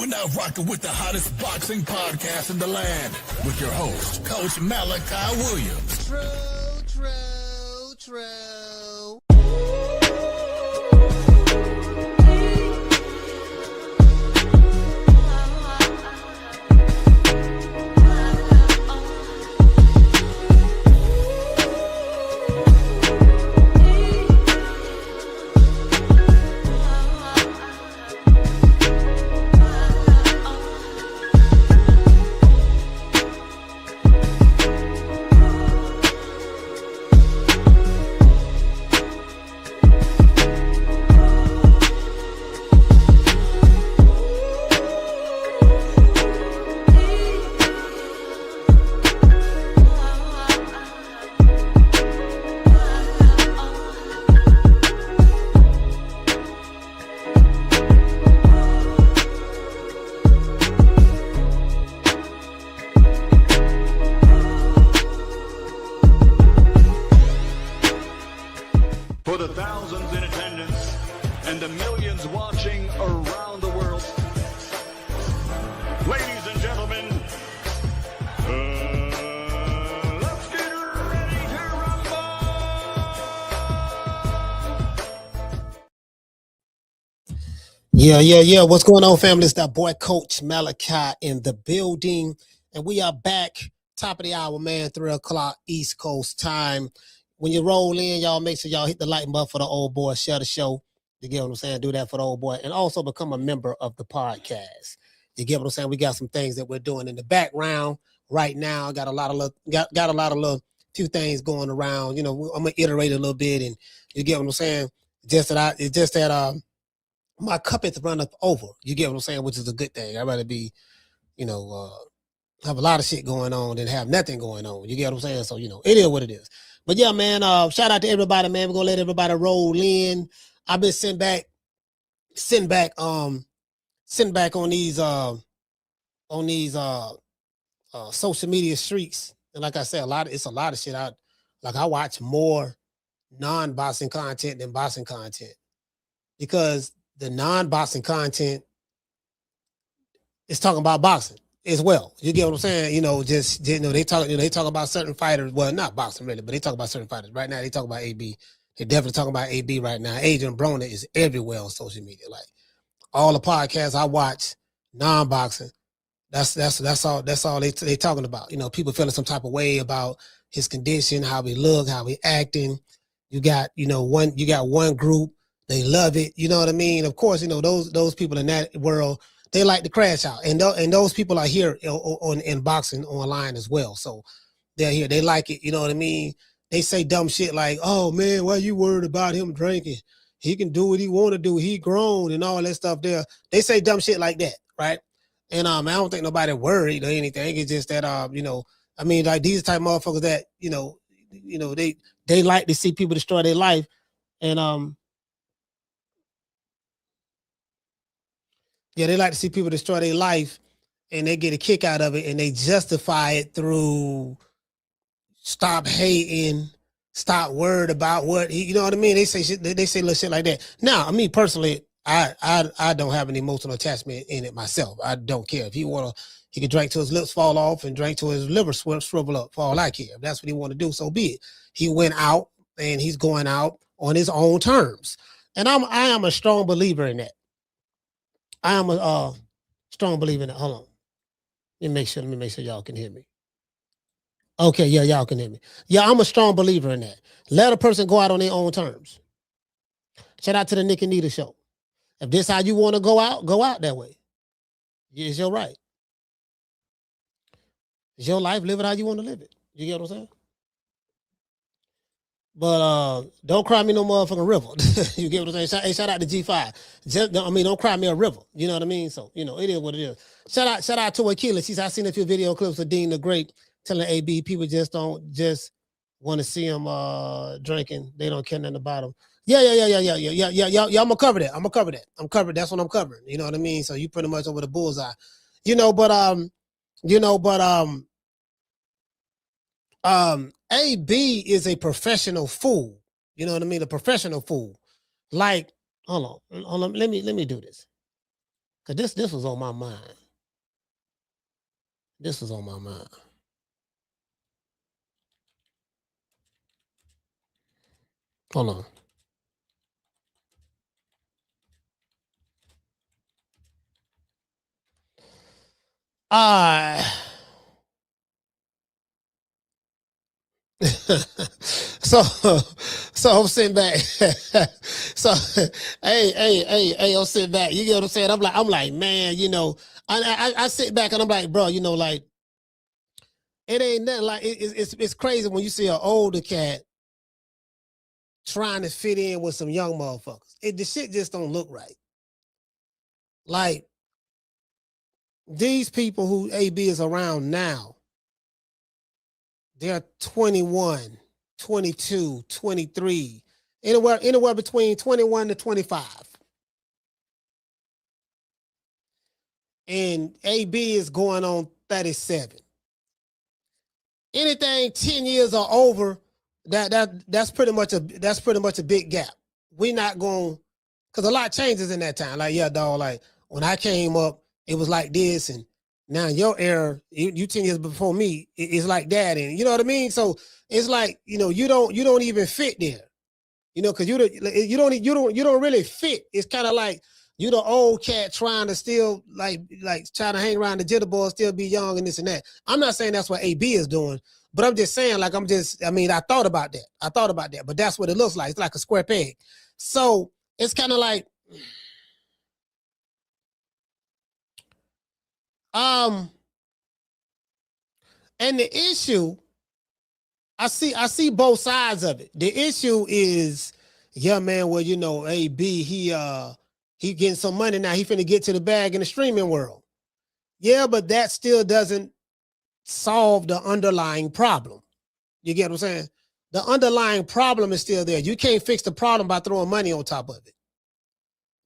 We're now rocking with the hottest boxing podcast in the land with your host, Coach Malachi Williams. True. For the thousands in attendance and the millions watching around the world, ladies and gentlemen, let's get ready to rumble! Yeah. What's going on, family? It's that boy, Coach Malachi, in the building. And we are back, top of the hour, man, 3 o'clock East Coast time. When you roll in, y'all make sure y'all hit the like button for the old boy, share the show. You get what I'm saying? Do that for the old boy. And also become a member of the podcast. You get what I'm saying? We got some things that we're doing in the background right now. Got a lot of little few things going around. You know, I'm gonna iterate a little bit, and you get what I'm saying? It's just that my cup is runneth over. You get what I'm saying? Which is a good thing. I'd rather be, have a lot of shit going on than have nothing going on. You get what I'm saying? So, it is what it is. But yeah, man, shout out to everybody, man. We're gonna let everybody roll in. I've been sitting back on these social media streaks. And like I said, it's a lot of shit out. Like, I watch more non-boxing content than boxing content, because the non-boxing content is talking about boxing as well. You get what I'm saying? They talk about certain fighters. Well, not boxing really, but they talk about certain fighters. Right now, they talk about AB. They're definitely talking about AB right now. Adrien Broner is everywhere on social media. Like, all the podcasts I watch, non-boxing, that's all they talking about. People feeling some type of way about his condition, how he look, how he acting. You got one group, they love it. You know what I mean? Of course, those people in that world, they like to crash out, and those people are here in boxing online as well. So they're here, they like it. You know what I mean? They say dumb shit like, "Oh man, why you worried about him drinking? He can do what he want to do. He grown," and all that stuff. There, they say dumb shit like that, right? And I don't think nobody worried or anything. It's just that like these type of motherfuckers that they like to see people destroy their life, and yeah, they like to see people destroy their life, and they get a kick out of it, and they justify it through stop hating, stop worried about what you know what I mean. They say shit. They say little shit like that. Now, me personally, I don't have an emotional attachment in it myself. I don't care if he can drink till his lips fall off and drink till his liver shrivel up. For all I care, if that's what he want to do, so be it. He went out, and he's going out on his own terms, and I am a strong believer in that. I am a strong believer in that. Hold on. Let me make sure y'all can hear me. Okay, yeah, y'all can hear me. Yeah, I'm a strong believer in that. Let a person go out on their own terms. Shout out to the Nick and Nita show. If this how you want to go out that way. It's your right. It's your life. Live it how you want to live it. You get what I'm saying? But don't cry me no motherfucking river. You get what I'm saying? Shout out to G5. Don't cry me a river. You know what I mean? So, it is what it is. Shout out to Akila. I seen a few video clips of Deen The Great telling AB people just want to see him drinking. They don't care nothing about him. Yeah. I'm gonna cover that. I'm covered. That's what I'm covering. You know what I mean? So you pretty much over the bullseye. AB is a professional fool. You know what I mean? A professional fool. Like, hold on. Let me do this. Cause this was on my mind. This was on my mind. Hold on. So I'm sitting back. So hey, I'm sitting back. You get what I'm saying? I'm like, man, you know, I sit back and I'm like, bro, you know, like it ain't nothing like it's crazy when you see an older cat trying to fit in with some young motherfuckers. The shit just don't look right. Like these people who AB is around now, they're 21, 22, 23, anywhere between 21 to 25. And AB is going on 37. Anything 10 years or over, that's pretty much a big gap. We're not going, because a lot changes in that time. Like, yeah, dog, like when I came up, it was like this, and now your era, you 10 years before me, it's like that, and you know what I mean. So it's like, you know, you don't even fit there, you know, because you don't really fit. It's kind of like you the old cat trying to still like trying to hang around the jitterbug, still be young and this and that. I'm not saying that's what AB is doing, but I'm just saying like I thought about that, but that's what it looks like. It's like a square peg. So it's kind of like. And the issue, I see both sides of it. The issue is, yeah, man, well, you know, AB, he getting some money now. He finna get to the bag in the streaming world. Yeah, but that still doesn't solve the underlying problem. You get what I'm saying? The underlying problem is still there. You can't fix the problem by throwing money on top of it.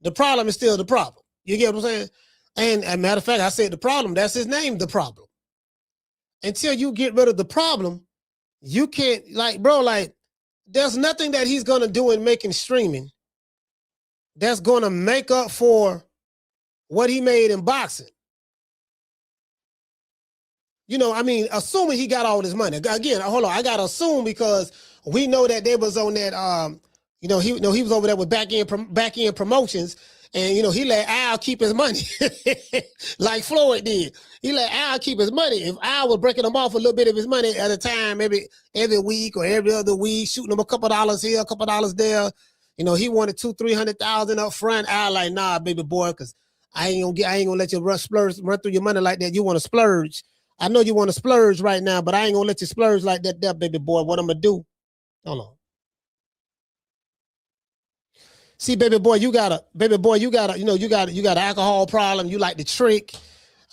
The problem is still the problem. You get what I'm saying? And as a matter of fact, I said the problem, that's his name, the problem. Until you get rid of the problem, you can't, like, bro, like, there's nothing that he's going to do in making streaming that's going to make up for what he made in boxing. You know, I mean, assuming he got all this money. Again, hold on, I got to assume because we know that they was on that, he was over there with back end promotions. And, you know, he let Al keep his money like Floyd did. He let Al keep his money. If Al was breaking him off a little bit of his money at a time, maybe every week or every other week, shooting him a couple dollars here, a couple dollars there, you know, he wanted $200,000-300,000 up front. Al like, nah, baby boy, because I ain't gonna let you run through your money like that. You want to splurge. I know you want to splurge right now, but I ain't gonna let you splurge like that, baby boy. What I'm gonna do? Hold on. See, baby boy, you got an alcohol problem. You like to trick.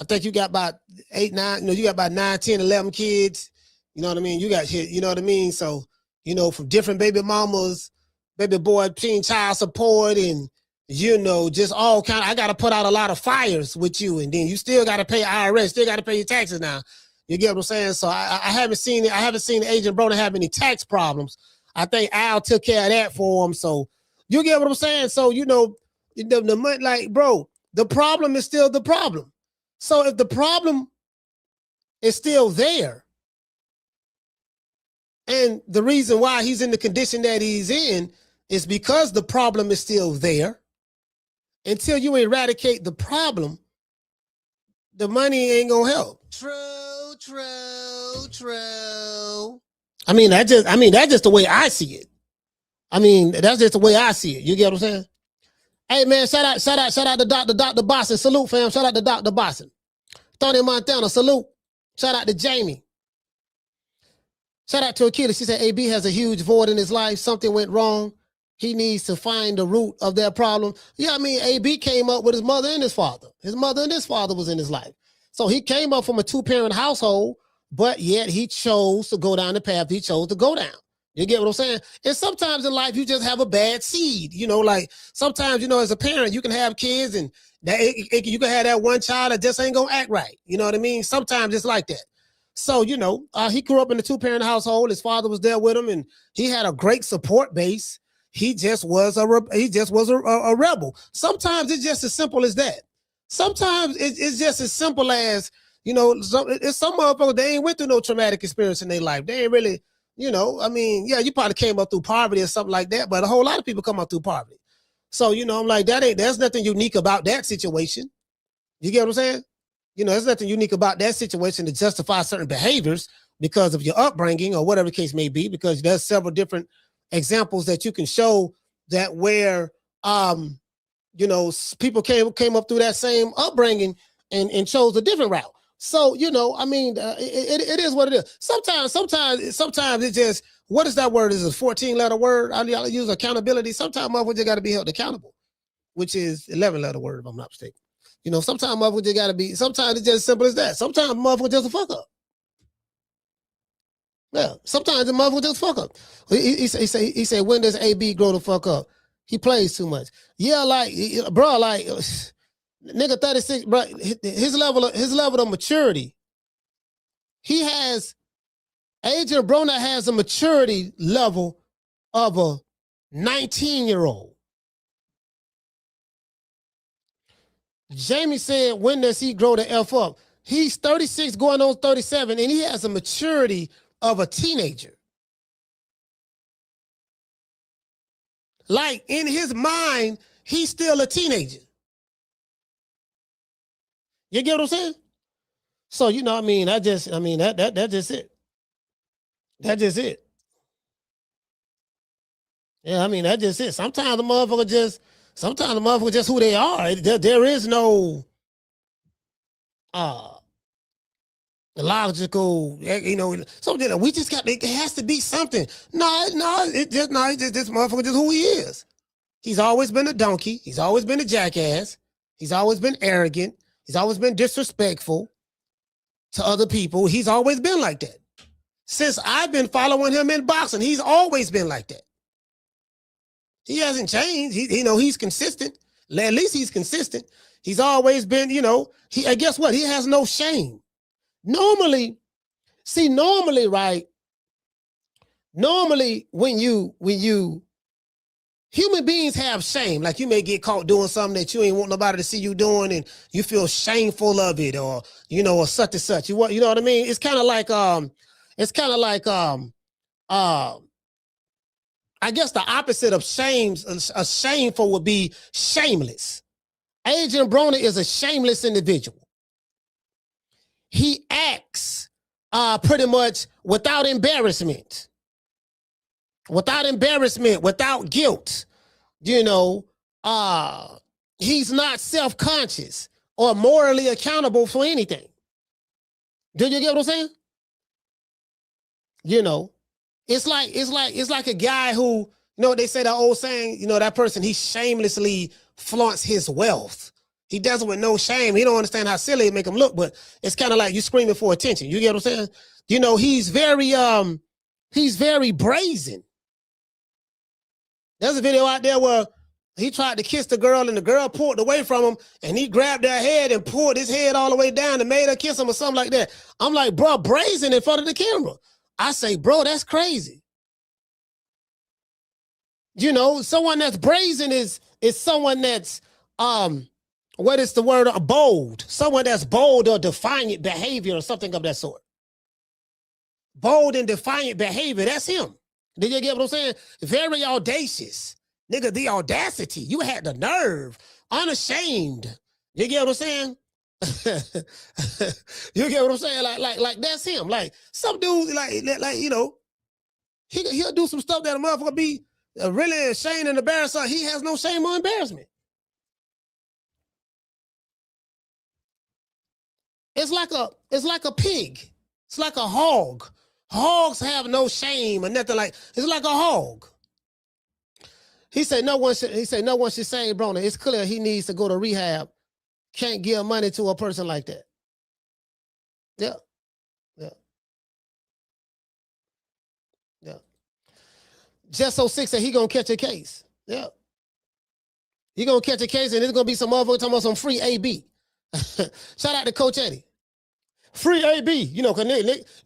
I think you got about 8, 9, you got about 9, 10, 11 kids. You know what I mean? You got hit, you know what I mean? So, you know, from different baby mamas, baby boy, paying child support and, you know, just all kind of, I got to put out a lot of fires with you. And then you still got to pay IRS, still got to pay your taxes now. You get what I'm saying? So I haven't seen Adrien Broner have any tax problems. I think Al took care of that for him. So, you get what I'm saying? So, you know, the money, like, bro, the problem is still the problem. So if the problem is still there, and the reason why he's in the condition that he's in is because the problem is still there, until you eradicate the problem, the money ain't gonna help. True. I mean, that's just the way I see it. I mean, that's just the way I see it. You get what I'm saying? Hey man, shout out to Dr. Boston. Salute, fam. Shout out to Dr. Boston. Tony Montana, salute. Shout out to Jamie. Shout out to Akila. She said AB has a huge void in his life. Something went wrong. He needs to find the root of that problem. Yeah, I mean, AB came up with his mother and his father. His mother and his father was in his life. So he came up from a 2-parent household, but yet he chose to go down the path he chose to go down. You get what I'm saying? And sometimes in life, you just have a bad seed. You know, like sometimes, you know, as a parent, you can have kids and that you can have that one child that just ain't going to act right. You know what I mean? Sometimes it's like that. So, you know, he grew up in a 2-parent household. His father was there with him and he had a great support base. He just was a rebel. Sometimes it's just as simple as that. Sometimes it's just as simple as, you know, it's some motherfuckers, they ain't went through no traumatic experience in their life. They ain't really, you know, I mean, yeah, you probably came up through poverty or something like that, but a whole lot of people come up through poverty. So, you know, I'm like, there's nothing unique about that situation. You get what I'm saying? You know, there's nothing unique about that situation to justify certain behaviors because of your upbringing or whatever the case may be, because there's several different examples that you can show that where, you know, people came up through that same upbringing and chose a different route. So, you know, I mean, it is what it is. Sometimes it just, what is that word? Is a 14-letter word? I use accountability. Sometimes motherfuckers just got to be held accountable, which is 11-letter word, if I'm not mistaken. You know, sometimes motherfuckers just got to be, sometimes it's just as simple as that. Sometimes motherfuckers just a fuck up. Yeah, sometimes the motherfucker just fuck up. He said, when does AB grow the fuck up? He plays too much. Yeah, like, bro, like, nigga 36, bro, his level of maturity, Adrien Broner has a maturity level of a 19-year-old. Jamie said, when does he grow the F up? He's 36 going on 37, and he has a maturity of a teenager. Like, in his mind, he's still a teenager. You get what I'm saying? So, you know, I mean, that's just it. That's just it. Yeah, I mean, that's just it. Sometimes the motherfucker just who they are. There is no logical, you know, something we just got, it has to be something. It's just this motherfucker just who he is. He's always been a donkey. He's always been a jackass. He's always been arrogant. He's always been disrespectful to other people. He's always been like that. Since I've been following him in boxing, he's always been like that. He hasn't changed. He's consistent. At least he's consistent. He's always been, you know, and guess what? He has no shame. Normally, right? Normally, when you human beings have shame. Like, you may get caught doing something that you ain't want nobody to see you doing, and you feel shameful of it, or, you know, or such and such. You know what I mean? It's kind of like I guess the opposite of shameful would be shameless. Adrien Broner is a shameless individual. He acts pretty much without embarrassment, without guilt. You know, he's not self-conscious or morally accountable for anything. Do you get what I'm saying? You know, it's like a guy who, you know, they say that old saying, you know, that person, he shamelessly flaunts his wealth. He does it with no shame. He don't understand how silly it make him look, but it's kind of like you screaming for attention. You get what I'm saying? You know, he's very brazen. There's a video out there where he tried to kiss the girl and the girl pulled away from him, and he grabbed her head and pulled his head all the way down and made her kiss him or something like that. I'm like, bro, brazen in front of the camera. I say, bro, that's crazy. You know, someone that's brazen is someone that's, what is the word? Bold. Someone that's bold or defiant behavior or something of that sort. Bold and defiant behavior, that's him. Did you get what I'm saying? Very audacious. Nigga, the audacity. You had the nerve. Unashamed. You get what I'm saying? You get what I'm saying? Like that's him. Like, some dudes, like you know, he'll do some stuff that a motherfucker be really ashamed and embarrassed. He has no shame or embarrassment. It's like a pig. It's like a hog. Hogs have no shame or nothing like. It's like a hog. He said no one should say, Broner, it's clear he needs to go to rehab. Can't give money to a person like that. Yeah. Just 06 said he gonna catch a case. Yeah. He gonna catch a case, and there's gonna be some motherfucker talking about some free AB. Shout out to Coach Eddie. Free AB, you know, because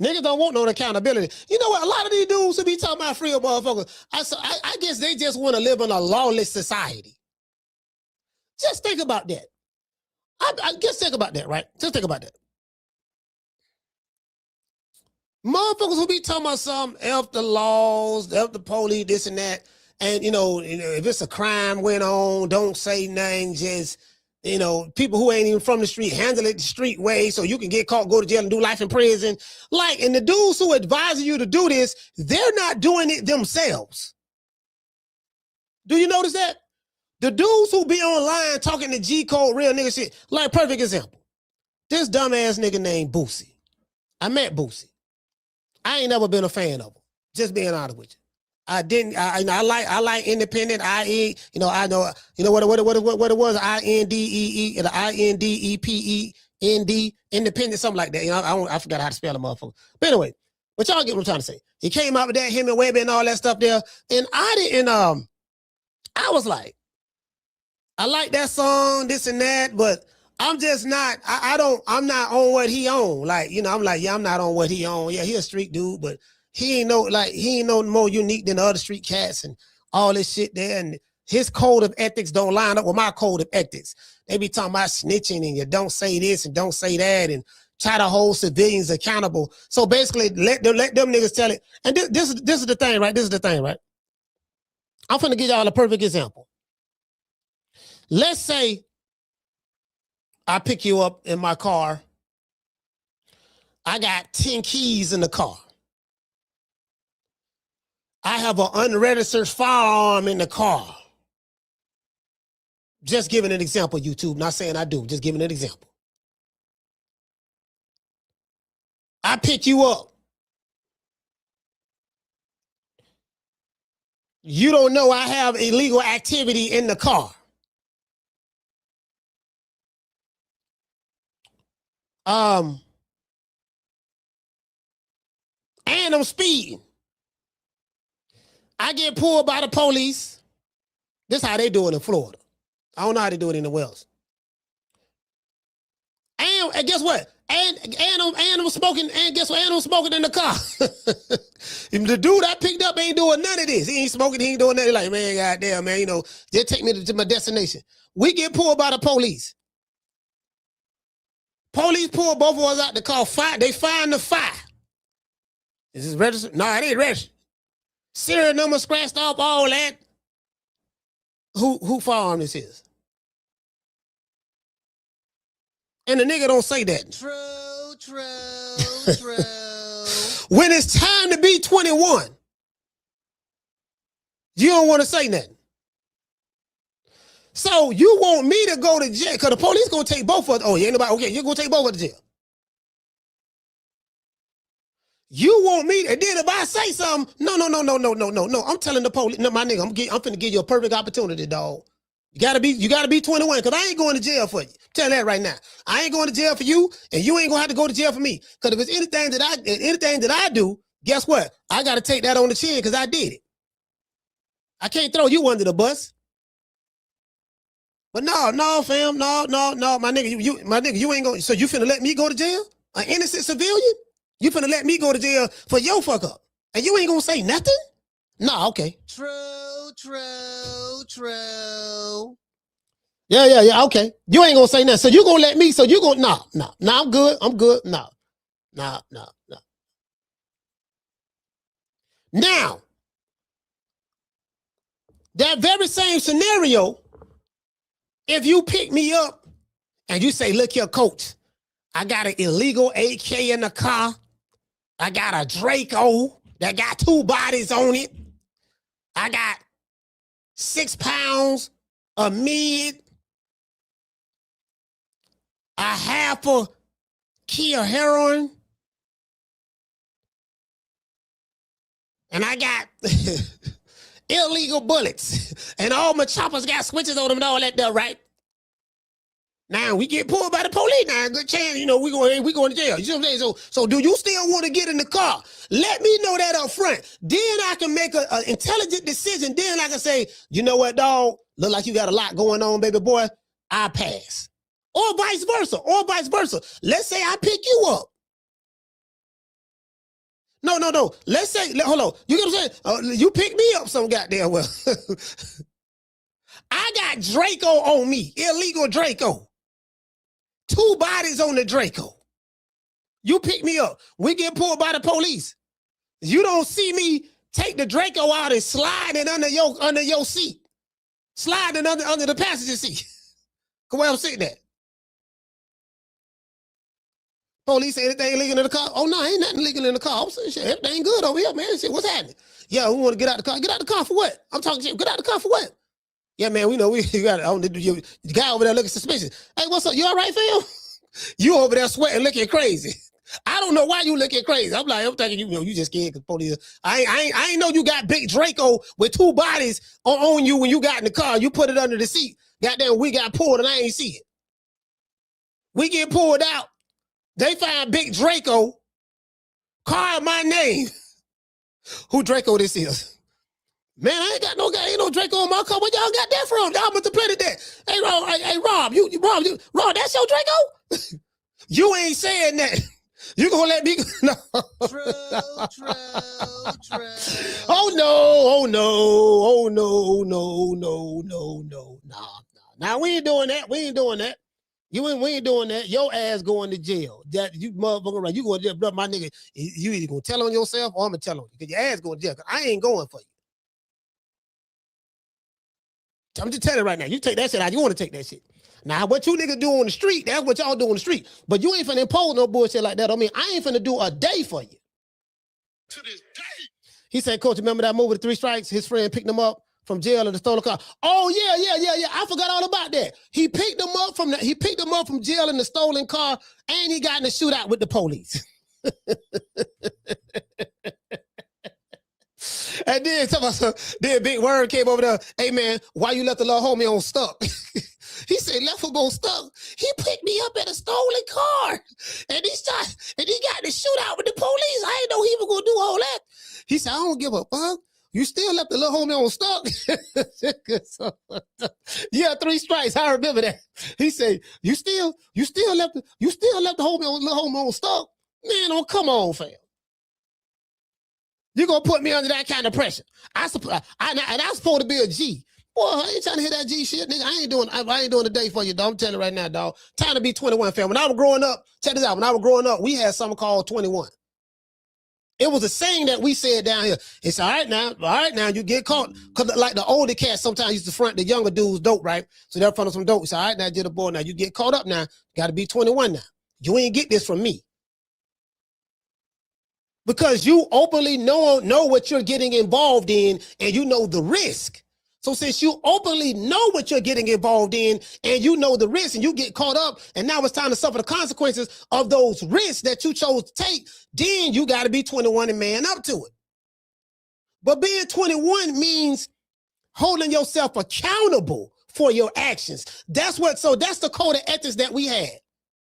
niggas don't want no accountability. You know what? A lot of these dudes who be talking about free motherfuckers, I guess they just want to live in a lawless society. Just think about that. I just think about that, right? Just think about that. Motherfuckers who be talking about some F the laws, F the police, this and that. And, if it's a crime went on, don't say nothing. Just, people who ain't even from the street, handle it the street way so you can get caught, go to jail, and do life in prison. And the dudes who advising you to do this, they're not doing it themselves. Do you notice that? The dudes who be online talking to G-Code, real nigga shit, perfect example. This dumbass nigga named Boosie. I met Boosie. I ain't never been a fan of him. Just being honest with you. I didn't. I like independent. I know what it was. INDEE, the INDEPEND, independent, something like that. I forgot how to spell the motherfucker. But anyway, but y'all get what I'm trying to say. He came out with that, him and Webby and all that stuff there, and I didn't. I was like, I like that song, this and that, but I'm just not. I'm not on what he on. I'm like, yeah, I'm not on what he on. Yeah, he a street dude, but. He ain't no more unique than the other street cats and all this shit there. And his code of ethics don't line up with my code of ethics. They be talking about snitching and you don't say this and don't say that and try to hold civilians accountable. So basically, let them niggas tell it. And this is the thing, right? This is the thing, right? I'm finna give y'all a perfect example. Let's say I pick you up in my car. I got 10 keys in the car. I have an unregistered firearm in the car. Just giving an example, YouTube. Not saying I do, just giving an example. I pick you up. You don't know I have illegal activity in the car. And I'm speeding. I get pulled by the police. This is how they do it in Florida. I don't know how they do it anywhere else. And guess what? And I'm smoking. And guess what? And I'm smoking in the car. The dude I picked up ain't doing none of this. He ain't smoking. He ain't doing nothing. Like, man, goddamn, man. Just take me to my destination. We get pulled by the police. Police pull both of us out the car. They find the fire. Is this registered? No, it ain't registered. Serial number scratched off, all that. Who firearm this is? And the nigga don't say that. True. When it's time to be 21, you don't want to say nothing. So you want me to go to jail, because the police gonna take both of us. Oh, you ain't nobody, okay, you're gonna take both of us to jail. You want me, and then if I say something, no. I'm telling the police, no, my nigga, I'm finna give you a perfect opportunity, dog. You gotta be 21, because I ain't going to jail for you. Tell that right now. I ain't going to jail for you, and you ain't gonna have to go to jail for me. Because if it's anything that I do, guess what? I gotta take that on the chin because I did it. I can't throw you under the bus. But no, fam, no, my nigga, you ain't going. So you finna let me go to jail? An innocent civilian? You finna let me go to jail for your fuck up, and you ain't gonna say nothing? Nah, okay. True. Yeah, okay. You ain't gonna say nothing. So you gonna let me? So you gonna nah. I'm good. Nah. Now, that very same scenario. If you pick me up and you say, look here, coach, I got an illegal AK in the car. I got a Draco that got 2 bodies on it. I got 6 pounds of mid, a half a key of heroin, and I got illegal bullets, and all my choppers got switches on them and all that stuff, right? Now we get pulled by the police. Now, good chance, we going to jail. You know what I'm saying? So do you still want to get in the car? Let me know that up front. Then I can make an intelligent decision. Then I can say, you know what, dog? Look like you got a lot going on, baby boy. I pass. Or vice versa. Let's say I pick you up. No. Let's say, hold on. You get what I'm saying? You pick me up some goddamn well. I got Draco on me, illegal Draco. 2 bodies on the Draco. You pick me up. We get pulled by the police. You don't see me take the Draco out and slide it under your seat. Slide it under the passenger seat. Where I'm sitting at. Police say anything illegal in the car? Oh, no, ain't nothing illegal in the car. I'm saying, shit, everything good over here, man. Shit, what's happening? Yeah, we want to get out the car. Get out the car for what? I'm talking shit. Get out the car for what? Yeah, man, we know we got the guy over there looking suspicious. Hey, what's up? You all right, fam? You over there sweating, looking crazy. I don't know why you looking crazy. I'm thinking you just scared because police. I ain't know you got big Draco with 2 bodies on you when you got in the car. You put it under the seat. Goddamn, we got pulled and I ain't see it. We get pulled out. They find big Draco. Call my name. Who Draco this is? Man, I ain't got ain't no Draco on my car. Where y'all got that from? Y'all must have planted that. Hey, Rob, Rob, that's your Draco? You ain't saying that. You gonna let me go? No. True. Oh no. Nah. Now we ain't doing that. We ain't doing that. We ain't doing that. Your ass going to jail. That you motherfucker, right? You going to jail, brother, my nigga. You either gonna tell on yourself or I'm gonna tell on you. Because your ass going to jail. Cause I ain't going for you. I'm just telling you right now. You take that shit out. You want to take that shit. Now, what you niggas do on the street, that's what y'all do on the street. But you ain't finna impose no bullshit like that. I mean, I ain't finna do a day for you. To this day. He said, Coach, remember that movie, The 3 Strikes? His friend picked him up from jail in the stolen car. Oh, yeah. I forgot all about that. He picked him up from jail in the stolen car, and he got in a shootout with the police. And then Big Word came over there. Hey, man, why you let the little homie on stuck? He said, left him on stuck. He picked me up in a stolen car. And he got in a shootout with the police. I didn't know he was going to do all that. He said, I don't give a fuck. You still left the little homie on stuck? Yeah, 3 strikes. I remember that. He said, you still left the little homie on stuck? Man, oh, come on, fam. You're going to put me under that kind of pressure. I'm supposed to be a G. Boy, I ain't trying to hear that G shit, nigga. I ain't doing a day for you, dog. I'm telling you right now, dog. Time to be 21, fam. When I was growing up, check this out. When I was growing up, we had something called 21. It was a saying that we said down here. It's all right now, you get caught. Because like the older cats sometimes used to front the younger dudes dope, right? So they're front of some dope. It's all right now, get a boy. Now you get caught up now. Got to be 21 now. You ain't get this from me. Because you openly know what you're getting involved in and you know the risk. So since you openly know what you're getting involved in and you know the risk and you get caught up and now it's time to suffer the consequences of those risks that you chose to take, then you got to be 21 and man up to it. But being 21 means holding yourself accountable for your actions. That's the code of ethics that we had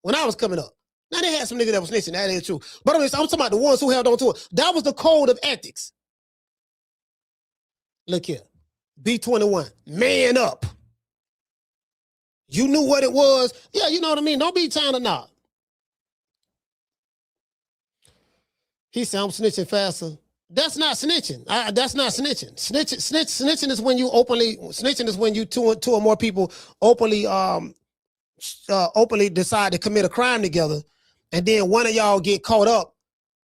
when I was coming up. Now, they had some niggas that was snitching. That ain't true. But I'm talking about the ones who held on to it. That was the code of ethics. Look here. Be 21. Man up. You knew what it was. Yeah, you know what I mean? Don't be trying to knock. He said, I'm snitching faster. That's not snitching. That's not snitching. Snitching is when you snitching is when you two or more people openly decide to commit a crime together. And then one of y'all get caught up,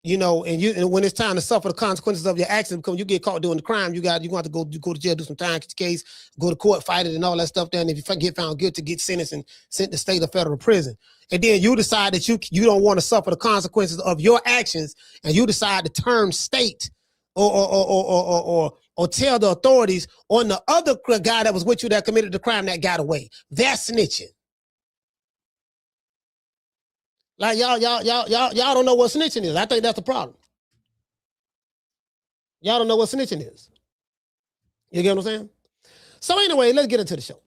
and when it's time to suffer the consequences of your actions, because you get caught doing the crime, you're going to have to go to jail, do some time, get your case, go to court, fight it, and all that stuff. Then if you get found guilty, get sentenced and sent to state or federal prison. And then you decide that you don't want to suffer the consequences of your actions, and you decide to turn state or tell the authorities on the other guy that was with you that committed the crime that got away. That's snitching. Like y'all don't know what snitching is. I think that's the problem. Y'all don't know what snitching is. You get what I'm saying? So anyway, let's get into the show.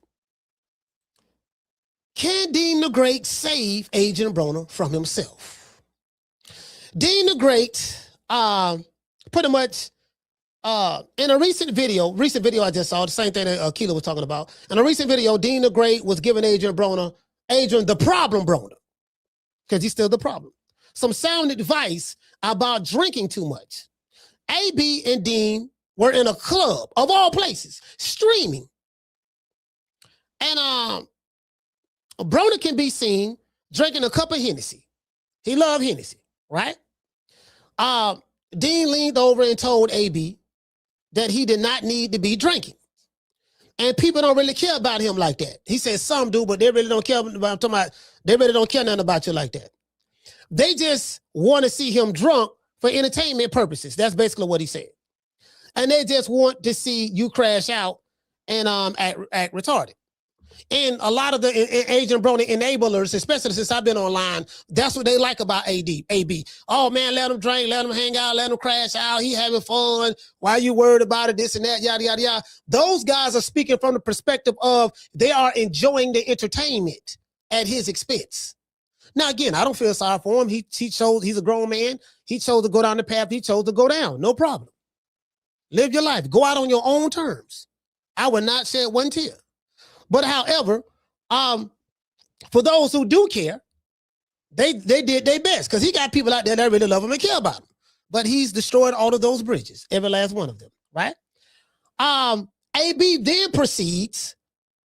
Can Deen the Great save Adrien Broner from himself? Deen the Great, pretty much, in a recent video I just saw, the same thing that Keela was talking about. In a recent video, Deen the Great was giving Adrian the Problem Broner, because he's still the problem, some sound advice about drinking too much. AB and Deen were in a club, of all places, streaming. And Broner can be seen drinking a cup of Hennessy. He loved Hennessy, right? Deen leaned over and told AB that he did not need to be drinking. And people don't really care about him like that. He said some do, but they really don't care about him. They really don't care nothing about you like that. They just want to see him drunk for entertainment purposes. That's basically what he said. And they just want to see you crash out and act retarded. And a lot of the Adrien Broner enablers, especially since I've been online, that's what they like about AB. Oh man, let him drink, let him hang out, let him crash out. He having fun. Why you worried about it? This and that, yada, yada, yada. Those guys are speaking from the perspective of they are enjoying the entertainment at his expense. Now, again, I don't feel sorry for him. He chose, he's a grown man. He chose to go down the path he chose to go down. No problem. Live your life. Go out on your own terms. I would not shed one tear. But however, for those who do care, they did their best because he got people out there that really love him and care about him. But he's destroyed all of those bridges, every last one of them, right? AB then proceeds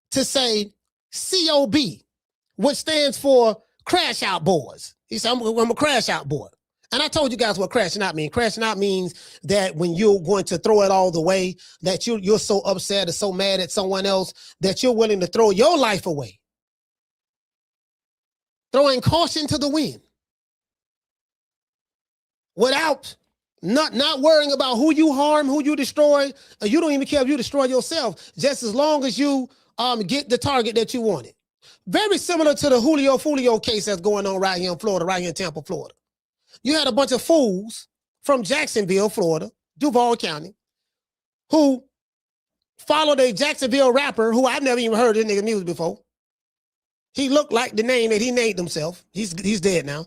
to say C.O.B, which stands for crash out boys. He said, I'm a crash out boy. And I told you guys what crashing out means. Crashing out means that when you're going to throw it all the way, that you're so upset or so mad at someone else that you're willing to throw your life away. Throwing caution to the wind. Without not worrying about who you harm, who you destroy. You don't even care if you destroy yourself, just as long as you get the target that you wanted. Very similar to the Julio Fulio case that's going on right here in Florida, right here in Tampa, Florida. You had a bunch of fools from Jacksonville, Florida, Duval County, who followed a Jacksonville rapper who I've never even heard this nigga music before. He looked like the name that he named himself. He's dead now.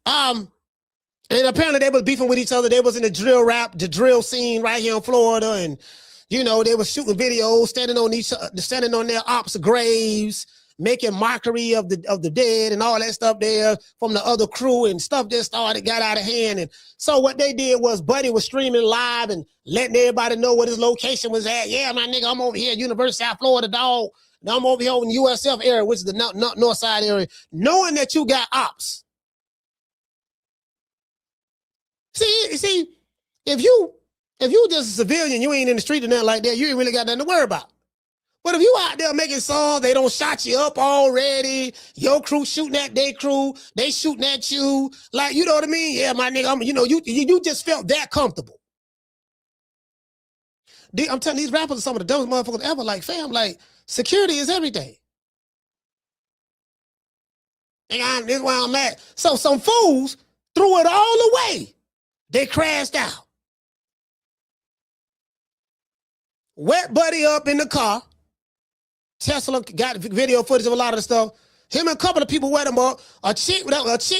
And apparently they was beefing with each other. They was in the drill scene right here in Florida, and you know they was shooting videos, standing on their ops' graves, making mockery of the dead and all that stuff there from the other crew, and stuff just got out of hand. And so what they did was Buddy was streaming live and letting everybody know what his location was at. Yeah, my nigga, I'm over here at University of South Florida, dog. Now I'm over here in the USF area, which is the north side area, knowing that you got ops. See, if you just a civilian, you ain't in the street or nothing like that, you ain't really got nothing to worry about. But if you out there making songs, they don't shot you up already. Your crew shooting at their crew, they shooting at you. Like, you know what I mean? Yeah, my nigga, you just felt that comfortable. I'm telling these rappers are some of the dumbest motherfuckers ever. Like, fam, like, security is everything. And this is where I'm at. So some fools threw it all away. They crashed out. Wet Buddy up in the car. Tesla got video footage of a lot of the stuff. Him and a couple of people wet him up. A chick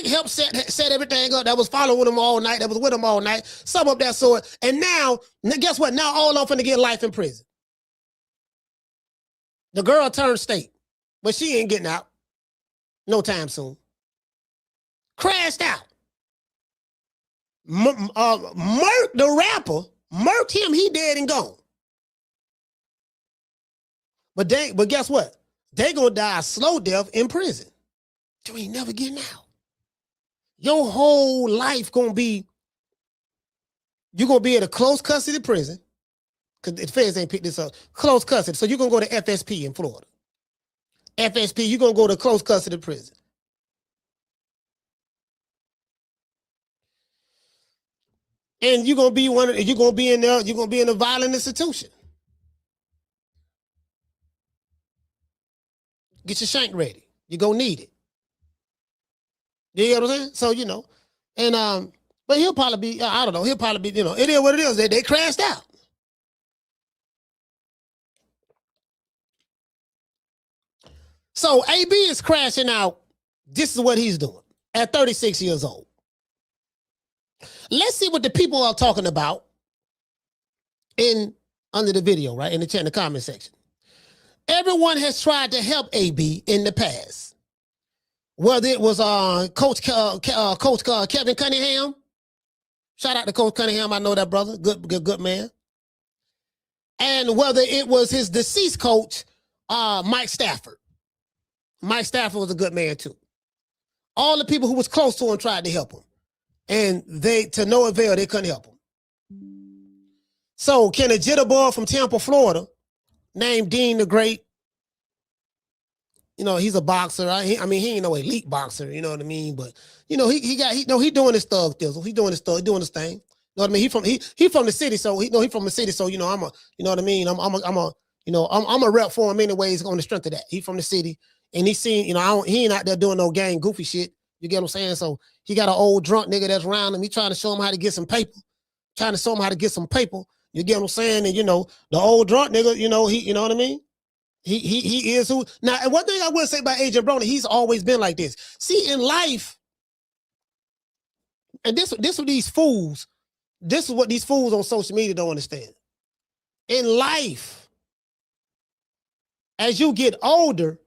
helped set everything up that was following him all night, that was with him all night. Some of that sort. And now, guess what? Now all of them finna get life in prison. The girl turned state, but she ain't getting out no time soon. Crashed out. Murk the rapper, murked him, he dead and gone. But guess what? They gonna die a slow death in prison. You ain't never getting out. Your whole life gonna be, you're gonna be at a close custody prison, because the feds ain't picked this up. Close custody. So you're gonna go to FSP in Florida. FSP, you're gonna go to close custody prison. And you're gonna be in a violent institution. Get your shank ready. You're gonna need it. You get what I'm saying? So, you know, and but he'll probably be, I don't know, he'll probably be, you know, it is what it is. They crashed out. So AB is crashing out. This is what he's doing at 36 years old. Let's see what the people are talking about under the video, right? In the comment section. Everyone has tried to help AB in the past. Whether it was Coach Kevin Cunningham. Shout out to Coach Cunningham. I know that brother. Good man. And whether it was his deceased coach, Mike Stafford. Mike Stafford was a good man too. All the people who was close to him tried to help him. And they, to no avail, they couldn't help him. So can a jitterbug from Tampa, Florida, named Deen the Great, you know, he's a boxer. I mean, he ain't no elite boxer, you know what I mean? But, you know, he doing his thug thizzle. He doing his thing. You know what I mean? He from the city, so he from the city, so you know, you know what I mean? I'm a rep for him anyways on the strength of that. He from the city, and he seen, you know, he ain't out there doing no gang goofy shit. You get what I'm saying? So he got an old drunk nigga that's around him. He trying to show him how to get some paper. You get what I'm saying? And you know, the old drunk nigga, you know, you know what I mean? He is who. Now, and one thing I will say about Adrien Broner, he's always been like this. See, in life, and this is what these fools on social media don't understand. In life, as you get older,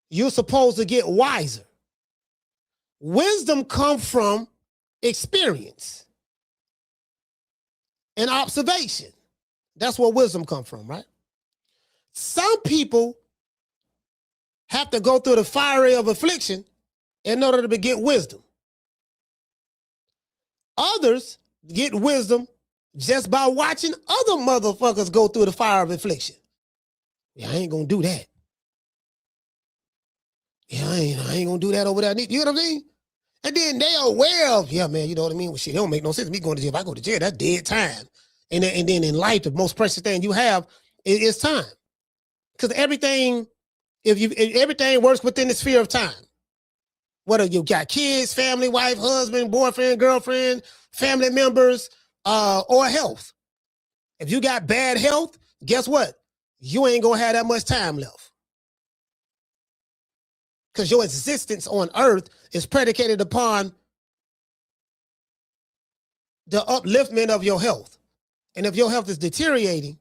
you're supposed to get wiser. Wisdom comes from experience and observation. That's where wisdom comes from, right? Some people have to go through the fire of affliction in order to get wisdom. Others get wisdom just by watching other motherfuckers go through the fire of affliction. Yeah, I ain't gonna do that. Yeah, I ain't gonna do that over there. You know what I mean? And then they are aware of, yeah, man, you know what I mean? Well, shit, it don't make no sense me going to jail. If I go to jail, that's dead time. And then in life, the most precious thing you have is time. Because everything, if everything works within the sphere of time, whether you got kids, family, wife, husband, boyfriend, girlfriend, family members, or health. If you got bad health, guess what? You ain't gonna have that much time left. Because your existence on earth is predicated upon the upliftment of your health. And if your health is deteriorating,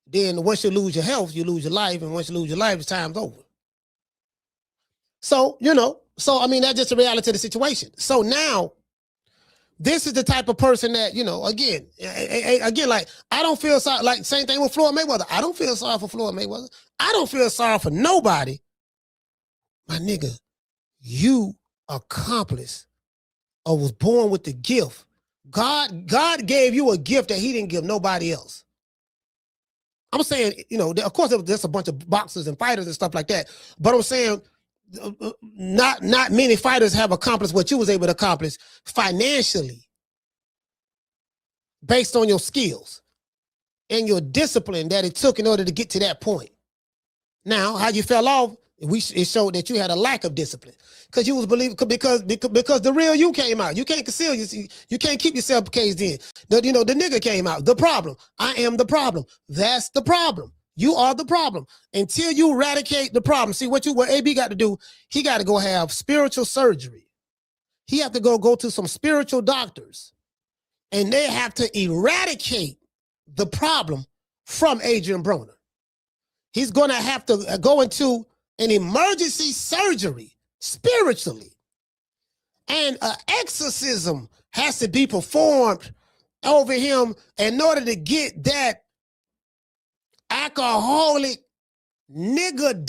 then once you lose your health, you lose your life. And once you lose your life, it's time's over. So, you know, I mean, that's just the reality of the situation. So now, this is the type of person that, you know, again, like, I don't feel sorry, like, same thing with Floyd Mayweather. I don't feel sorry for Floyd Mayweather. I don't feel sorry for nobody. My nigga, you accomplished or was born with the gift. God gave you a gift that he didn't give nobody else. I'm saying, you know, of course, there's a bunch of boxers and fighters and stuff like that. But I'm saying, not many fighters have accomplished what you was able to accomplish financially based on your skills and your discipline that it took in order to get to that point. Now, how you fell off, it showed that you had a lack of discipline because you was believing because the real you came out. You can't conceal you can't keep yourself caged in. The nigga came out. The problem. I am the problem. That's the problem. You are the problem. Until you eradicate the problem. See what AB got to do, he got to go have spiritual surgery. He have to go to some spiritual doctors. And they have to eradicate the problem from Adrien Broner. He's going to have to go into an emergency surgery spiritually. And an exorcism has to be performed over him in order to get that alcoholic nigga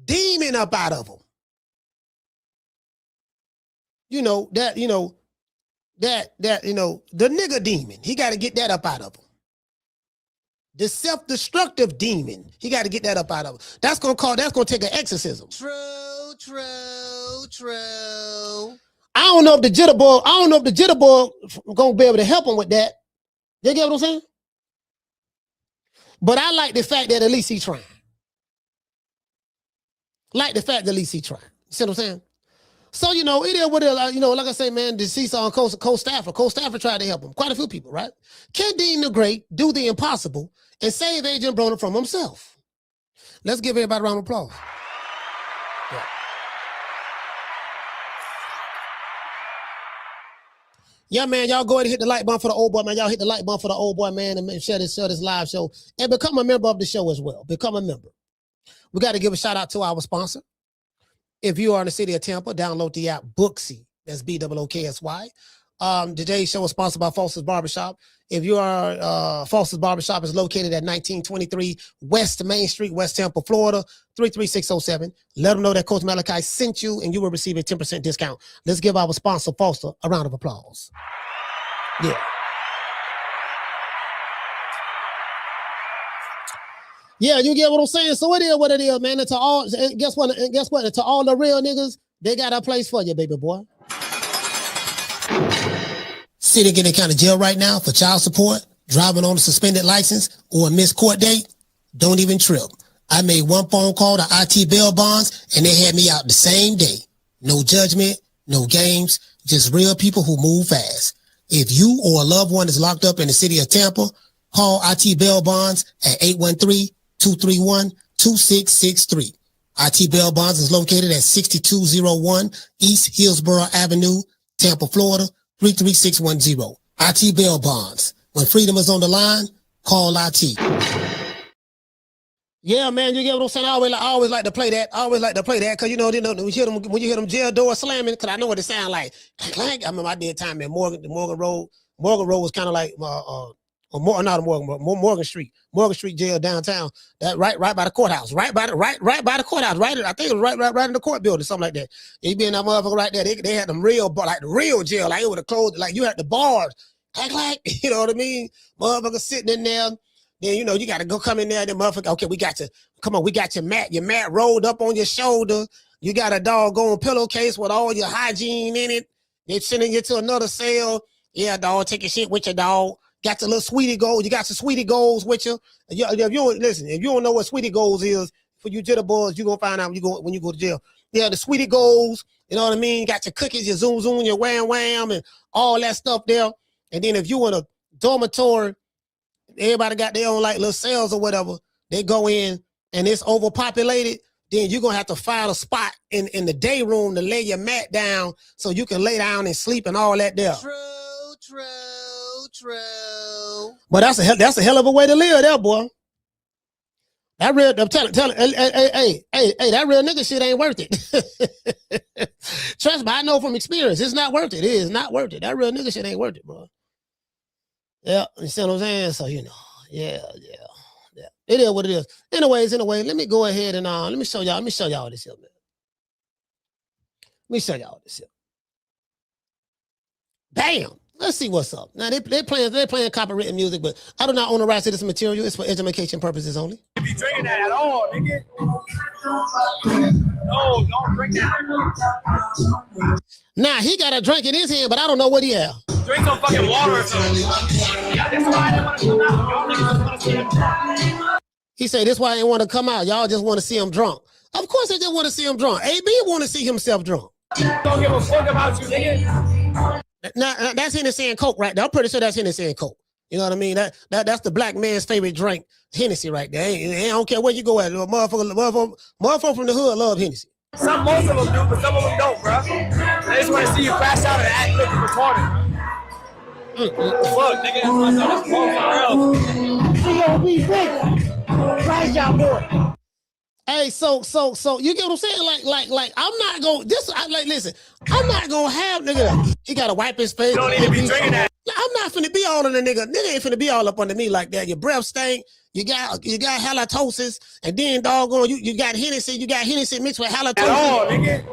demon up out of him. The nigga demon. He got to get that up out of him. The self-destructive demon. He got to get that up out of him. That's gonna take an exorcism. True. I don't know if the jitterbug gonna be able to help him with that. You get what I'm saying? But I like the fact that at least he trying. You see what I'm saying? So, it is what it is. Like I say, man, the seesaw on Coach Stafford. Coach Stafford tried to help him. Quite a few people, right? Can Deen the Great do the impossible and save Adrien Broner from himself? Let's give everybody a round of applause. Yeah, man, y'all go ahead and hit the like button for the old boy, man. Y'all hit the like button for the old boy, man, and share this live show. And become a member of the show as well. Become a member. We got to give a shout out to our sponsor. If you are in the city of Tampa, download the app Booksy. That's BOOKSY. Today's show is sponsored by Foster's Barbershop. If you are, Foster's Barbershop is located at 1923 West Main Street, West Tampa, Florida, 33607. Let them know that Coach Malachi sent you and you will receive a 10% discount. Let's give our sponsor, Foster, a round of applause. Yeah. Yeah, you get what I'm saying? So it is what it is, man. And to all, and guess what? And guess what? And to all the real niggas, they got a place for you, baby boy. Sitting in the county jail right now for child support, driving on a suspended license, or a missed court date? Don't even trip. I made one phone call to IT bail bonds, and they had me out the same day. No judgment, no games, just real people who move fast. If you or a loved one is locked up in the city of Tampa, call IT bail bonds at 813-231-2663. IT bail bonds is located at 6201 East Hillsborough Avenue, Tampa, Florida, 33610. IT bail bonds. When freedom is on the line, call IT. Yeah, man, you get what I'm saying? I always like to play that. I always like to play that because, you know, when you hear them jail doors slamming, because I know what it sound like. I remember I did time in Morgan Road. Morgan Road was kind of like Morgan Street jail downtown. That right by the courthouse. Right by the courthouse. Right, I think it was right in the court building, something like that. You be in that motherfucker right there. They had them real, like the real jail, like it would have closed, like you had the bars, like you know what I mean? Motherfucker sitting in there. Then you know you got to go come in there. Then motherfucker, okay, we got your mat rolled up on your shoulder. You got a doggone pillowcase with all your hygiene in it. They're sending you to another cell. Yeah, dog, take your shit with your dog. Got your little sweetie goals. You got some sweetie goals with you. If you don't know what sweetie goals is, for you jitterbugs, you're gonna find out when you go to jail. Yeah, the sweetie goals, you know what I mean? You got your cookies, your zoom, your wham, and all that stuff there. And then if you in a dormitory, everybody got their own like little cells or whatever, they go in and it's overpopulated, then you're gonna have to find a spot in the day room to lay your mat down so you can lay down and sleep and all that there. True. But that's a hell of a way to live there, boy. That real, I'm telling, hey, that real nigga shit ain't worth it. Trust me, I know from experience, it's not worth it. It is not worth it. That real nigga shit ain't worth it, bro. Yeah, you see what I'm saying? So, you know, yeah. It is what it is. Anyway, let me go ahead and let me show y'all this here, man. Let me show y'all this here. Bam. Let's see what's up. Now, they're playing copywritten music, but I do not own the rights to this material. It's for education purposes only. If you drinking that at all, nigga. No, don't drink that. Nah, he got a drink in his hand, but I don't know what he have. Drink some fucking water or something. Yeah, that's why I didn't want to come out. Y'all niggas want to see him drunk. He said, that's why I didn't want to come out. Y'all just want to see him drunk. Of course they just want to see him drunk. AB want to see himself drunk. Don't give a fuck about you, nigga. Now, that's Hennessy and Coke right there. I'm pretty sure that's Hennessy and Coke. You know what I mean? That's the black man's favorite drink, Hennessy right there. I don't care where you go at. Motherfucker from the hood love Hennessy. Most of them do, but some of them don't, bro. They just want to see you crash out and act looking retarded. Fuck, nigga, that's my son. That's C.O.B. big. Crash out boy. Hey, so you get what I'm saying? Like I'm not gonna listen, I'm not gonna have nigga. He gotta wipe his face. You don't need to be drinking that. I'm not finna be all on the nigga. Nigga ain't finna be all up under me like that. Your breath stink. You got halitosis, and then doggone you got Hennessy. You got Hennessy mixed with halitosis. At all, nigga.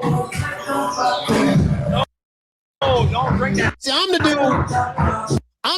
No, don't drink that. See, I'm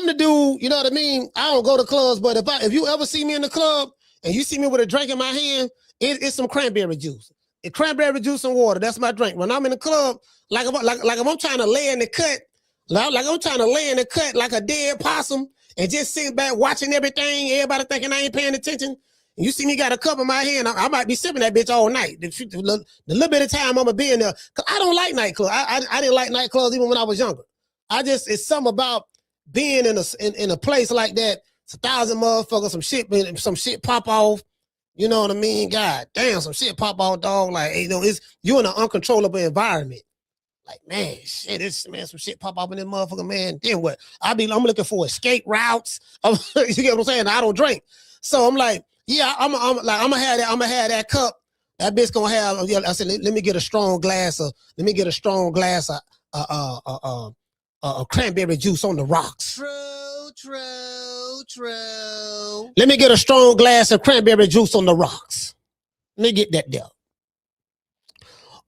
the dude. You know what I mean? I don't go to clubs, but if you ever see me in the club and you see me with a drink in my hand, it's some cranberry juice. Cranberry juice and water. That's my drink. When I'm in the club, like if I'm trying to lay in the cut, like I'm trying to lay in the cut like a dead possum and just sit back watching everything. Everybody thinking I ain't paying attention. And you see me got a cup in my hand. I might be sipping that bitch all night. The little bit of time I'm gonna be in there, cause I don't like nightclubs. I didn't like nightclubs even when I was younger. It's something about being in a place like that. It's 1,000 motherfuckers. Some shit pop off. You know what I mean? God damn, some shit pop out, dog. Like, you know, you're in an uncontrollable environment. Like, man, some shit pop up in this motherfucker, man. Then what? I'm looking for escape routes. You get what I'm saying? I don't drink. So I'm like, yeah, I'm gonna have that cup. That bitch gonna have, I said, let me get a strong glass of cranberry juice on the rocks. True. Let me get a strong glass of cranberry juice on the rocks. Let me get that there.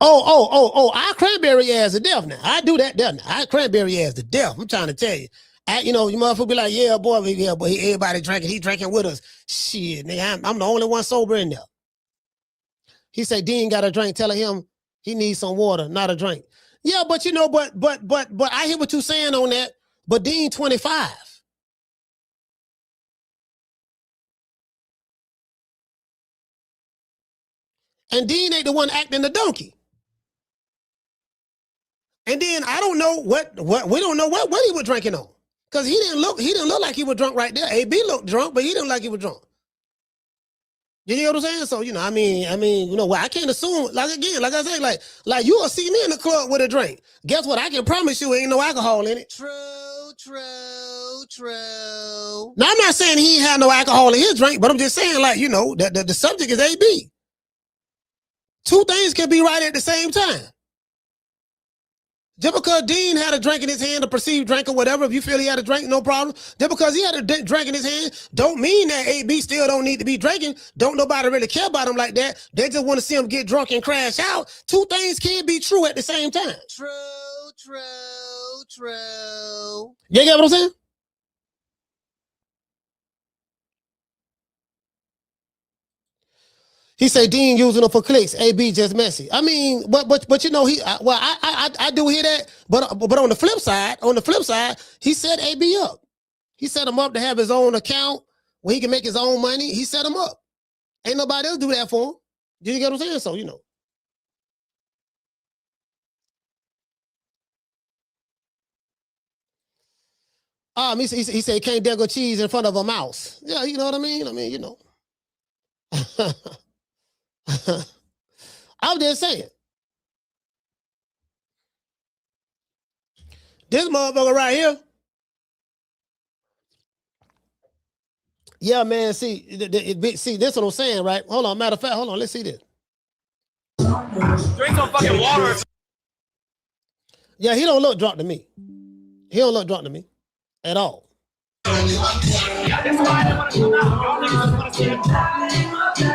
Oh, I cranberry ass to death now. I do that there now. I cranberry ass to death. I'm trying to tell you. You motherfucker be like, yeah, boy, everybody drinking. He drinking with us. Shit, nigga, I'm the only one sober in there. He said, Dean got a drink, telling him he needs some water, not a drink. Yeah, but but I hear what you're saying on that. But Dean 25. And Dean ain't the one acting the donkey. And then I don't know what we don't know what he was drinking on. Because he didn't look like he was drunk right there. AB looked drunk, but he didn't look like he was drunk. You know what I'm saying? So, I mean, I can't assume, like I said, like you will see me in the club with a drink. Guess what? I can promise you ain't no alcohol in it. True. Now, I'm not saying he ain't had no alcohol in his drink, but I'm just saying, like, the subject is AB. Two things can be right at the same time. Just because Dean had a drink in his hand, a perceived drink or whatever, if you feel he had a drink, no problem. Just because he had a drink in his hand, don't mean that AB still don't need to be drinking. Don't nobody really care about him like that. They just want to see him get drunk and crash out. Two things can't be true at the same time. True. You get what I'm saying? He said Dean using them for clicks. AB just messy. I mean, but I do hear that. But on the flip side, he set AB up. He set him up to have his own account where he can make his own money. He set him up. Ain't nobody else do that for him. Do you get what I'm saying? So he said he can't deggo cheese in front of a mouse. Yeah, you know what I mean? I'm just saying. This motherfucker right here. Yeah, man. See, this is what I'm saying, right? Hold on. Matter of fact, hold on. Let's see this. Drink some fucking water. Yeah, he don't look drunk to me. He don't look drunk to me at all.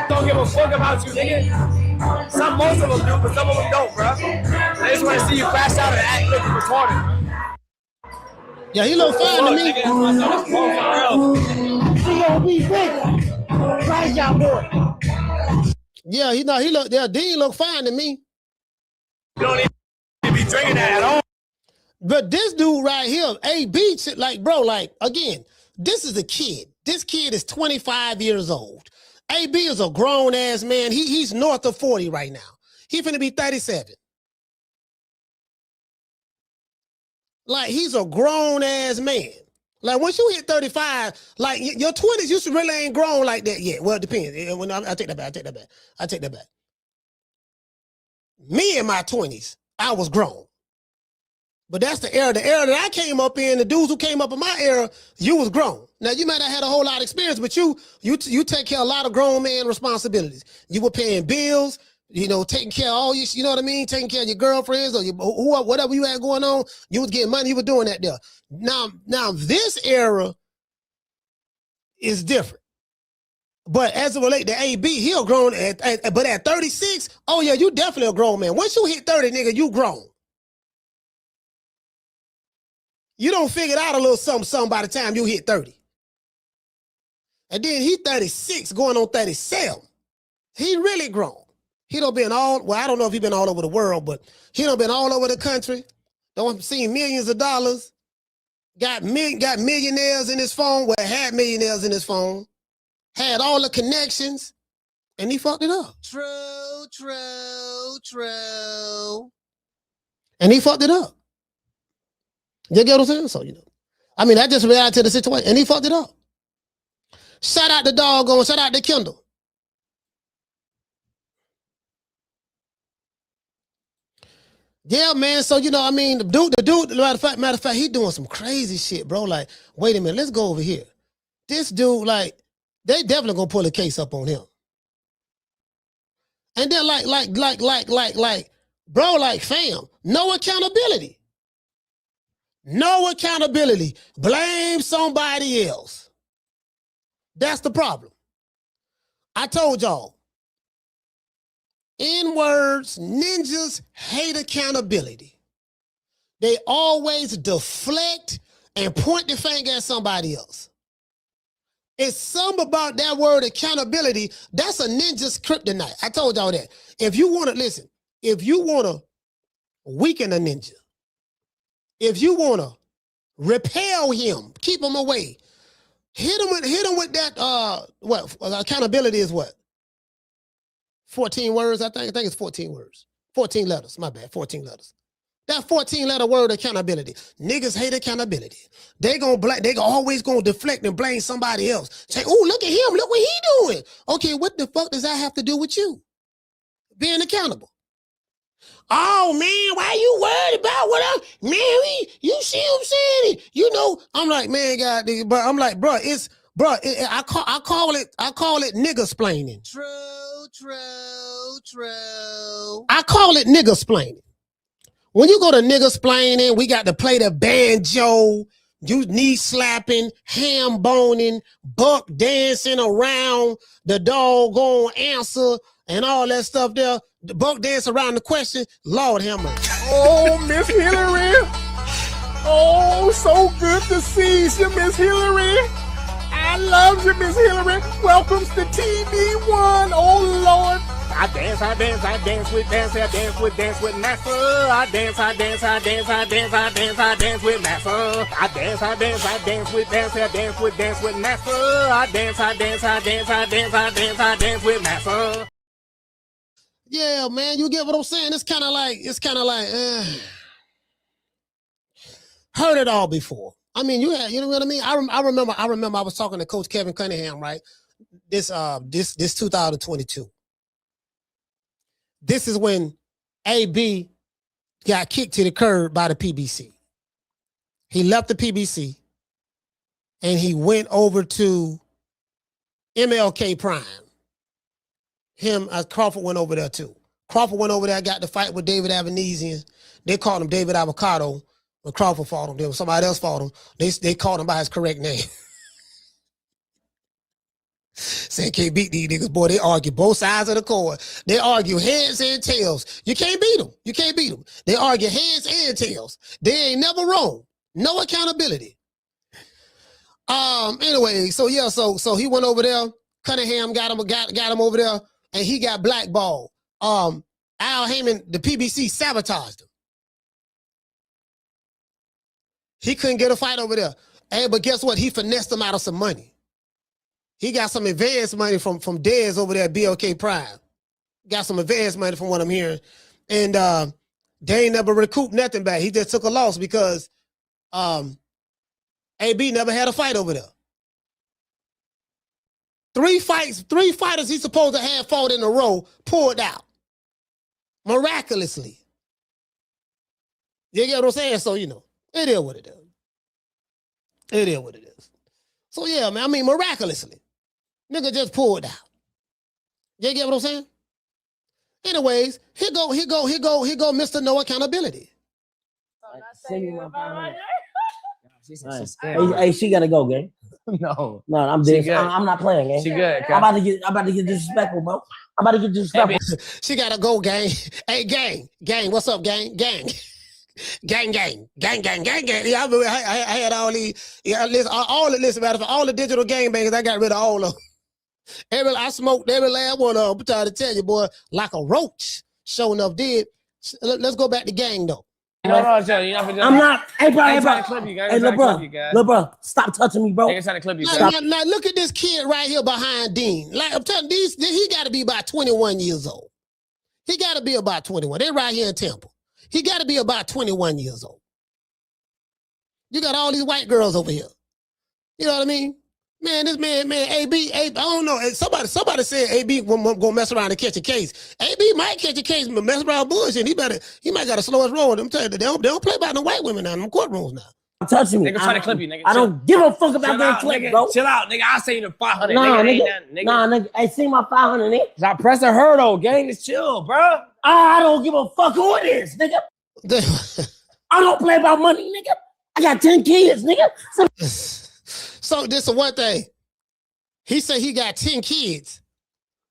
Don't give a fuck about you, nigga. Most of them do, but some of them don't, bro. They just want to see you crash out and act looking retarded. Yeah, he look fine to me. C.O.B. Crash out boy. Yeah, Dean look fine to me. You don't need to be drinking that at all. But this dude right here, AB, like, bro, like, again, this is a kid. This kid is 25 years old. AB is a grown-ass man. He's north of 40 right now. He finna be 37. Like, he's a grown-ass man. Like, once you hit 35, like, your 20s, you really ain't grown like that yet. Well, it depends. I take that back. Me in my 20s, I was grown. But that's the era. The era that I came up in, the dudes who came up in my era, you was grown. Now, you might have had a whole lot of experience, but you take care of a lot of grown man responsibilities. You were paying bills, taking care of all your, you know what I mean? Taking care of your girlfriends or whatever you had going on. You was getting money. You were doing that there. Now this era is different. But as it relates to AB, he a grown, but at 36, oh yeah, you definitely a grown man. Once you hit 30, nigga, you grown. You don't figure out a little something by the time you hit 30. And then he 36 going on 37. He really grown. He done been I don't know if he been all over the world, but he done been all over the country. Done seen millions of dollars. Got millionaires in his phone, had millionaires in his phone. Had all the connections. And he fucked it up. True. And he fucked it up. You get what I'm saying? So, that just reacted to the situation. And he fucked it up. Shout out to Kendall. Yeah, man. So, the dude, matter of fact, he doing some crazy shit, bro. Like, wait a minute, let's go over here. This dude, like, they definitely gonna pull a case up on him. And then bro, like, fam, no accountability. No accountability. Blame somebody else. That's the problem. I told y'all. N-words, ninjas hate accountability. They always deflect and point the finger at somebody else. It's something about that word accountability. That's a ninja's kryptonite. I told y'all that. If you want to listen, if you want to weaken a ninja, if you want to repel him, keep him away, hit him with that. What accountability is? What? 14 words. I think it's 14 words. 14 letters. My bad. 14 letters. That 14-letter word accountability. Niggas hate accountability. They always gonna deflect and blame somebody else. Say, oh, look at him, look what he doing. Okay, what the fuck does that have to do with you? Being accountable. Oh man, why you worried about what you see what I'm saying? You know, I'm like, man, God, but I'm like, bro, I call it nigga-splaining. True. I call it nigga-splaining. When you go to nigga-splaining, we got to play the banjo, you knee slapping, ham boning, buck dancing around the doggone answer and all that stuff there. The buck dance around the question. Lord have mercy. Oh, Miss Hillary. Oh, so good to see you, Miss Hillary. I love you, Miss Hillary. Welcome to TV1. Oh, Lord. I dance with Massa. I dance with Massa. I dance with Massa. I dance with Massa. Yeah, man, you get what I'm saying? It's kind of like, heard it all before. I mean, you know what I mean? I remember I was talking to Coach Kevin Cunningham, right? This 2022. This is when AB got kicked to the curb by the PBC. He left the PBC and he went over to MLK Prime. Crawford went over there too. Crawford went over there, got to fight with David Avanesian. They called him David Avocado. When Crawford fought him, there was somebody else fought him. They called him by his correct name. Say can't beat these niggas, boy. They argue both sides of the court. They argue heads and tails. You can't beat them. You can't beat them. They argue heads and tails. They ain't never wrong. No accountability. Anyway, so yeah, so he went over there. Cunningham got him over there, and he got blackballed. Al Heyman, the PBC sabotaged him. He couldn't get a fight over there. Hey, but guess what? He finessed him out of some money. He got some advance money from Dez over there at BLK Prime. Got some advance money from what I'm hearing. And they ain't never recouped nothing back. He just took a loss because AB never had a fight over there. 3 fighters he's supposed to have fought in a row pulled out. Miraculously. You get what I'm saying? So, you know, it is what it is. It is what it is. So, yeah, man, I mean, miraculously. Nigga just pulled out. You get what I'm saying? Anyways, here go, Mr. No Accountability. Hey, she gotta go, gang. No, I'm dead. I'm not playing, gang. She good. I'm about to get disrespectful, bro. I'm about to get disrespectful. She gotta go, gang. Hey, gang. What's up, gang? Gang. Yeah, I had all these. Yeah, all the digital gang bangers. I got rid of all of them. I smoked every last one of them. I'm trying to tell you, boy, like a roach. Sure enough, did. Let's go back to gang though. I'm not. Hey, bro. Hey, little bro, stop touching me, bro. Now look at this kid right here behind Dean. Like I'm telling you, he got to be about 21 years old. He got to be about 21. They're right here in Temple. He got to be about 21 years old. You got all these white girls over here. You know what I mean? Man, this man, AB, I don't know. Somebody said AB gonna mess around and catch a case. AB might catch a case, but mess around bullshit. He might got to slow his roll. I'm telling you, they don't play by no white women now in them courtrooms now. Touching me. Nigga trying to clip you, nigga. I don't give a fuck about getting clipped, bro. Chill out, nigga. I'll say you the 500. Nigga. Hey, see my 500, nigga. I press a hurdle, gang. Just chill, bro. I don't give a fuck who it is, nigga. I don't play about money, nigga. I got 10 kids, nigga. So this is one thing. He said he got 10 kids,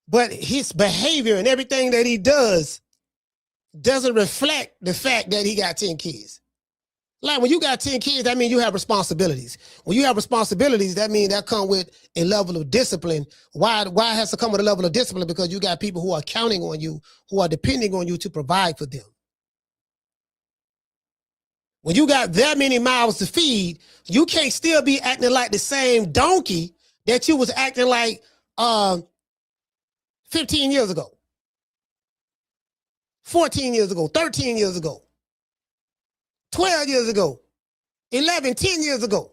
but his behavior and everything that he does doesn't reflect the fact that he got 10 kids. Like when you got 10 kids, that means you have responsibilities. When you have responsibilities, that means that come with a level of discipline. Why it has to come with a level of discipline? Because you got people who are counting on you, who are depending on you to provide for them. When you got that many mouths to feed, you can't still be acting like the same donkey that you was acting like 15 years ago, 14 years ago, 13 years ago, 12 years ago, 11, 10 years ago.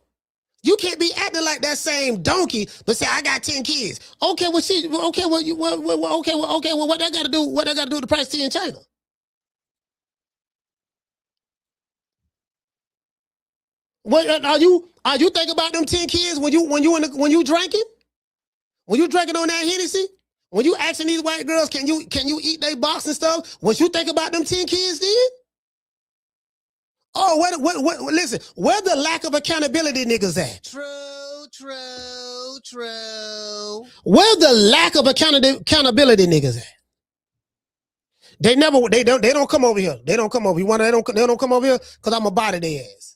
You can't be acting like that same donkey, but say, I got 10 kids. Okay, well, what that got to do? What that got to do with the price tea in China? What are you thinking about them 10 kids when you drinking? When you drinking on that Hennessy? When you asking these white girls, can you eat their box and stuff? What you think about them 10 kids then? Oh, listen, where the lack of accountability niggas at? True. Where the lack of accountability niggas at? They don't come over here. They don't come over. They don't come over here because I'm gonna body their ass.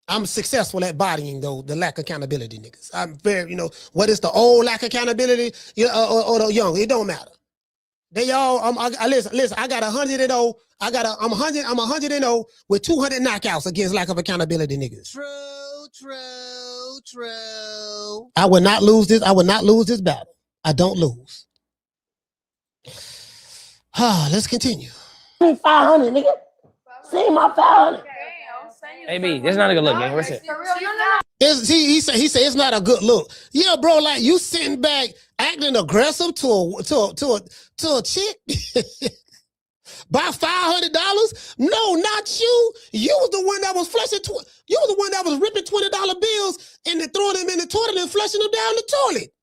I'm successful at bodying though the lack of accountability niggas. I'm very, what is the old lack of accountability or the young? It don't matter. They all listen. I got 100 and 0. I'm 100 with 200 knockouts against lack of accountability niggas. True. I would not lose this. I would not lose this battle. I don't lose. Let's continue. 500, nigga. See my 500. Hey, B, this is not a good look, gang. What's it? He said it's not a good look. Yeah, bro, like you sitting back acting aggressive to a chick by $500? No, not you. You was the one that was flushing. You was the one that was ripping $20 bills and then throwing them in the toilet and flushing them down the toilet.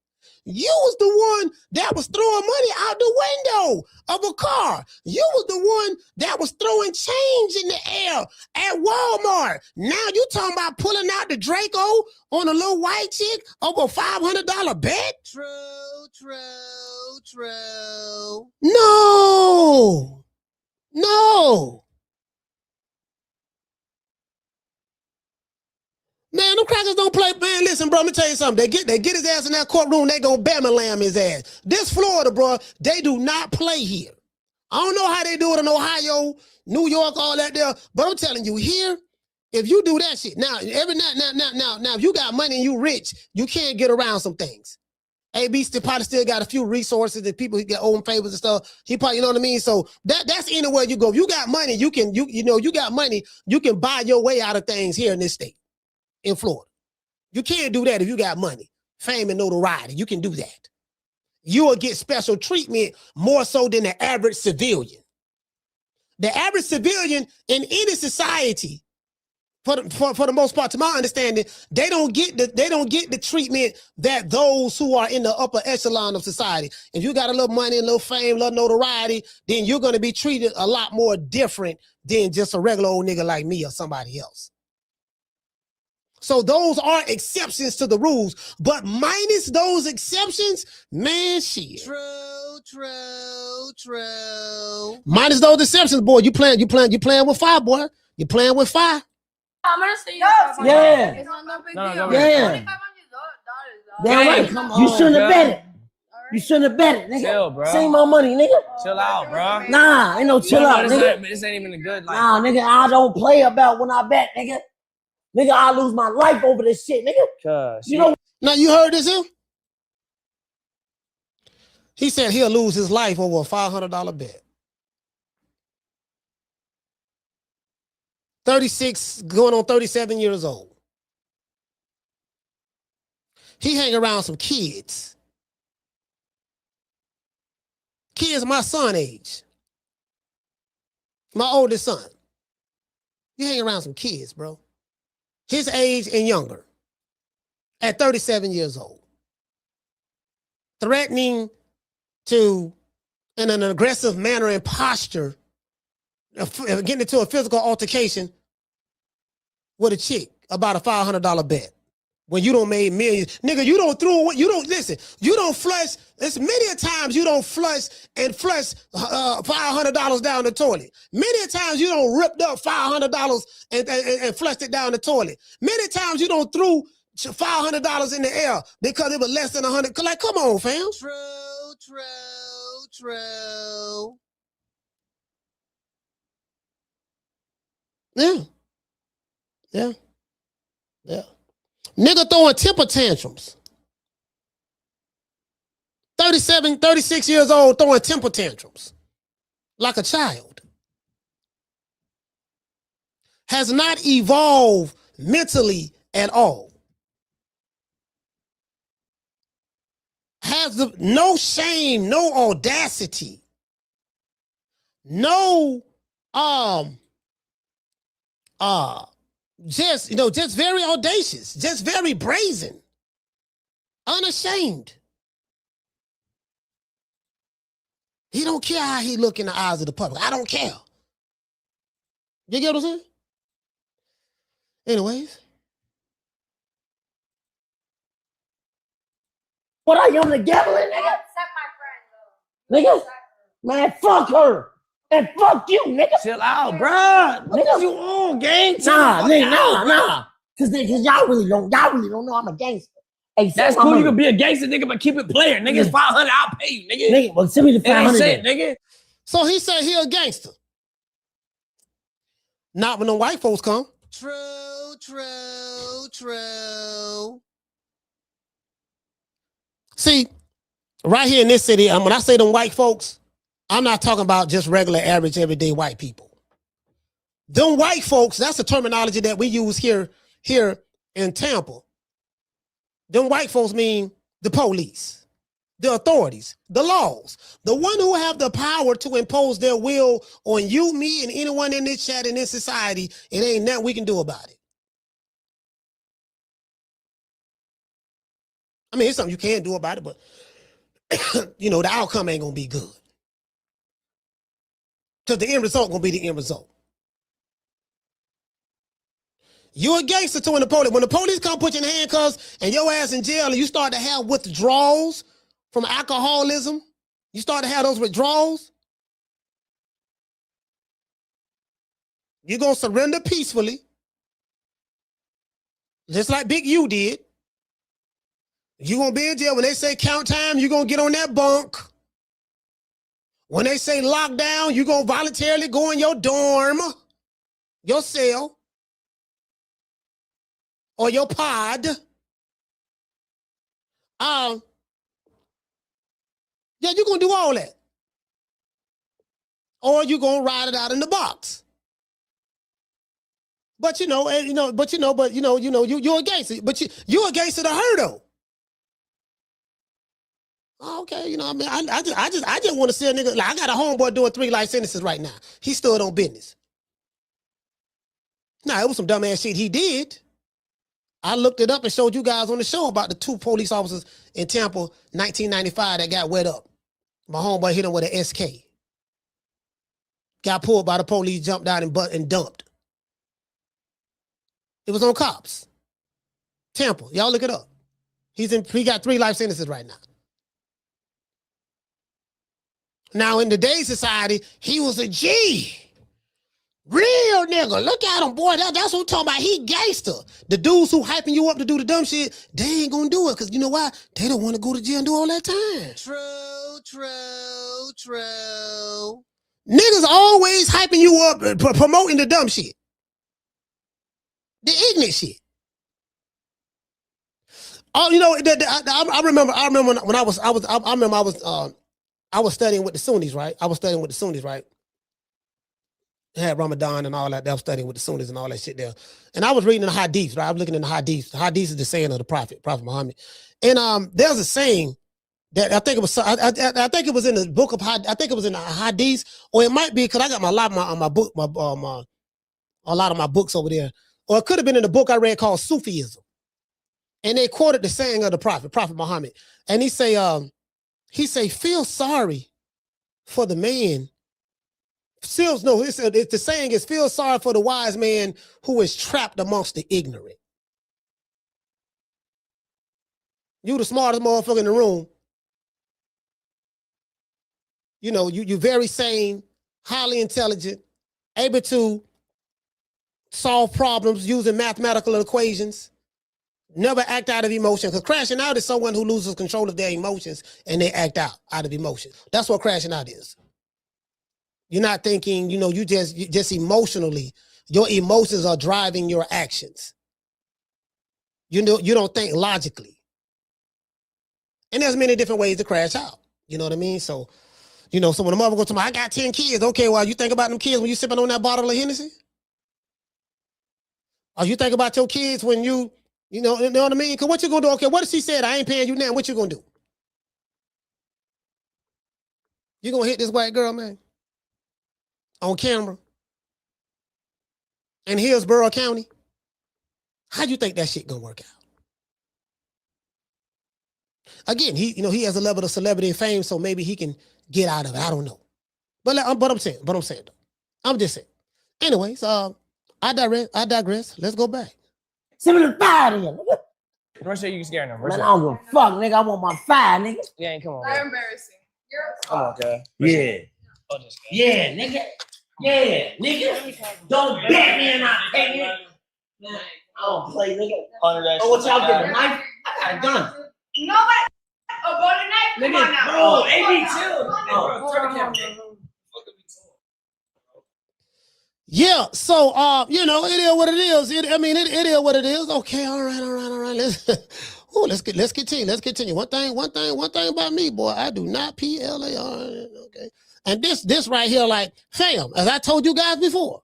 You was the one that was throwing money out the window of a car. You was the one that was throwing change in the air at Walmart. Now you talking about pulling out the Draco on a little white chick over a $500 bet? True. No. Man, them crackers don't play. Man, listen, bro, let me tell you something. They get his ass in that courtroom, they gonna Bama lamb his ass. This Florida, bro, they do not play here. I don't know how they do it in Ohio, New York, all that there, but I'm telling you, here, if you do that shit, now, if you got money and you rich, you can't get around some things. AB probably still got a few resources that people get own favors and stuff. He probably, you know what I mean? So that's anywhere you go. If you got money, you got money, you can buy your way out of things here in this state. In Florida. You can't do that if you got money, fame, and notoriety. You can do that. You will get special treatment more so than the average civilian. The average civilian in any society, for the most part, to my understanding, they don't get the treatment that those who are in the upper echelon of society. If you got a little money, a little fame, a little notoriety, then you're going to be treated a lot more different than just a regular old nigga like me or somebody else. So those are exceptions to the rules, but minus those exceptions, man, shit. True. Minus those exceptions, boy, you playing with fire, boy. You playing with fire. I'm gonna say yeah. It's not no big deal. Yeah. $2,500. Right. You shouldn't have bet it. You shouldn't have bet it, nigga. Chill, bro. Save my money, nigga. Chill out, bro. Nah, ain't no chill out, nigga. This ain't even a good life. Nah, nigga, I don't play about when I bet, nigga. Nigga, I lose my life over this shit, nigga. You know. Now you heard this, him? He said he'll lose his life over a $500 bet. 36, going on 37 years old. He hang around some kids. Kids my son age. My oldest son. You hang around some kids, bro. His age and younger. At 37 years old. Threatening to, in an aggressive manner and posture, getting into a physical altercation with a chick about a $500 bet. When you don't make millions, nigga, you don't flush. There's many times you don't flush $500 down the toilet. Many times you don't ripped up $500 and flushed it down the toilet. Many times you don't threw $500 in the air because it was less than 100. Like, come on, fam. True. Yeah. Nigga throwing temper tantrums. 37, 36 years old throwing temper tantrums like a child. Has not evolved mentally at all. Has no shame, no audacity, no just very audacious, just very brazen, unashamed. He don't care how he look in the eyes of the public. I don't care. You get what I'm saying? Anyways. What are you on the gambling, nigga? Nigga, man, fuck her. And fuck you, nigga. Chill out, bruh. What nigga, you on, gang? Nah. Cause y'all really don't know I'm a gangster. Hey, that's cool. You can be a gangster, nigga, but keep it player. Nigga, it's 500. I'll pay you, nigga. Nigga, well, send me the 500, nigga. So he said he a gangster. Not when the white folks come. True. See, right here in this city, when I say them white folks, I'm not talking about just regular, average, everyday white people. Them white folks, that's the terminology that we use here in Tampa. Them white folks mean the police, the authorities, the laws, the one who have the power to impose their will on you, me, and anyone in this chat, in this society. It ain't nothing we can do about it. I mean, it's something you can do about it, but the outcome ain't gonna be good. Because the end result gonna be the end result. You're a gangster to when the police come put you in handcuffs and your ass in jail and you start to have withdrawals from alcoholism, you start to have those withdrawals, you're gonna surrender peacefully, just like Big U did. You're going to be in jail. When they say count time, you're going to get on that bunk. When they say lockdown, you're going to voluntarily go in your dorm, your cell, or your pod. Yeah, you're going to do all that. Or you're going to ride it out in the box. But you're a gangster. But you're a gangster to her, though. Okay, I just want to see a nigga. Like, I got a homeboy doing 3 life sentences right now. He stood on business. Nah, it was some dumbass shit he did. I looked it up and showed you guys on the show about the 2 police officers in Tampa, 1995, that got wet up. My homeboy hit him with an SK. Got pulled by the police, jumped out and dumped. It was on cops. Tampa, y'all look it up. He got 3 life sentences right now. Now, in today's society, he was a G. Real nigga. Look at him, boy. That's what I'm talking about. He gangster. The dudes who hyping you up to do the dumb shit, they ain't gonna do it. Because you know why? They don't want to go to jail and do all that time. True. Niggas always hyping you up, promoting the dumb shit. The ignorant shit. Oh, I remember when I was studying with the Sunnis, right? I had Ramadan and all that. I was studying with the Sunnis and all that shit there. And I was reading the Hadiths, right? I was looking in the Hadiths. The Hadiths is the saying of the Prophet Muhammad. And there's a saying that I think it was in the book of I think it was in the Hadiths, or it might be because I got a lot of my books over there. Or it could have been in the book I read called Sufism. And they quoted the saying of the Prophet Muhammad. And he say, feel sorry for the man the saying is feel sorry for the wise man who is trapped amongst the ignorant. You the smartest motherfucker in the room. You know, you're very sane, highly intelligent, able to solve problems using mathematical equations, never act out of emotion. Because crashing out is someone who loses control of their emotions and they act out of emotion. That's what crashing out is. You're not thinking, you just emotionally, your emotions are driving your actions. You don't think logically. And there's many different ways to crash out. You know what I mean? So, so when the mother goes to me, I got 10 kids. Okay, well, you think about them kids when you sipping on that bottle of Hennessy? Or you think about your kids when you know what I mean? Because what you gonna do? Okay, what if she said, I ain't paying you now? What you gonna do? You gonna hit this white girl, man? On camera? In Hillsborough County? How you think that shit gonna work out? Again, he has a level of celebrity and fame, so maybe he can get out of it. I don't know. But I'm saying though. I'm just saying. Anyways, I digress. Let's go back. Send me the fire then, nigga. Where's you scaring them? Man, I don't give a fuck, nigga. I want my fire, nigga. Yeah, come on. They're embarrassing. Come on, okay. Yeah. Yeah, nigga. Yeah, nigga. Don't bet me and I pay it. Man, I don't play, nigga. Oh, what y'all get, a knife? I got a gun. Nobody. A butter knife? Come on now. Bro, AB chill. Oh, turn the camera. Yeah, so it is what it is. It is what it is. Okay, all right. Let's continue. One thing about me, boy, I do not PLAR. Okay. And this right here, like, fam, as I told you guys before,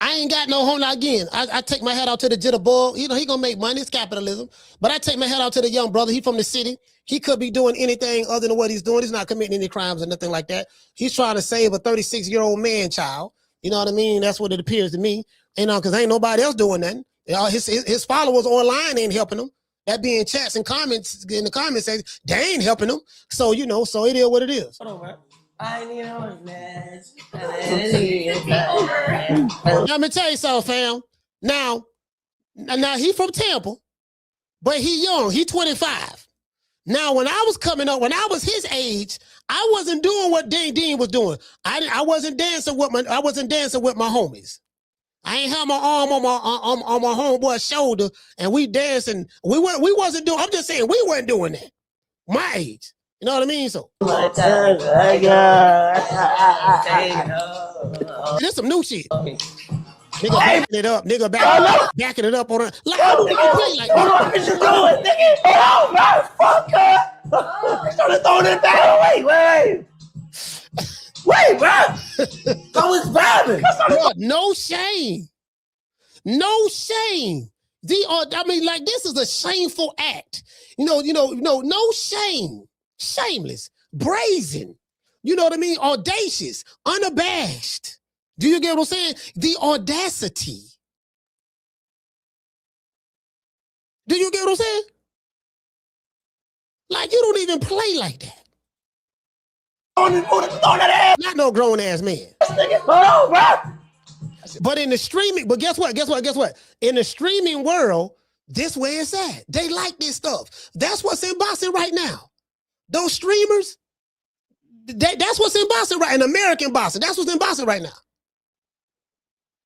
I ain't got no home. Again, I take my hat out to the jitterbug. He gonna make money. It's capitalism. But I take my hat out to the young brother. He from the city. He could be doing anything other than what he's doing. He's not committing any crimes or nothing like that. He's trying to save a 36-year-old man child. You know what I mean? That's what it appears to me. Because ain't nobody else doing nothing. His followers online ain't helping him. That be in chats and comments in the comments says they ain't helping him. So so it is what it is. Hold on, man. I need a mess. Let me tell you something, fam. Now he from Tampa, but he young. He 25. Now, when I was coming up, when I was his age, I wasn't doing what Dean was doing. I wasn't dancing with my homies. I ain't had my arm on my homeboy's shoulder, and we dancing. We wasn't doing. I'm just saying we weren't doing that. My age. You know what I mean? So there's some new shit. Nigga backing it up. Nigga backing it up on her. Like, how do nigga play like hold on, what you doing, nigga? Hold on, motherfucker. Started throwing it back. Wait, bro. I was vibing. Bro, no shame. No shame. This is a shameful act. No shame. Shameless. Brazen. You know what I mean? Audacious. Unabashed. Do you get what I'm saying? The audacity. Do you get what I'm saying? Like, you don't even play like that. Not no grown ass man. Hold on, bro. But in the streaming, but guess what? In the streaming world, this way it's at. They like this stuff. That's what's in boxing right now. Those streamers, that's what's in boxing right in American boxing. That's what's in boxing right now.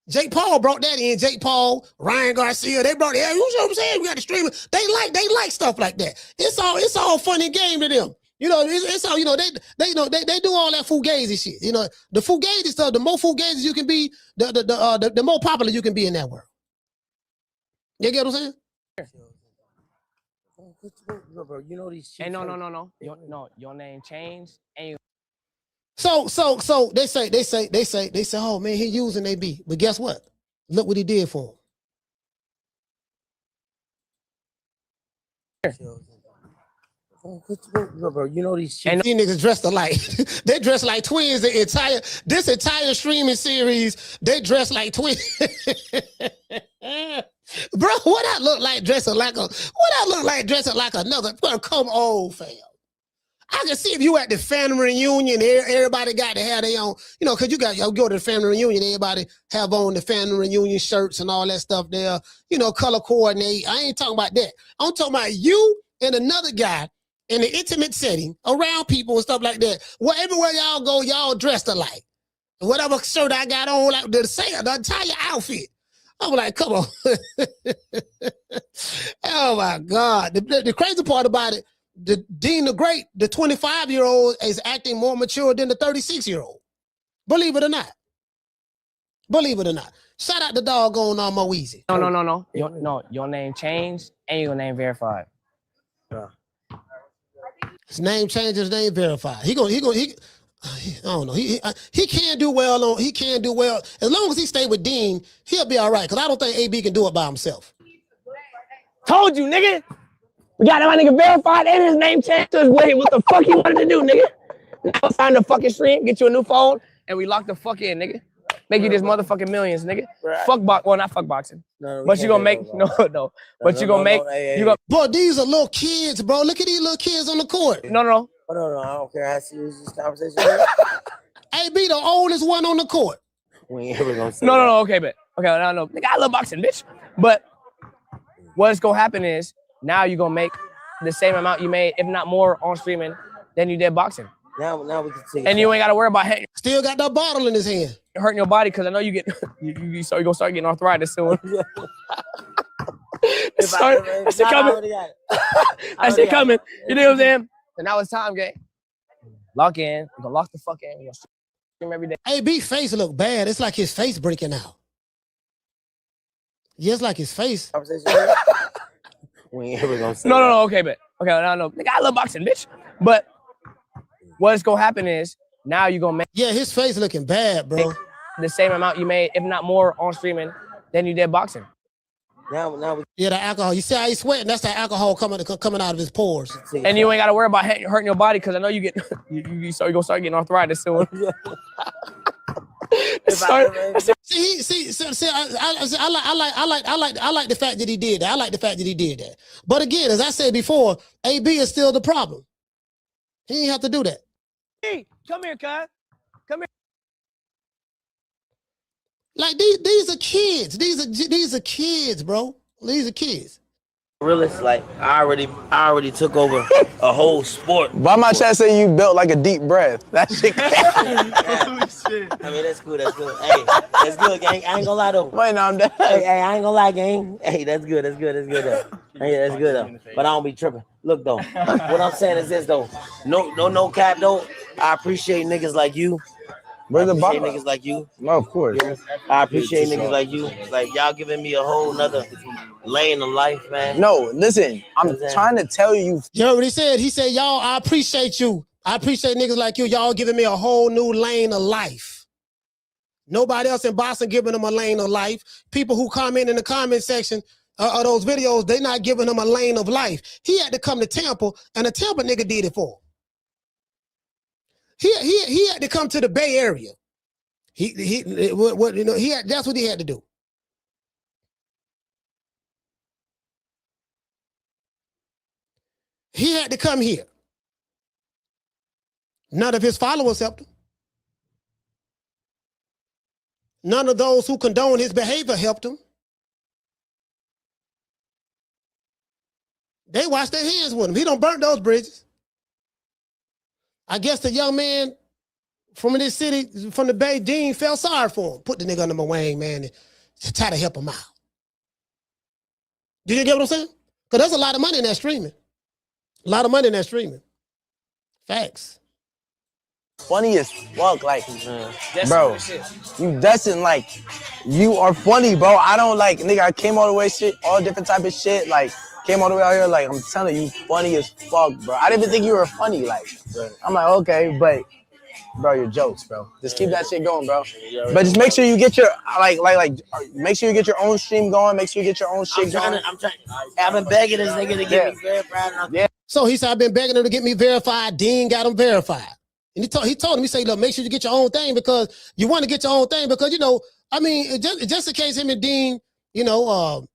Jake Paul brought that in. Jake Paul, Ryan Garcia, they brought it. You know what I'm saying? We got the streamers. They like stuff like that. It's all fun and game to them. You know, it's all, they do all that fugazi shit. You know, the fugazi stuff, the more fugazi you can be, the more popular you can be in that world. You get what I'm saying? Bro, you know these shit. Hey, no. Your name changed. And So they say, oh man, he using they beat. But guess what? Look what he did for him. Bro, you know these shit. These niggas dressed alike. They dress like twins. This entire streaming series, they dress like twins. Bro, what I look like dressing like another? Bro, come on, fam. I can see if you at the family reunion, everybody got to have their own, you know, because you go to the family reunion, everybody have on the family reunion shirts and all that stuff there, you know, color coordinate. I ain't talking about that. I'm talking about you and another guy in an intimate setting around people and stuff like that. Well, everywhere y'all go, y'all dressed alike. Whatever shirt I got on, like the entire outfit. I'm like, come on. Oh, my God. The crazy part about it, the Deen the Great, the 25-year-old is acting more mature than the 36-year-old. Believe it or not. Believe it or not. Shout out the doggone Mo Weezy. No. Your name changed and your name verified. His name changed, his name verified. I don't know. He can do well he can do well. As long as he stay with Deen, he'll be all right. Because I don't think AB can do it by himself. Told you, nigga. We got my nigga verified and his name changed to his way. What the fuck he wanted to do, nigga? Now it's time to fucking stream, get you a new phone, and we lock the fuck in, nigga. Make you this motherfucking millions, nigga. Right. Well, not fuck boxing. No, but you gonna make But you gonna make you gonna. Bro, these are little kids, bro. Look at these little kids on the court. No. I don't care how serious this conversation is. AB, the oldest one on the court. We ain't ever gonna say No. Okay, no. Nigga, I love boxing, bitch. But what's gonna happen is now you're gonna make the same amount you made, if not more, on streaming than you did boxing. Now we can take it. And you ain't gotta worry about Still got that bottle in his hand. hurting your body because I know you get you're gonna start getting arthritis soon. That shit coming. That shit coming. You know what I'm saying? And now it's time, gang. Lock in. We're gonna lock the fuck in. We're gonna stream every day. AB face look bad. It's like his face breaking out. Yeah, it's like his face. We ain't ever gonna say No. Okay, no. Nigga, I love boxing, bitch. But what's gonna happen is now you're gonna make his face looking bad, bro. The same amount you made, if not more, on streaming than you did boxing. Now the alcohol. You see how he's sweating? That's the alcohol coming out of his pores. And you ain't gotta worry about hurting your body because I know you get you're gonna start getting arthritis soon. I like the fact that he did that. I like the fact that he did that. But again, as I said before, AB is still the problem. He ain't have to do that. Hey, come here, cuz. Come here. Like these are kids. These are kids, bro. These are kids. Realist, like I already took over a whole sport. Why my chat say you built like a deep breath? That shit. Holy shit. I mean that's good. Hey, that's good, gang. I ain't gonna lie though. Wait, no, I'm dead. Hey, I ain't gonna lie, gang. Hey, that's good. Hey, that's good though. But I don't be tripping. Look though, what I'm saying is this though. No cap though. I appreciate niggas like you. Where's the bottle? Niggas like you. No, of course. Yeah. I appreciate niggas like you. Like y'all giving me a whole nother lane of life, man. No, listen, I'm trying to tell you. You know what he said? He said, y'all, I appreciate you. I appreciate niggas like you. Y'all giving me a whole new lane of life. Nobody else in Boston giving them a lane of life. People who comment in the comment section of those videos, they not giving them a lane of life. He had to come to Tampa, and the Tampa nigga did it for him. He had to come to the Bay Area. That's what he had to do. He had to come here. None of his followers helped him. None of those who condone his behavior helped him. They washed their hands with him. He done burnt those bridges. I guess the young man from this city, from the Bay, Dean, felt sorry for him. Put the nigga under my wing, man, to try to help him out. Do you get what I'm saying? Because there's a lot of money in that streaming. A lot of money in that streaming. Facts. Funny as fuck, like, bro, you destined, like, you are funny, bro. I don't, like, nigga, I came all the way, shit, all different type of shit, like, came all the way out here, like, I'm telling you, funny as fuck, bro. I didn't even think you were funny, like, I'm like, okay, but, bro, you're jokes, bro. Just keep that shit going, bro. But just make sure you get your, make sure you get your own stream going, make sure you get your own shit going. I've been begging this nigga to get me verified. Yeah. So he said, I've been begging him to get me verified. Dean got him verified. And he told him, he said, look, make sure you get your own thing because you want to get your own thing because, you know, I mean, just in case him and Dean, you know,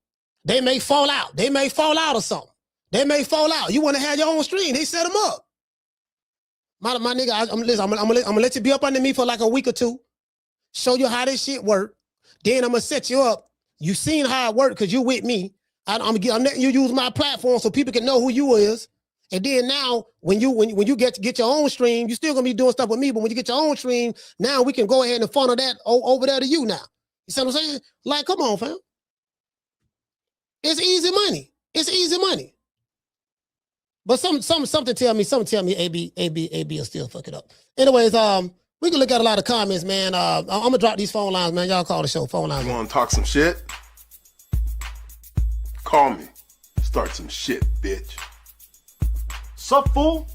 they may fall out. They may fall out or something. They may fall out. You want to have your own stream. They set them up. My nigga, I'm gonna let you be up under me for like a week or two. Show you how this shit work. Then I'm gonna set you up. You seen how it work because you with me. I'm letting you use my platform so people can know who you is. And then now, when you get your own stream, you still gonna be doing stuff with me. But when you get your own stream, now we can go ahead and funnel that over there to you now. You see what I'm saying? Like, come on, fam. It's easy money. It's easy money. But something tell me AB will still fuck it up. Anyways, we can look at a lot of comments, man. I'm gonna drop these phone lines, man. Y'all call the show. Phone lines. You wanna talk some shit? Call me. Start some shit, bitch. Sup, fool?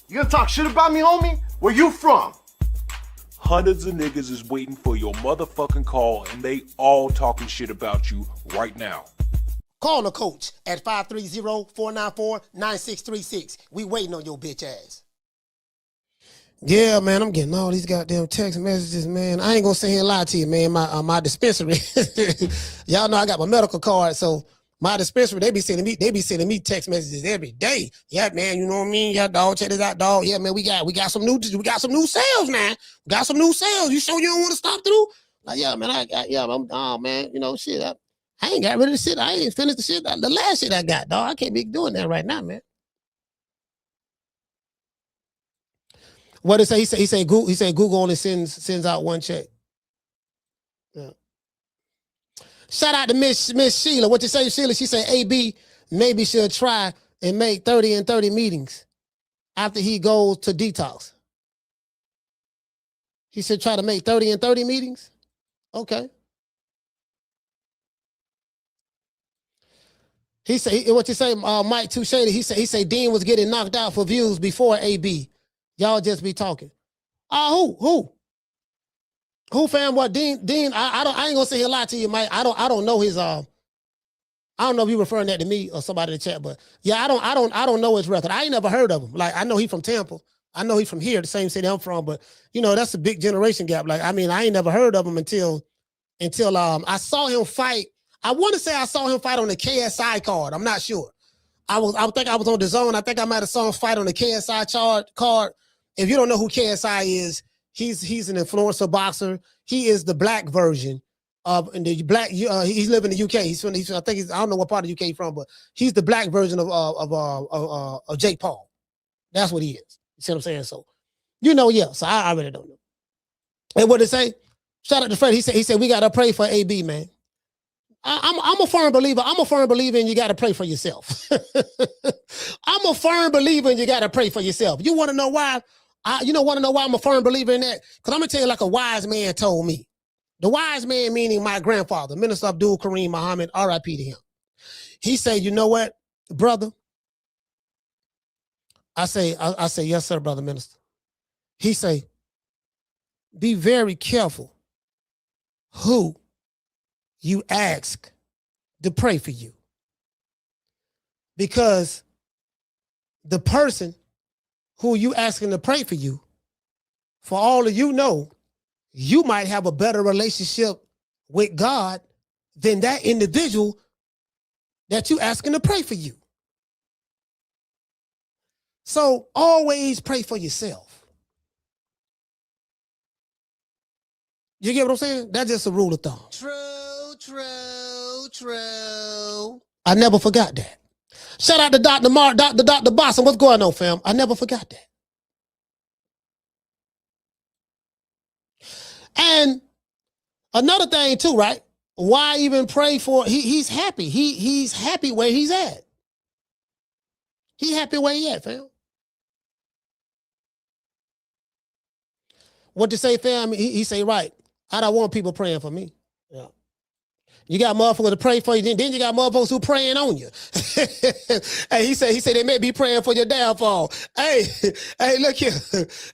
You gonna talk shit about me, homie? Where you from? Hundreds of niggas is waiting for your motherfucking call, and they all talking shit about you right now. Call the coach at 530-494-9636. We waiting on your bitch ass. Yeah, man, I'm getting all these goddamn text messages, man. I ain't gonna sit here and lie to you, man. My dispensary, y'all know I got my medical card, so my dispensary, they be sending me text messages every day. Yeah, man, you know what I mean? Yeah, dog, check this out, dog. Yeah, man, we got some new sales, man. We got some new sales. You sure you don't want to stop through? Like, yeah, man, man, you know, shit. I ain't got rid of the shit. I ain't finished the shit. The last shit I got, dog. I can't be doing that right now, man. What did he say? He said Google only sends out one check. Yeah. Shout out to Miss Sheila. What you say, Sheila? She said AB maybe should try and make 30 and 30 meetings after he goes to detox. He said try to make 30 and 30 meetings? Okay. He said, what you say, Mike Too Shady, he said Dean was getting knocked out for views before AB. Y'all just be talking. Who, fam? What, Dean, I ain't gonna say he'll lie to you, Mike. I don't know his, I don't know if you're referring that to me or somebody in the chat, but yeah, I don't know his record. I ain't never heard of him. Like, I know he from Tampa. I know he's from here, the same city I'm from, but you know, that's a big generation gap. Like, I mean, I ain't never heard of him until I saw him fight. I want to say I saw him fight on the KSI card. I'm not sure. I think I was on the zone. I think I might have saw him fight on the KSI card. If you don't know who KSI is, he's an influencer boxer. He is the black version of the black. He's living in the UK. I don't know what part of the UK he's from, but he's the black version of Jake Paul. That's what he is. You see what I'm saying? So, you know, yeah. So I really don't know. And what did it say? Shout out to Fred. He said we gotta pray for AB, man. I'm a firm believer. I'm a firm believer in you got to pray for yourself. I'm a firm believer in you got to pray for yourself. You want to know why? Want to know why I'm a firm believer in that? Because I'm going to tell you like a wise man told me. The wise man meaning my grandfather, Minister Abdul Kareem Muhammad, R.I.P. to him. He said, you know what, brother? I say, yes, sir, brother minister. He say, be very careful who you ask to pray for you. Because the person who you asking to pray for you, for all of you know, you might have a better relationship with God than that individual that you asking to pray for you. So always pray for yourself. You get what I'm saying? That's just a rule of thumb. True. I never forgot that. Shout out to Dr. Mark, Dr. Boston. What's going on, fam? I never forgot that. And another thing too, right? Why even pray for? He's happy. He's happy where he's at. He happy where he at, fam. What to say, fam? He say, right. I don't want people praying for me. Yeah. You got motherfuckers to pray for you. Then you got motherfuckers who praying on you. Hey, he said they may be praying for your downfall. Hey, look here.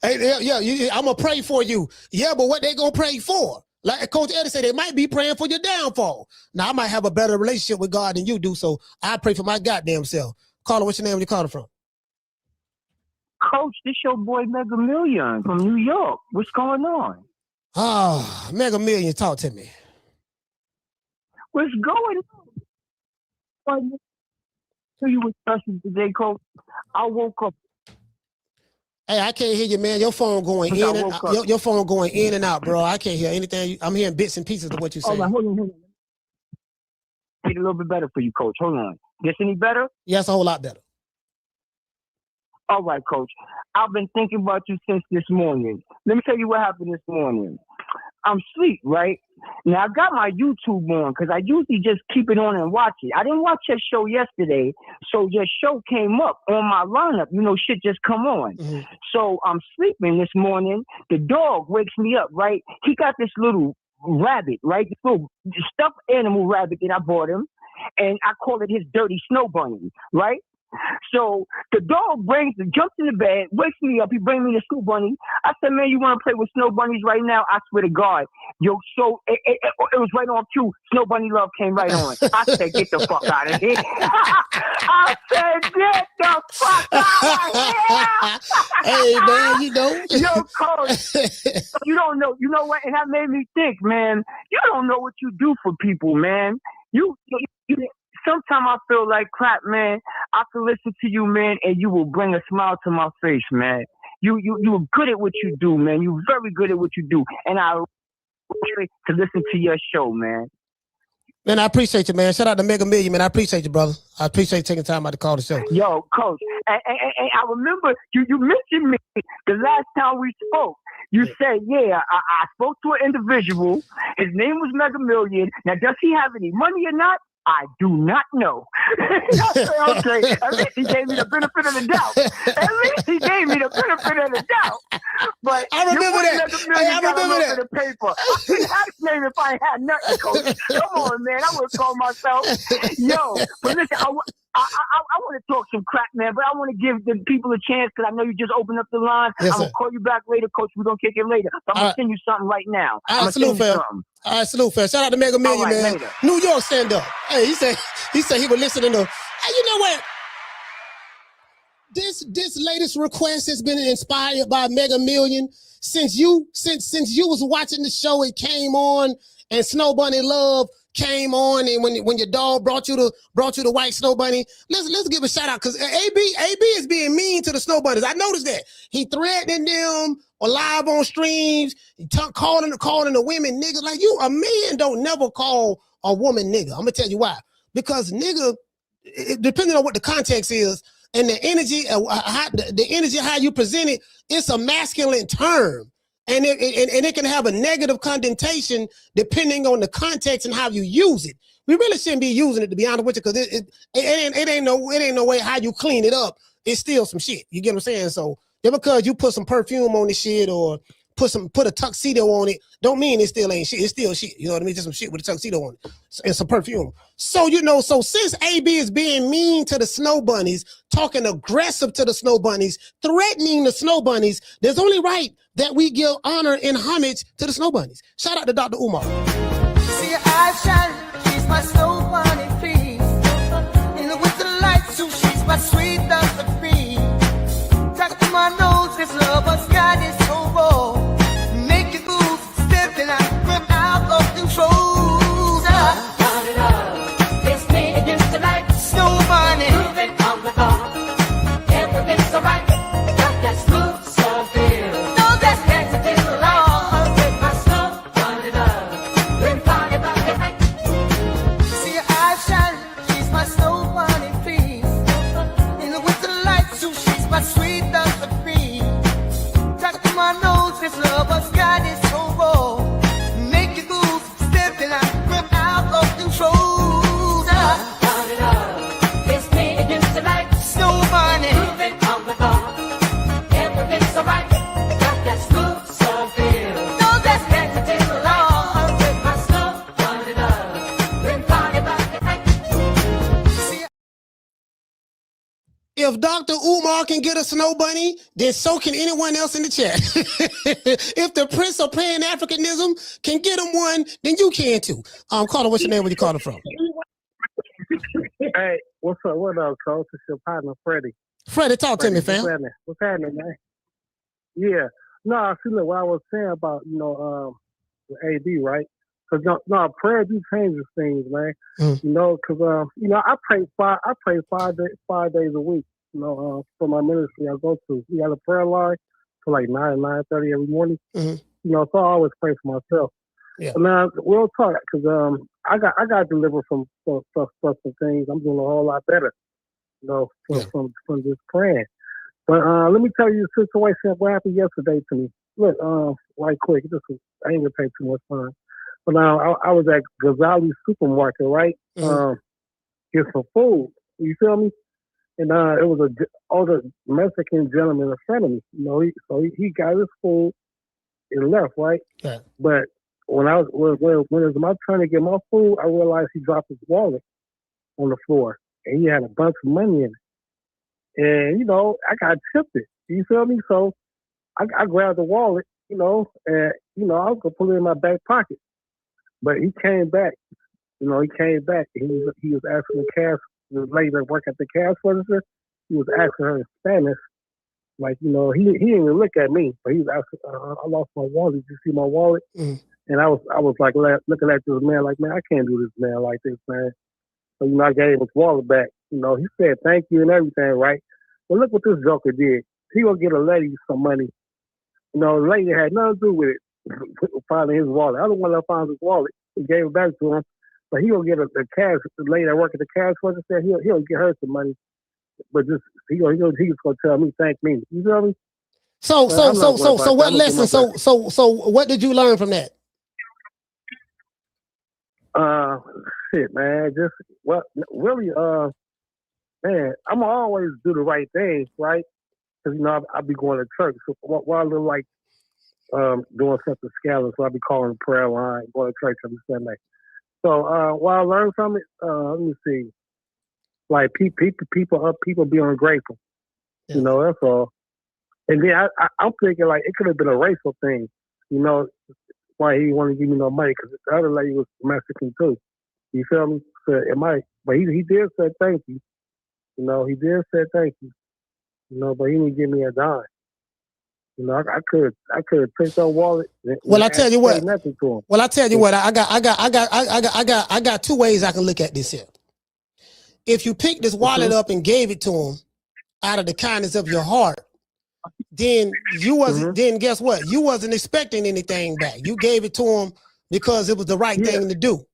Hey, yeah, I'm gonna pray for you. Yeah, but what they gonna pray for? Like Coach Eddie said, they might be praying for your downfall. Now I might have a better relationship with God than you do, so I pray for my goddamn self. Caller, what's your name? Where you calling from? Coach, this your boy Mega Million from New York. What's going on? Oh, Mega Million, talk to me. What's going on? So you was stressing today, Coach. I woke up Hey, I can't hear you, man. Your phone going in and your phone going in and out, bro. I can't hear anything. I'm hearing bits and pieces of what you're saying. Hold on. Make it a little bit better for you, Coach. Hold on. This any better? Yes, a whole lot better. All right, Coach. I've been thinking about you since this morning. Let me tell you what happened this morning. I'm asleep, right? Now, I got my YouTube on because I usually just keep it on and watch it. I didn't watch your show yesterday, so your show came up on my lineup. You know, shit just come on. Mm-hmm. So I'm sleeping this morning. The dog wakes me up, right? He got this little rabbit, right? This little stuffed animal rabbit that I bought him, and I call it his dirty snow bunny, right? So the dog jumps in the bed, wakes me up. He brings me the snow bunny. I said, man, you want to play with snow bunnies right now? I swear to God. Yo, so it was right on cue. Snow bunny love came right on. I said, get the fuck out of here. I said, get the fuck out of here. Hey, man, you know. Yo, Coach, you don't know. You know what? And that made me think, man, you don't know what you do for people, man. You sometimes I feel like crap, man. I can listen to you, man, and you will bring a smile to my face, man. You're good at what you do, man. You're very good at what you do. And I really to listen to your show, man. Man, I appreciate you, man. Shout out to Mega Million, man. I appreciate you, brother. I appreciate you taking time out to call the show. Yo, Coach, and I remember you mentioned me the last time we spoke. You said, yeah, I spoke to an individual. His name was Mega Million. Now, does he have any money or not? I do not know. Okay, at least he gave me the benefit of the doubt. At least he gave me the benefit of the doubt. But I remember that. Hey, I remember that. The paper. I couldn't have his name if I ain't had nothing, Coach. Come on, man. I would call myself. Yo, but listen, I want to talk some crap, man, but I want to give the people a chance because I know you just opened up the line. Yes, I'm going to call you back later, Coach. We're going to kick it later. But I'm going to send you something right now. All right, salute, fam. All right, salute, fam. Shout out to Mega Million, man. Later. New York, stand up. Hey, he said he was listening to. Hey, you know what? This latest request has been inspired by Mega Million. Since you was watching the show, it came on, and Snow Bunny Love came on, and when your dog brought you the white snow bunny, let's give a shout out because AB is being mean to the snow bunnies. I noticed that he threatening them or live on streams, calling the women niggas. Like, you, a man don't never call a woman nigga. I'm gonna tell you why. Because nigga, depending on what the context is and the energy, how you present it, it's a masculine term. And it can have a negative connotation depending on the context and how you use it. We really shouldn't be using it, to be honest with you, because it ain't no way how you clean it up. It's still some shit. You get what I'm saying? So just because you put some perfume on this shit or put a tuxedo on it, don't mean it still ain't shit. It's still shit. You know what I mean? Just some shit with a tuxedo on it and some perfume. So, so since AB is being mean to the snow bunnies, talking aggressive to the snow bunnies, threatening the snow bunnies, there's only right that we give honor and homage to the snow bunnies. Shout out to Dr. Umar. See your eyes shine, she's my snow bunny, please. In the winter lights, so she's my sweet dust of free. Talk to my nose, this love of sky is so raw. Make it move, step and I rip out of control. It's me against the light, snow bunny. Moving on the bar, everything's alright. Got that smooth so feel. No, that's next to the law. With my snow bunny love, we're party about the night. See your eyes shine, she's my snow bunny, please. In the winter light, so she's my sweet dust of free. Talk to my nose, this love of sky is so raw. Make it move, step and I rip out of control. It's me against the light, snow bunny. Moving on the bar, everything's alright. Got that smooth so feel. No, that's next to the law. With my snow bunny love, we're party about the night. If Dr. Umar can get a snow bunny, then so can anyone else in the chat. If the Prince of Pan-Africanism can get him one, then you can too. Caller, what's your name? Where you calling from? Hey, what's up? What up, Coach? It's your partner, Freddie. Freddie, talk to me, fam. What's happening, man? Yeah. No, see, look, what I was saying about, the AD, right? Because, prayer do changes things, man. Because, I pray 5 days a week, for my ministry I go to. We had a prayer line for like 9:30 every morning. Mhm. So I always pray for myself. Yeah. But now we'll talk because I got delivered from some things. I'm doing a whole lot better, from this praying. But let me tell you the situation what happened yesterday to me. Look, right quick, I ain't gonna take too much time. But now I was at Ghazali supermarket, right? Get some food. You feel me? And it was a older Mexican gentleman in front of me. He got his food and left, right? Yeah. But when it was my turn to get my food, I realized he dropped his wallet on the floor, and he had a bunch of money in it. And I got tipped it. You feel me? So I grabbed the wallet, and I was gonna put it in my back pocket. But he came back. He came back. And he was asking the lady that worked at the cash register. He was asking her in Spanish, like he didn't even look at me, but he was asking, "I lost my wallet. Did you see my wallet?" Mm. And I was like looking at this man, like, man, I can't do this man like this, man. So I gave his wallet back. He said thank you and everything, right? But look what this joker did. He gonna get a lady some money. The lady had nothing to do with it. Finding his wallet. I don't want to find his wallet. He gave it back to him. But he gonna get the lady that work at the cash register. He'll get her some money. But just he's gonna tell me thank me. You feel me? So what lesson? So what did you learn from that? Shit, man. Really, man, I'm gonna always do the right thing, right? Because I be going to church. So while I look like doing something scandalous, so I be calling the prayer line, going to church every Sunday. So what I learned from it, let me see. Like people be ungrateful. Yeah. That's all. And then I'm thinking like it could have been a racial thing. Why he wanted to give me no money because the other lady was Mexican too. You feel me? So it might, but he did say thank you. He did say thank you. But he didn't give me a dime. I could have took that wallet. Well, I tell you what. Nothing to him. Well, I tell you what. I got two ways I can look at this here. If you picked this wallet up and gave it to him out of the kindness of your heart, then you wasn't. Then guess what? You wasn't expecting anything back. You gave it to him because it was the right thing to do.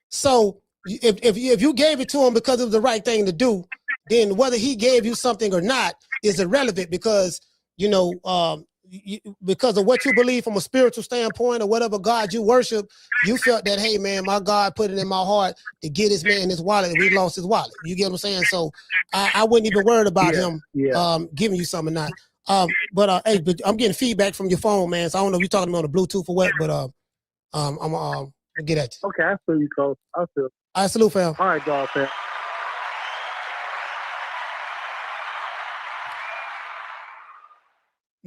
So if you gave it to him because it was the right thing to do, then whether he gave you something or not is irrelevant because because of what you believe from a spiritual standpoint or whatever God you worship, you felt that, hey man, my God put it in my heart to get this man his wallet. We lost his wallet. You get what I'm saying? So I wasn't even worried about him giving you something or not. But I'm getting feedback from your phone, man. So I don't know if you're talking on the Bluetooth or what, but I'm gonna get at you. Okay, I feel you, Coach. I feel. All right, salute, fam. All right, dog, fam.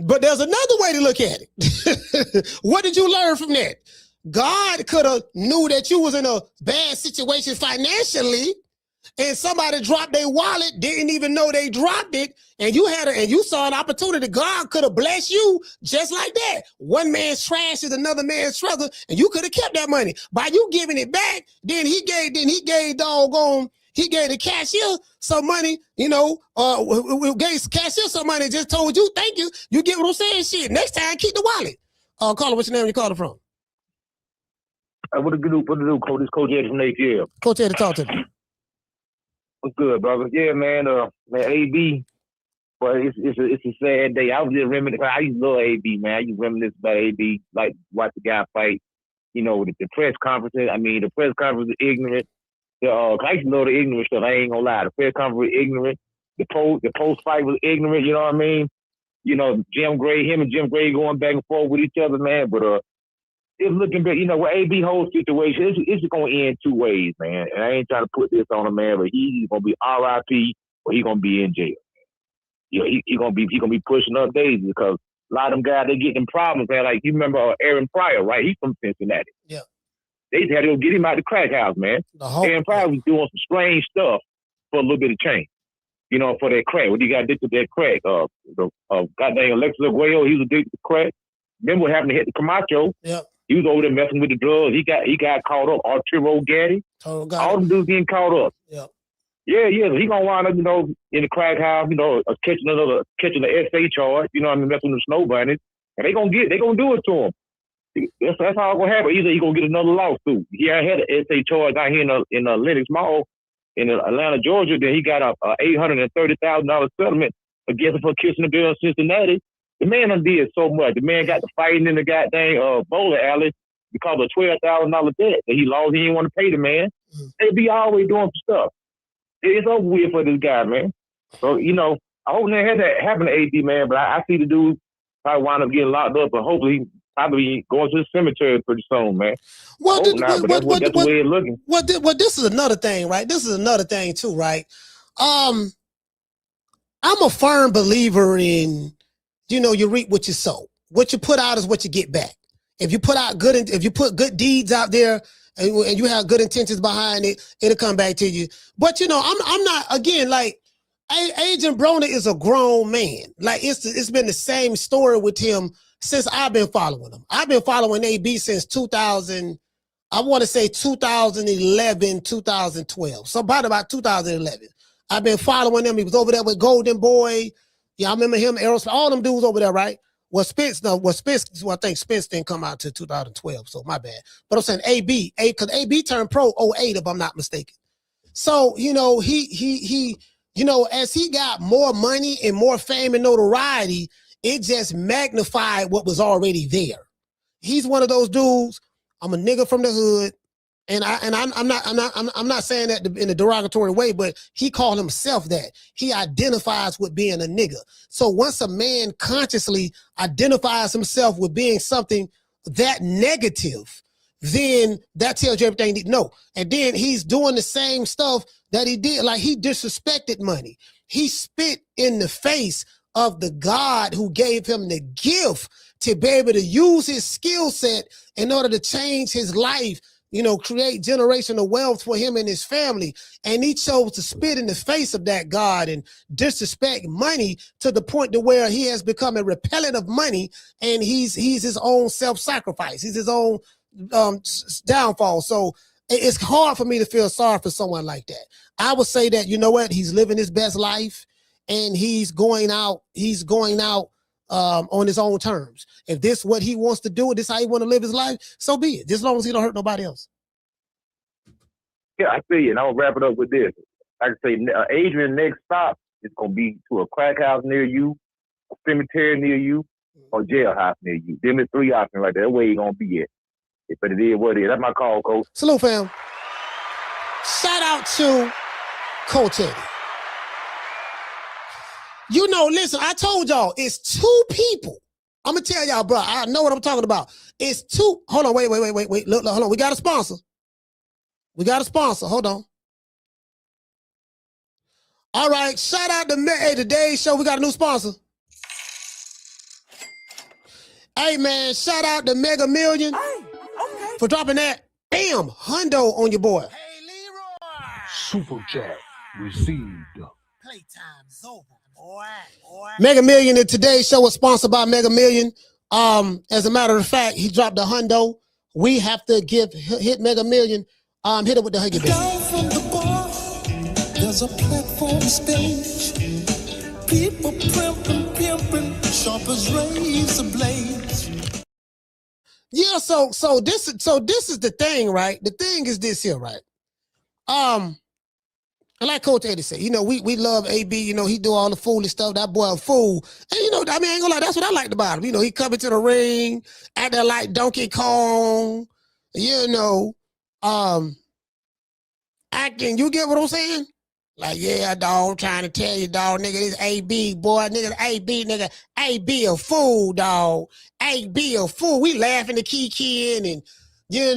But there's another way to look at it. What did you learn from that? God could have knew that you was in a bad situation financially, and somebody dropped their wallet, didn't even know they dropped it, and you saw an opportunity. God could have blessed you just like that. One man's trash is another man's treasure, and you could have kept that money. By you giving it back, he gave the cashier some money, gave the cashier some money, just told you, thank you. You get what I'm saying? Shit, next time, keep the wallet. Caller, what's your name? You calling from? What to do, Coach? This Coach Eddie from ATL. Coach Eddie, talk to me. What's good, brother? Yeah, man, AB, but it's a sad day. I was just reminiscing. I used to love AB, man. I used to reminisce about AB, like watch the guy fight, the press conferences. I mean, the press conference is ignorant. I used to know the ignorant stuff. I ain't gonna lie. The press conference was ignorant. The post fight was ignorant. You know what I mean? Him and Jim Gray going back and forth with each other, man. But it's looking bad. With AB whole situation, it's gonna end two ways, man. And I ain't trying to put this on him, man. But he's gonna be RIP or he gonna be in jail. He gonna be pushing up days because a lot of them guys they get in problems, man. Like you remember Aaron Pryor, right? He's from Cincinnati. Yeah. They had to go get him out the crack house, man. Aaron Pryor was doing some strange stuff for a little bit of change. For that crack. What he got addicted to that crack. Goddamn Alexis Aguayo, he was addicted to crack. Remember what happened to hit the Camacho? Yep. He was over there messing with the drugs. He got caught up. Arturo Gaddy. All them dudes getting caught up. Yep. Yeah. He gonna wind up, in the crack house, catching an SA charge. You know what I mean? Messing with the snow bunnies, and they gonna do it to him. That's how it's gonna happen. Either he gonna get another lawsuit. He had an SA charge out here in Lenox Mall in Atlanta, Georgia. Then he got a $830,000 settlement against him for kissing a girl in Cincinnati. The man done did so much. The man got to fighting in the goddamn bowling alley because of a $12,000 debt that he lost. He didn't want to pay the man. They be always doing some stuff. It's over with for this guy, man. So, I hope never had that happen to AD, man, but I see the dude probably wind up getting locked up, but hopefully probably going to the cemetery pretty soon, man. Well, that's the way it's looking. Well, this is another thing, right? This is another thing too, right? I'm a firm believer in, you reap what you sow. What you put out is what you get back. If you put good deeds out there and you have good intentions behind it, it'll come back to you. But I'm not, again, like, Adrien Broner is a grown man. Like, it's been the same story with him since I've been following him. I've been following AB since 2011, 2012. So about 2011. I've been following him. He was over there with Golden Boy. Yeah, I remember him, Aerosmith, all them dudes over there, right? I think Spence didn't come out till 2012, so my bad. But I'm saying AB, because AB turned pro 08, if I'm not mistaken. So, he as he got more money and more fame and notoriety, it just magnified what was already there. He's one of those dudes. I'm a nigga from the hood, and I'm not saying that in a derogatory way, but he called himself that. He identifies with being a nigga. So once a man consciously identifies himself with being something that negative, then that tells you everything you need to know. And then he's doing the same stuff that he did. Like, he disrespected money. He spit in the face of the God who gave him the gift to be able to use his skill set in order to change his life, create generational wealth for him and his family. And he chose to spit in the face of that God and disrespect money to the point to where he has become a repellent of money, and he's his own self-sacrifice. He's his own downfall. So it's hard for me to feel sorry for someone like that. I would say that, he's living his best life, and he's going out on his own terms. If this is what he wants to do, this is how he want to live his life, so be it. Just as long as he don't hurt nobody else. Yeah, I see you, and I'll wrap it up with this. Like I say, Adrian's next stop is going to be to a crack house near you, a cemetery near you, or jailhouse near you. Them are three options right there. That's where he's going to be at. But it is what it is. That's my call, Coach. Salute, fam. Shout out to Coach Eddie. Listen, I told y'all, it's two people. I'm going to tell y'all, bro, I know what I'm talking about. It's two. Hold on, wait. Look, hold on. We got a sponsor. Hold on. All right, shout out to today's show. We got a new sponsor. Hey, man, shout out to Mega Million for dropping that hundo on your boy. Hey, Leroy. Super chat received. Playtime's over, boy. Mega Million in today's show was sponsored by Mega Million. As a matter of fact, he dropped a hundo. We have to hit Mega Million. Hit it with the Huggy Bear. Down from the bar, there's a platform stage. People pimping, sharp as razor blades. Yeah, so this is the thing, right? The thing is this here, right? And like Coach Eddie said, we love AB, he do all the foolish stuff. That boy a fool. And I ain't gonna lie, that's what I liked about him. He come into the ring, act there like Donkey Kong, acting, you get what I'm saying? Like, yeah, dog, trying to tell you, dog, nigga, this AB, boy, nigga, AB a fool, dog. AB a fool. We laughing the kid, and, you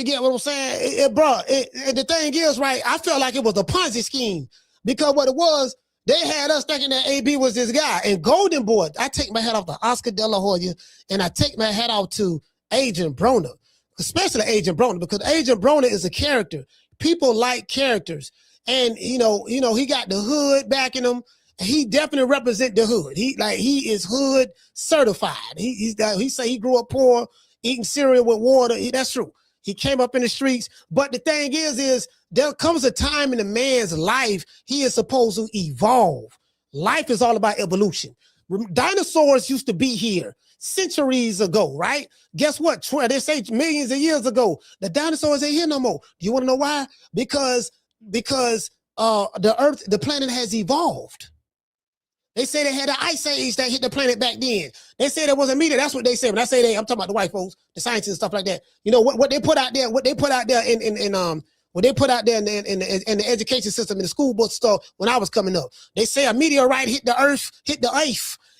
get what I'm saying? The thing is, right, I felt like it was a Ponzi scheme, because what it was, they had us thinking that AB was this guy. And Golden Boy, I take my hat off to Oscar De La Hoya, and I take my hat off to Adrien Broner, especially Adrien Broner, because Adrien Broner is a character. People like characters. And, he got the hood backing him. He definitely represent the hood. He is hood certified. He say he grew up poor, eating cereal with water. That's true. He came up in the streets. But the thing is there comes a time in a man's life he is supposed to evolve. Life is all about evolution. Dinosaurs used to be here centuries ago, right? Guess what? They say millions of years ago, the dinosaurs ain't here no more. Do you want to know why? Because the earth, the planet has evolved. They say they had an ice age that hit the planet back then. They say there wasn't meteor. That's what they say. When I say they, I'm talking about the white folks, the scientists and stuff like that. You know what they put out there, what they put out there in the education system, in the school book stuff when I was coming up. They say a meteorite hit the earth,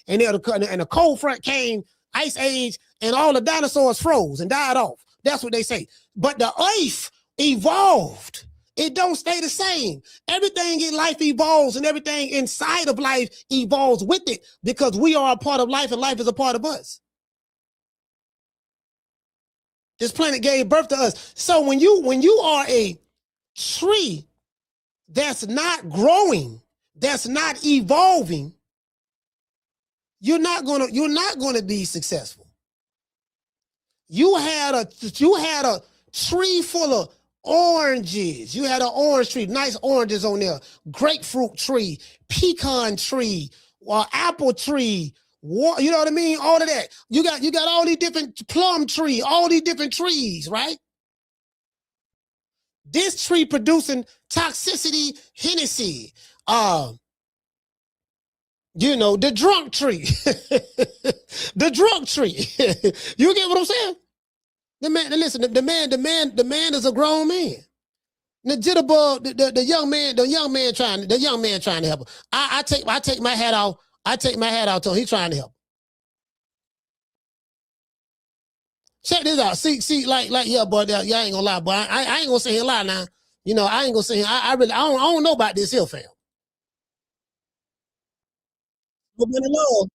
and a cold front came, ice age, and all the dinosaurs froze and died off. That's what they say. But the earth evolved. It don't stay the same. Everything in life evolves, and everything inside of life evolves with it, because we are a part of life and life is a part of us. This planet gave birth to us. So when you are a tree that's not growing, that's not evolving, you're not gonna be successful. You had a tree full of oranges. You had an orange tree, nice oranges on there, grapefruit tree, pecan tree, apple tree, you know what I mean? All of that. You got all these different plum tree, all these different trees, right? This tree producing toxicity, Hennessy, the drunk tree, the drunk tree. You get what I'm saying? The man, listen, the man is a grown man. The jitterbug, the young man trying to help him. I take my hat off. I take my hat off to him. He's trying to help. Check this out. See, like, yeah, boy, y'all ain't gonna lie, boy. I ain't gonna say here lie now. You know, I ain't gonna say here. I don't know about this here, fam. But when the Lord,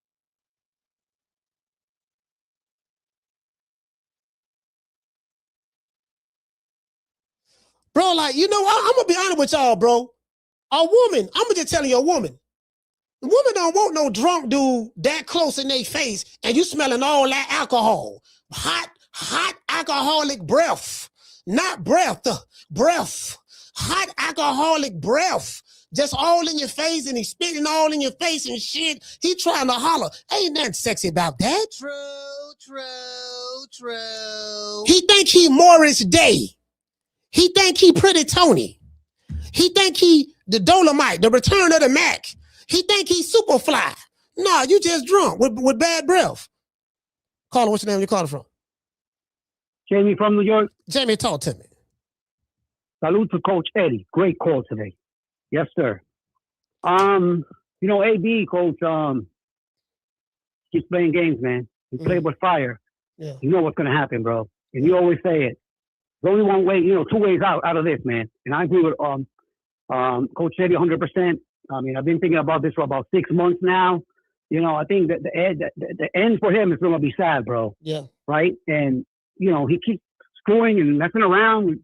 bro, like, you know, I'm gonna be honest with y'all, bro. A woman, I'm just telling you, a woman don't want no drunk dude that close in their face and you smelling all that alcohol. Hot alcoholic breath. Not breath, breath. Hot alcoholic breath. Just all in your face, and he's spitting all in your face and shit. He trying to holler. Ain't nothing sexy about that. True. He think he Morris Day. He think he Pretty Tony. He think he the Dolomite, the Return of the Mac. He think he Superfly. Nah, you just drunk with bad breath. Caller, what's your name? You calling from? Jamie from New York. Jamie, talk to me. Salute to Coach Eddie. Great call today. Yes, sir. You know, AB, Coach, he's playing games, man. He played with fire. Yeah. You know what's going to happen, bro. And you always say it. There's only one way, two ways out of this, man. And I agree with Coach Eddie 100%. I mean, I've been thinking about this for about 6 months now. You know, I think that the end for him is going to be sad, bro. Yeah. Right? And, he keeps screwing and messing around with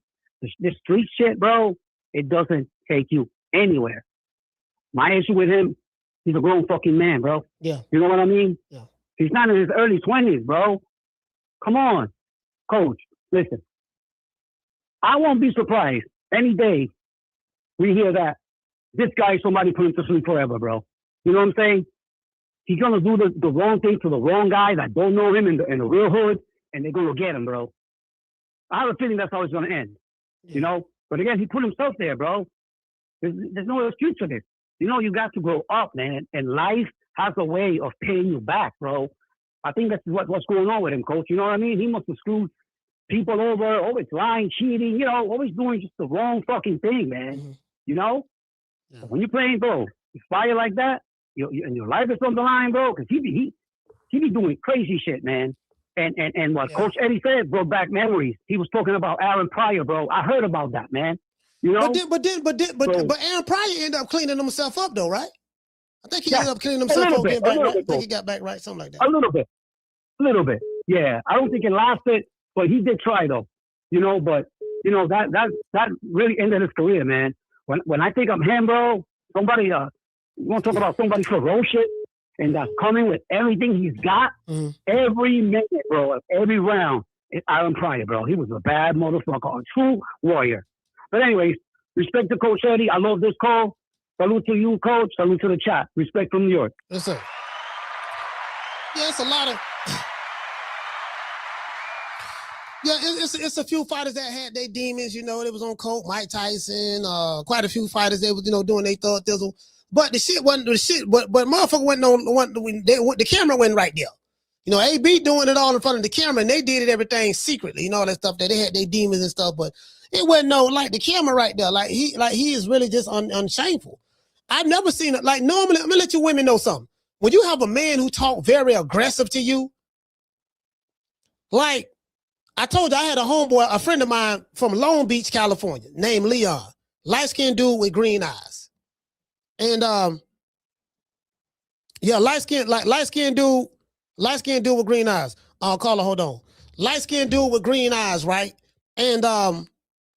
this street shit, bro. It doesn't take you anywhere. My issue with him, he's a grown fucking man, bro. Yeah. You know what I mean? Yeah. He's not in his early 20s, bro. Come on. Coach, listen. I won't be surprised any day we hear that this guy, somebody put him to sleep forever, bro. You know what I'm saying? He's going to do the wrong thing to the wrong guy that don't know him in the real hood, and they're going to get him, bro. I have a feeling that's how it's going to end, But again, he put himself there, bro. There's no excuse for this. You got to grow up, man, and life has a way of paying you back, bro. I think that's what's going on with him, Coach. You know what I mean? He must have screwed people over, always lying, cheating, always doing just the wrong fucking thing, man. Mm-hmm. Yeah. When you're playing, bro, you fire like that, and your life is on the line, bro, because he be doing crazy shit, man. And what Coach Eddie said brought back memories. He was talking about Aaron Pryor, bro. I heard about that, man. But Aaron Pryor ended up cleaning himself up, though, right? I think he ended up cleaning himself up, getting back right. I think he got back right, something like that. A little bit. Yeah, I don't think it lasted, but he did try though. But that really ended his career, man. When I think of him, bro, somebody you want to talk about somebody ferocious and that's coming with everything he's got every minute, bro, every round. Aaron Pryor, bro. He was a bad motherfucker, a true warrior. But anyways, respect to Coach Eddie. I love this call. Salute to you, Coach. Salute to the chat. Respect from New York. Yes, sir. Yeah, it's a lot of. Yeah, it's a few fighters that had their demons. You know, they was on coke. Mike Tyson. Quite a few fighters they was doing their thug thizzle. But the shit wasn't the shit. But motherfucker the camera wasn't right there. You know, AB doing it all in front of the camera, and they did it everything secretly. You know, all that stuff that they had their demons and stuff. But it wasn't the camera right there. Like he is really just unshameful. I've never seen it. Like normally, I'm gonna let you women know something. When you have a man who talk very aggressive to you, like I told you, I had a friend of mine from Long Beach, California, named Leon, light-skinned dude with green eyes, and light-skinned dude with green eyes. Caller, hold on, light-skinned dude with green eyes, right? And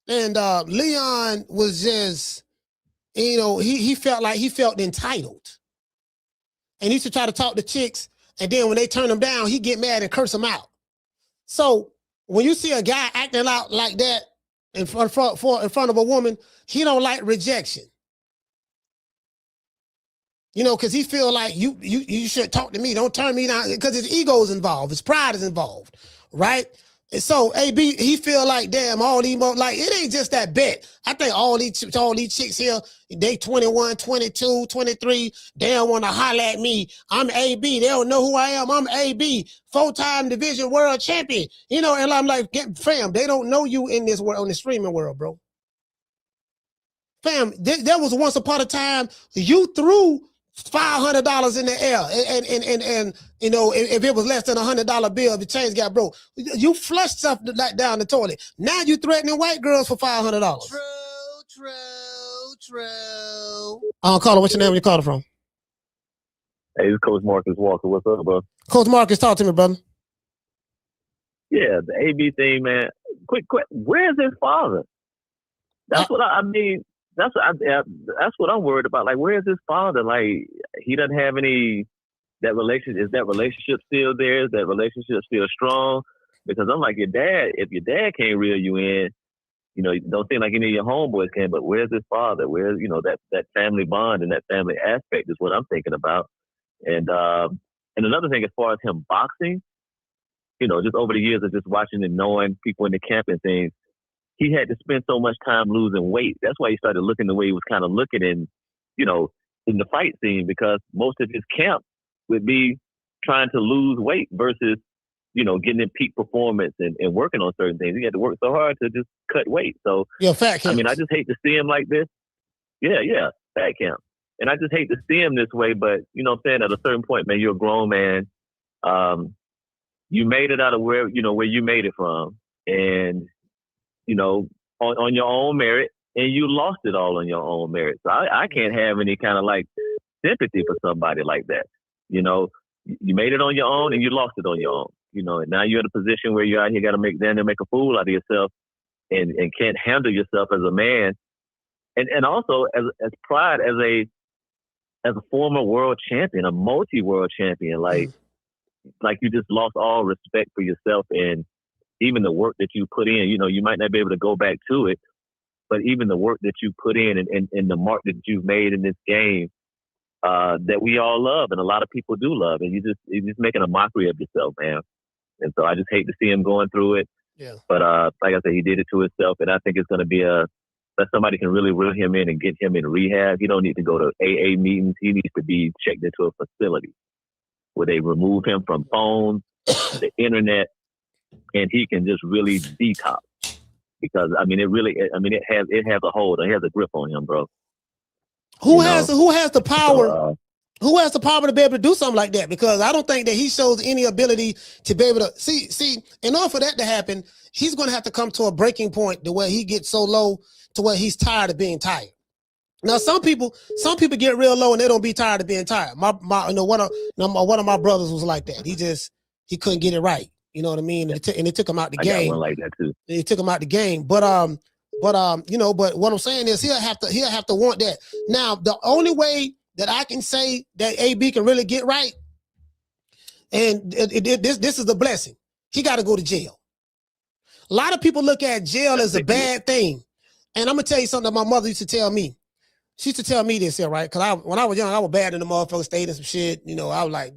Leon was just, you know, he felt entitled. And he used to try to talk to chicks, and then when they turn him down, he get mad and curse them out. So when you see a guy acting out like that in front of a woman, he don't like rejection. You know, because he feel like you should talk to me, don't turn me down, because his ego is involved, his pride is involved, right? And so AB, he feel like, damn, all these, like, it ain't just that bet. I think all these chicks here, they 21, 22, 23, they don't want to holler at me. I'm AB. They don't know who I am. I'm AB, 4-time division world champion. You know, and I'm like, fam, they don't know you in this world, on the streaming world, bro. Fam, there was once upon a time you threw $500 in the air, and you know, if it was less than $100 bill, if the change got broke, you flushed stuff like down the toilet. Now you threatening white girls for $500. True. Caller, what's your name? Where you calling from? Hey, this is Coach Marcus Walker. What's up, bro? Coach Marcus, talk to me, brother. Yeah, the AB thing, man. Quick. Where's his father? That's what I mean. That's what I'm worried about. Like, where is his father? Like, he doesn't have any. That relationship, is that relationship still there? Is that relationship still strong? Because I'm like, your dad. If your dad can't reel you in, you know, you don't seem like any of your homeboys can. But where's his father? Where's, you know, that family bond and that family aspect is what I'm thinking about. And another thing, as far as him boxing, you know, just over the years of just watching and knowing people in the camp and things, he had to spend so much time losing weight. That's why he started looking the way he was kind of looking in, you know, in the fight scene, because most of his camp would be trying to lose weight versus, you know, getting in peak performance and working on certain things. He had to work so hard to just cut weight. So, fat camp. I mean, I just hate to see him like this. Yeah, fat camp. And I just hate to see him this way, but, you know what I'm saying, at a certain point, man, you're a grown man. You made it out of where you made it from. And, you know, on your own merit, and you lost it all on your own merit. So I can't have any kind of like sympathy for somebody like that. You know, you made it on your own and you lost it on your own. You know, and now you're in a position where you're out here got to make a fool out of yourself, and can't handle yourself as a man, and also as pride as a former world champion, a multi-world champion, like you just lost all respect for yourself and even the work that you put in. You know, you might not be able to go back to it, but even the work that you put in and the mark that you've made in this game, that we all love and a lot of people do love, and you're just making a mockery of yourself, man. And so I just hate to see him going through it. Yeah. But like I said, he did it to himself, and I think it's going to be that somebody can really reel him in and get him in rehab. He don't need to go to AA meetings. He needs to be checked into a facility where they remove him from phones, the internet, and he can just really detox. Because I mean, it has a hold. It has a grip on him, bro. Who has the power? Who has the power to be able to do something like that? Because I don't think that he shows any ability to be able to see. In order for that to happen, he's going to have to come to a breaking point to where he gets so low to where he's tired of being tired. Now, some people get real low and they don't be tired of being tired. One of my brothers was like that. He couldn't get it right. You know what I mean? And it took him out the game. I got one like that too. It took him out the game. But what I'm saying is he'll have to want that. Now, the only way that I can say that AB can really get right, and this is a blessing, he got to go to jail. A lot of people look at jail as a bad thing. And I'm going to tell you something that my mother used to tell me. She used to tell me this here, right? Because when I was young, I was bad in the motherfucker, stayed in some shit. You know, I was like,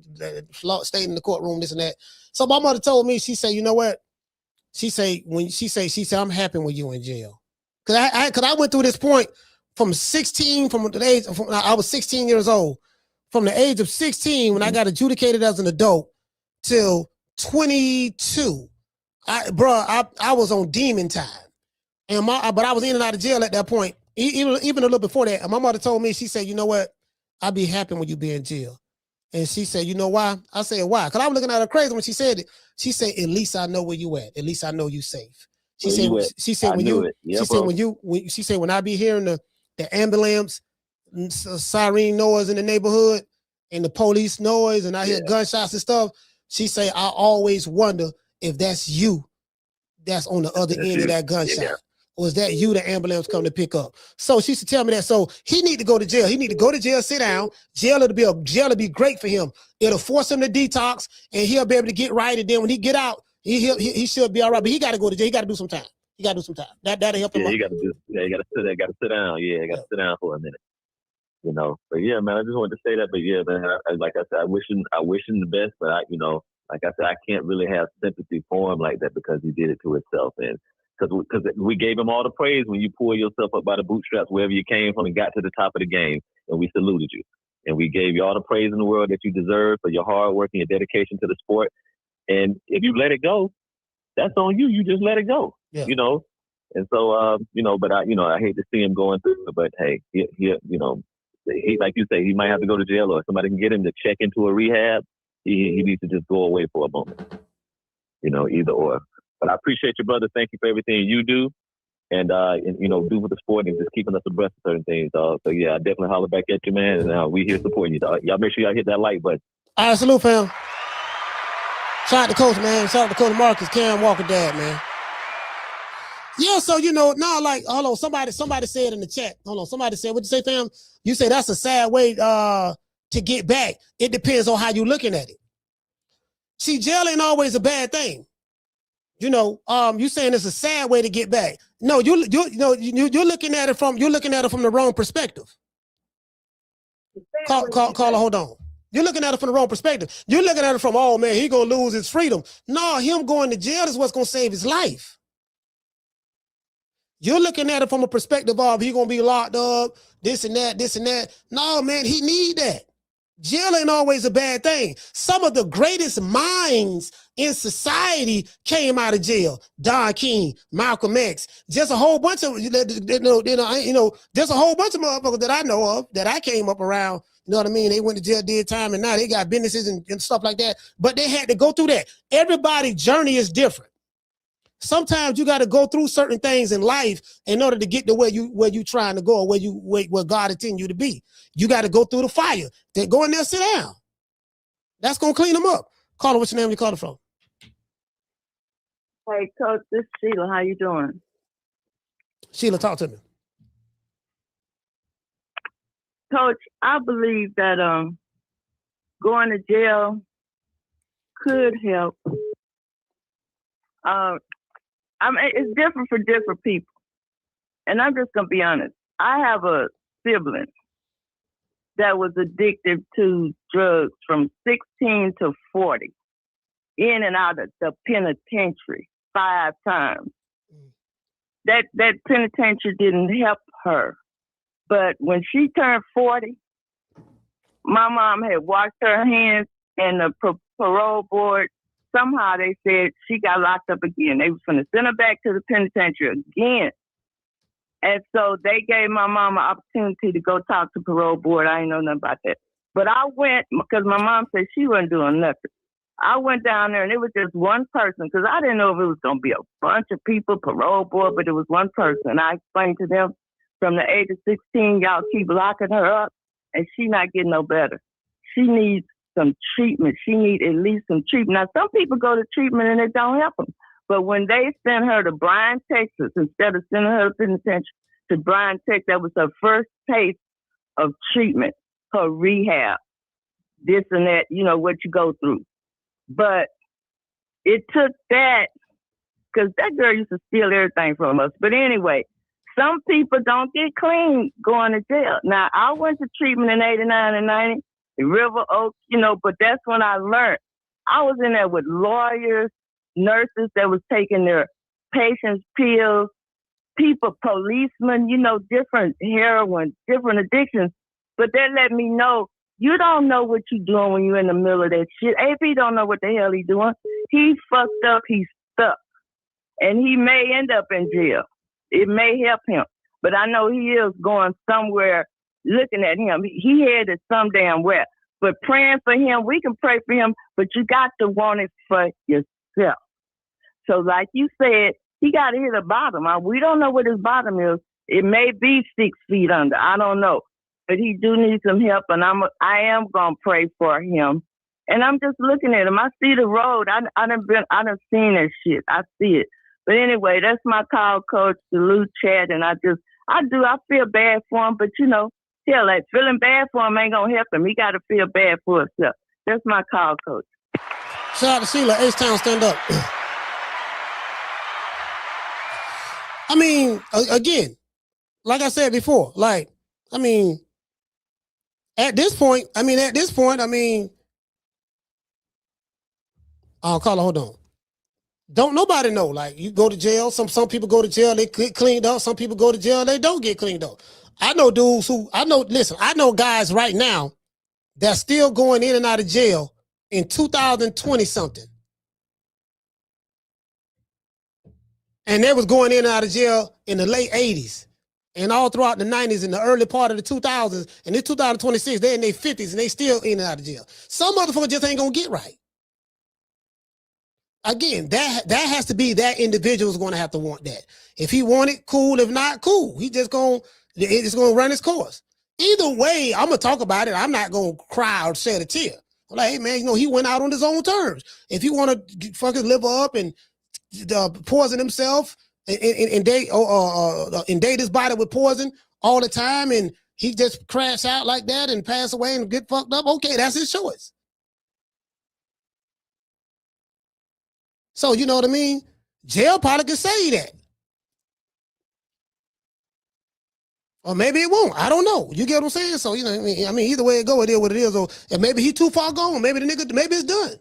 stayed in the courtroom, this and that. So my mother told me, she said, you know what? She said, I'm happy when you in jail. Cause I went through this point from 16, I was 16 years old. From the age of 16, when I got adjudicated as an adult, till 22. I was on demon time. But I was in and out of jail at that point. Even a little before that. And my mother told me, she said, you know what? I'll be happy when you be in jail. And she said, you know why? I said, why? Because I was looking at her crazy when she said it. She said, at least I know where you at. At least I know you safe. She said, when I be hearing the ambulance siren noise in the neighborhood and the police noise and I hear gunshots and stuff, she say, I always wonder if that's you that's on the other end of that gunshot. Yeah. Or is that you the ambulance come to pick up? So she used to tell me that. So he need to go to jail. He need to go to jail, sit down. Jail will be great for him. It'll force him to detox and he'll be able to get right. And then when he get out, he should be all right. But he got to go to jail. He got to do some time. That'll help him. Yeah, you got to sit down. Yeah, you got to sit down for a minute. You know, but yeah, man, I just wanted to say that. But yeah, man, like I said, I wish him the best. But like I said, I can't really have sympathy for him like that because he did it to himself. And because we gave him all the praise when you pull yourself up by the bootstraps wherever you came from and got to the top of the game, and we saluted you. And we gave you all the praise in the world that you deserve for your hard work and your dedication to the sport. And if you let it go, that's on you. You just let it go, you know. And so, but I hate to see him going through it. But hey, he like you say, he might have to go to jail or somebody can get him to check into a rehab. He needs to just go away for a moment, either or. But I appreciate you, brother. Thank you for everything you do and do for the sport and just keeping us abreast of certain things, dog. So, yeah, I definitely holler back at you, man. And we here supporting you, dog. Y'all make sure y'all hit that like button. All right, salute, fam. Shout out to Coach, man. Shout out to Coach Marcus, Cam Walker dad, man. Yeah, so, hold on, somebody said in the chat, somebody said, what'd you say, fam? You say that's a sad way to get back. It depends on how you're looking at it. See, jail ain't always a bad thing. You saying it's a sad way to get back. No, you're looking at it from the wrong perspective. Caller, hold on. You're looking at it from the wrong perspective. You're looking at it from, oh man, he gonna lose his freedom. No, him going to jail is what's gonna save his life. You're looking at it from a perspective of he gonna be locked up, this and that. No, man, he need that. Jail ain't always a bad thing. Some of the greatest minds in society came out of jail. Don King, Malcolm X, just a whole bunch of, there's a whole bunch of motherfuckers that I know of that I came up around. You know what I mean? They went to jail, did time, and now they got businesses and stuff like that. But they had to go through that. Everybody's journey is different. Sometimes you got to go through certain things in life in order to get to where you trying to go, or where God intended you to be. You got to go through the fire. Then go in there, sit down. That's gonna clean them up. Caller, what's your name? You calling from? Hey, Coach, this is Sheila. How you doing? Sheila, talk to me. Coach, I believe that going to jail could help. It's different for different people. And I'm just going to be honest. I have a sibling that was addicted to drugs from 16 to 40, in and out of the penitentiary 5 times. That penitentiary didn't help her. But when she turned 40, my mom had washed her hands, and the parole board, somehow they said she got locked up again. They was going to send her back to the penitentiary again. And so they gave my mom an opportunity to go talk to parole board. I didn't know nothing about that. But I went because my mom said she wasn't doing nothing. I went down there and it was just one person because I didn't know if it was going to be a bunch of people, parole board, but it was one person. I explained to them from the age of 16, y'all keep locking her up and she not getting no better. She needs some treatment. She needs at least some treatment. Now, some people go to treatment and it don't help them. But when they sent her to Bryan, Texas, instead of sending her to penitentiary to Bryan, Texas, that was her first taste of treatment, her rehab, this and that, what you go through. But it took that, because that girl used to steal everything from us. But anyway, some people don't get clean going to jail. Now, I went to treatment in 89 and 90, in River Oaks, but that's when I learned. I was in there with lawyers, nurses that was taking their patients' pills, people, policemen, different heroin, different addictions. But they let me know, you don't know what you're doing when you're in the middle of that shit. AP don't know what the hell he's doing. He's fucked up. He's stuck. And he may end up in jail. It may help him. But I know he is going somewhere looking at him. He headed some damn where. But praying for him, we can pray for him, but you got to want it for yourself. So like you said, he got to hit the bottom. We don't know what his bottom is. It may be 6 feet under. I don't know. But he do need some help, and I am going to pray for him. And I'm just looking at him. I see the road. I done seen that shit. I see it. But anyway, that's my call, Coach. Salute, Chad. And I feel bad for him, but hell, like feeling bad for him ain't gonna help him. He gotta feel bad for himself. That's my call, Coach. Shout out to Sheila, H-Town, stand up. I mean, again, like I said before, at this point, Carla, hold on. Don't nobody know. Like, you go to jail. Some people go to jail, they get cleaned up. Some people go to jail, they don't get cleaned up. I know dudes I know guys right now that's still going in and out of jail in 2020 something. And they was going in and out of jail in the late 80s and all throughout the 90s and the early part of the 2000s. And in 2026, they're in their 50s and they still in and out of jail. Some motherfuckers just ain't gonna get right. Again, that has to be that individual's going to have to want that. If he want it, cool. If not, cool. It's going to run its course. Either way, I'm going to talk about it. I'm not going to cry or shed a tear. I'm like, hey, man, he went out on his own terms. If he want to fuck his liver up and poison himself and date his body with poison all the time and he just crash out like that and pass away and get fucked up, okay, that's his choice. So, you know what I mean? Jail probably can say that. Or maybe it won't. I don't know. You get what I'm saying? So, I mean, either way it go, it is what it is. Or and maybe he too far gone. Maybe maybe it's done.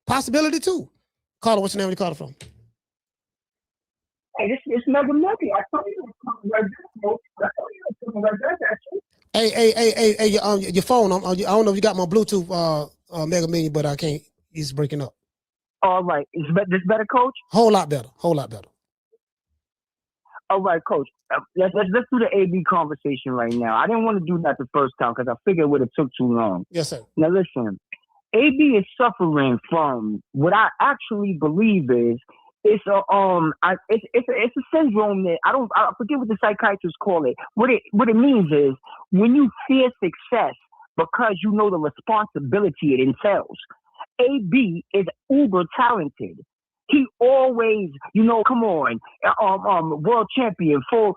Possibility too. Carter, what's your name? Where you call it from? Hey, it's Mega Monkey. I told you it was coming right back. Hey, your phone. I don't know if you got my Bluetooth, Mega Million, but I can't. It's breaking up. All right. Is this better, Coach? Whole lot better. All right, Coach. Let's do the AB conversation right now. I didn't want to do that the first time because I figured it would have took too long. Yes, sir. Now listen, AB is suffering from what I actually believe is it's a syndrome that I forget what the psychiatrists call it. What it means is when you fear success because you know the responsibility it entails. AB is uber talented. He always, come on, world champion four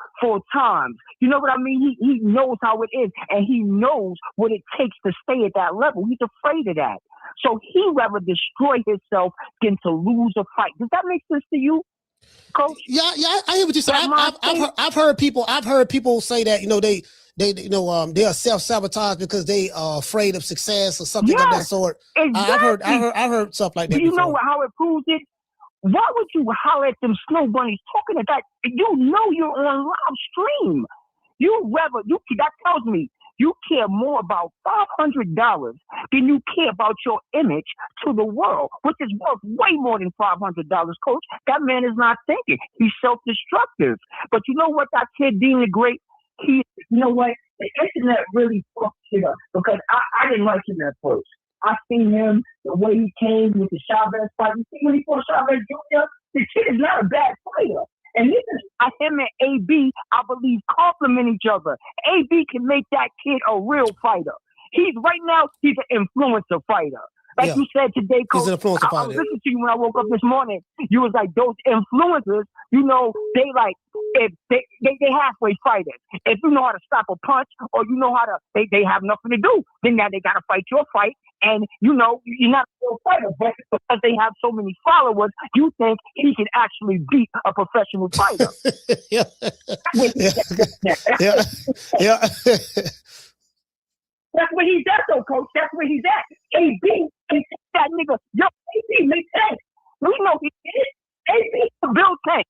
times. You know what I mean? He knows how it is, and he knows what it takes to stay at that level. He's afraid of that. So he rather destroy himself than to lose a fight. Does that make sense to you, Coach? Yeah, I hear what you say. I've heard people say that, they are self-sabotage because they are afraid of success or something of that sort. Exactly. I've heard stuff like that. Do you before. know how it proves it? Why would you holler at them snow bunnies talking about? You know you're on live stream. That tells me you care more about $500 than you care about your image to the world, which is worth way more than $500, Coach. That man is not thinking. He's self-destructive. But you know what? That kid, Deen The Great, you know what? The internet really fucked shit up because I didn't like him at first. I seen him, the way he came with the Chavez fight. You see when he fought Chavez Jr., the kid is not a bad fighter. And this is him and AB, I believe, complement each other. AB can make that kid a real fighter. He's an influencer fighter. Like you said today, Coach, He's an influencer I was father. listening to you when I woke up this morning. You was like, those influencers, you know, they like, if they halfway fighters. If you know how to stop a punch or you know how to, they have nothing to do. Then now they got to fight your fight. And, you know, you're not a real fighter. But because they have so many followers, you think he can actually beat a professional fighter. Yeah. That's where he's at, though, Coach. That's where he's at. AB, that nigga. Yo, AB makes sense. We know he is. AB is a build tank.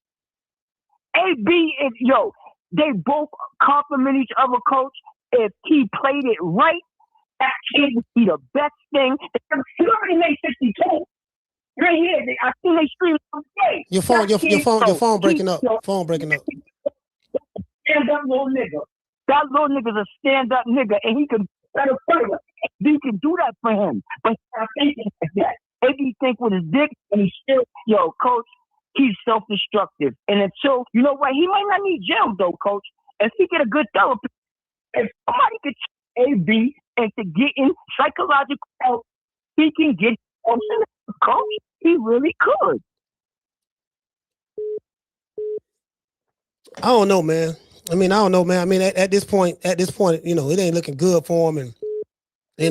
AB is, yo, they both compliment each other, Coach. If he played it right, that kid would be the best thing. He already made 62. Right here, I seen they stream on the day. Your phone breaking up. Phone breaking up. Stand up little nigga. That little nigga's a stand up nigga, and he can better fighter. He can do that for him. But I think like that. If he think with his dick, and he's still, yo, Coach, he's self-destructive. And until, you know what, he might not need jail though, Coach. If he get a good therapist, if somebody could AB into getting psychological help, he can get Coach. He really could. I don't know, man. I mean, at this point, you know, it ain't looking good for him, and you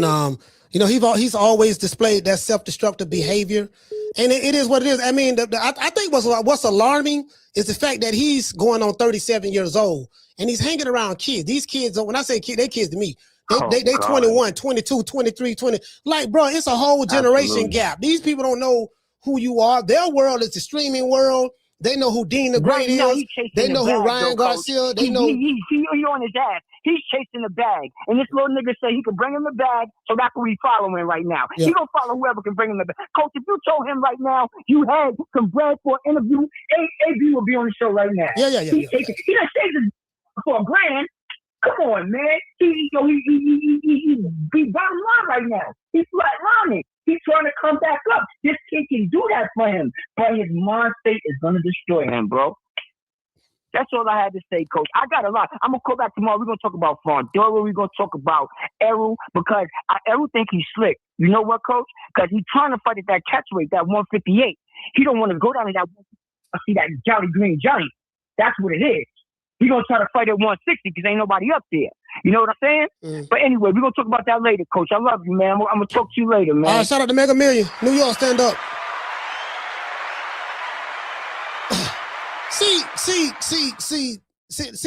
know, he's always displayed that self-destructive behavior, and it is what it is. I mean, I think what's alarming is the fact that he's going on 37 years old, and he's hanging around kids. These kids, when I say kids, they kids to me. They 21, 22, 23, 20. Like, bro, it's a whole generation gap. These people don't know who you are. Their world is the streaming world. They know who Deen The Great is. They know who Ryan Garcia. They know he on his ass. He's chasing the bag. And this little nigga say he can bring him the bag, so that's what he's following right now. Yeah. He gonna follow whoever can bring him the bag. Coach, if you told him right now you had some bread for an interview, AB will be on the show right now. Yeah. He done saved his for $1,000. Come on, man. He bottom line right now. He's flatlining. He's trying to come back up. This kid can do that for him, but his mind state is gonna destroy him, bro. That's all I had to say, Coach. I got a lot. I'm gonna go back tomorrow. We're gonna talk about Fondora. We're gonna talk about Errol, because Errol think he's slick. You know what, Coach? Because he's trying to fight at that catch weight, that 158. He don't want to go down to that. See that Jolly Green Johnny. That's what it is. He's gonna try to fight at 160 because ain't nobody up there. You know what I'm saying? But anyway, we're gonna talk about that later, Coach. I love you, man. I'm gonna talk to you later, man. Shout out to Mega Million. New York, stand up. See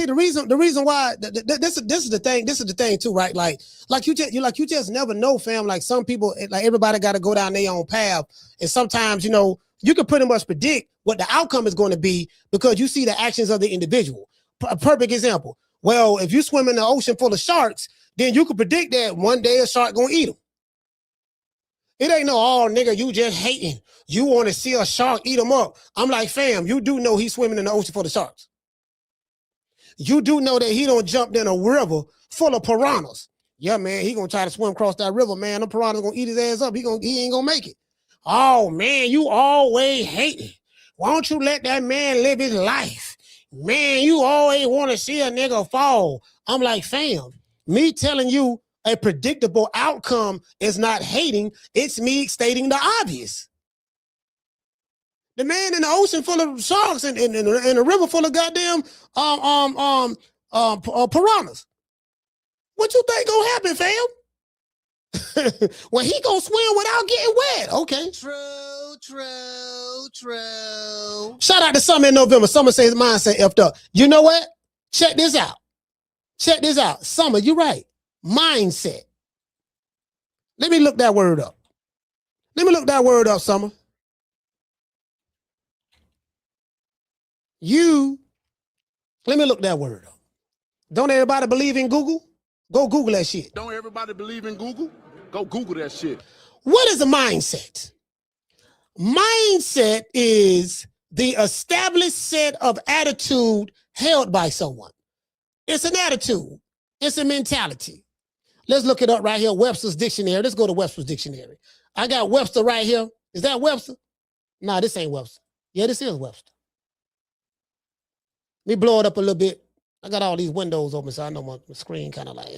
the reason why this is the thing too, right? Like you just never know, fam. Like some people, like everybody got to go down their own path, and sometimes, you know, you can pretty much predict what the outcome is going to be because you see the actions of the individual. A perfect example. Well, if you swim in the ocean full of sharks, then you can predict that one day a shark gonna eat them. It ain't no, oh, nigga, you just hating. You want to see a shark eat them up. I'm like, fam, you do know he's swimming in the ocean full of sharks. You do know that he don't jump in a river full of piranhas. Yeah, man, he gonna try to swim across that river, man. The piranhas gonna eat his ass up. He ain't gonna make it. Oh, man, you always hating. Why don't you let that man live his life? Man, you always want to see a nigga fall. I'm like, fam, me telling you a predictable outcome is not hating. It's me stating the obvious. The man in the ocean full of sharks and a river full of goddamn piranhas. What you think gonna happen, fam? Well, he gonna swim without getting wet. Okay. True. Shout out to Summer in November. Summer says mindset effed up. You know what? Check this out. Summer, you're right. Mindset. Let me look that word up. Summer. Let me look that word up. Don't everybody believe in Google? Go Google that shit. Don't everybody believe in Google? Go Google that shit. What is a mindset? Mindset is the established set of attitude held by someone. It's an attitude. It's a mentality. Let's look it up right here. Webster's Dictionary. Let's go to Webster's Dictionary. I got Webster right here. Is that Webster? Nah, this ain't Webster. Yeah, this is Webster. Let me blow it up a little bit. I got all these windows open, so I know my screen kind of like,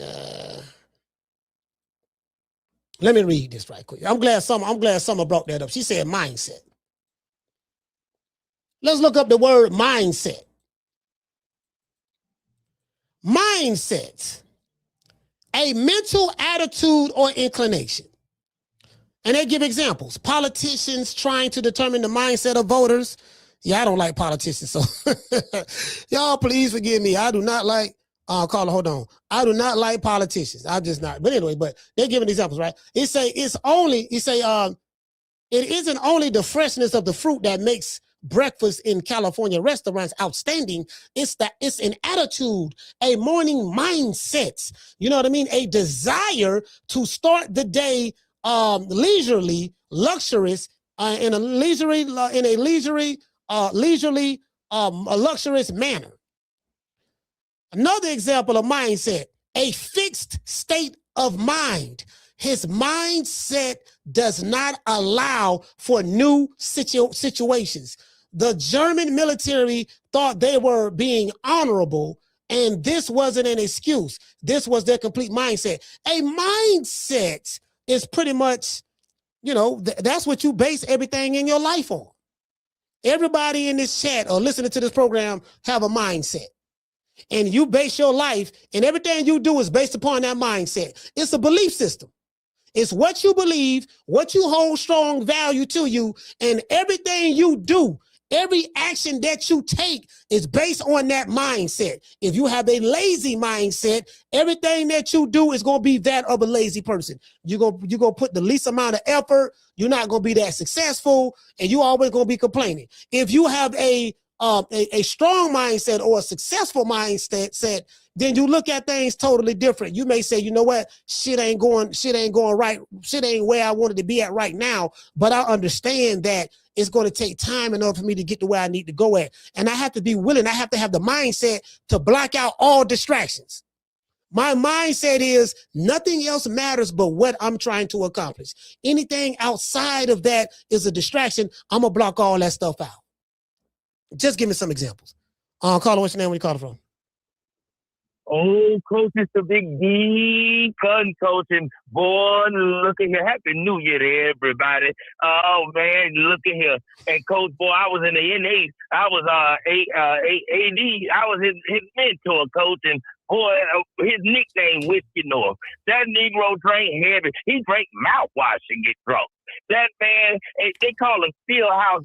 Let me read this right quick. I'm glad Summer brought that up. She said mindset. Let's look up the word mindset. Mindset, a mental attitude or inclination. And they give examples. Politicians trying to determine the mindset of voters. Yeah, I don't like politicians, so y'all please forgive me. I do not like, Carla, hold on. I do not like politicians. I'm just not. But anyway, but they're giving examples, right? It isn't only the freshness of the fruit that makes breakfast in California restaurants outstanding. It's an attitude, a morning mindset. You know what I mean? A desire to start the day leisurely, luxurious, in a luxurious manner. Another example of mindset, a fixed state of mind. His mindset does not allow for new situations. The German military thought they were being honorable, and this wasn't an excuse. This was their complete mindset. A mindset is pretty much, that's what you base everything in your life on. Everybody in this chat or listening to this program have a mindset. And you base your life, and everything you do is based upon that mindset. It's a belief system. It's what you believe, what you hold strong value to you, and everything you do, every action that you take is based on that mindset. If you have a lazy mindset, everything that you do is going to be that of a lazy person. You're going to put the least amount of effort. You're not going to be that successful, and you're always going to be complaining. If you have a strong mindset or a successful mindset, then you look at things totally different. You may say, you know what, shit ain't going right. Shit ain't where I wanted to be at right now. But I understand that it's going to take time enough for me to get to where I need to go at. And I have to be willing. I have to have the mindset to block out all distractions. My mindset is nothing else matters but what I'm trying to accomplish. Anything outside of that is a distraction. I'm going to block all that stuff out. Just give me some examples. Carla, what's your name? Where you calling from? Oh, Coach, it's the big D Coach, and boy, look at here. Happy New Year to everybody. Oh, man, look at here. And Coach, boy, I was in the N8. I was AD. I was his mentor, Coach, and boy, his nickname, Whiskey North. That Negro drank heavy. He drank mouthwash and get drunk. That man, they call him Steelhouse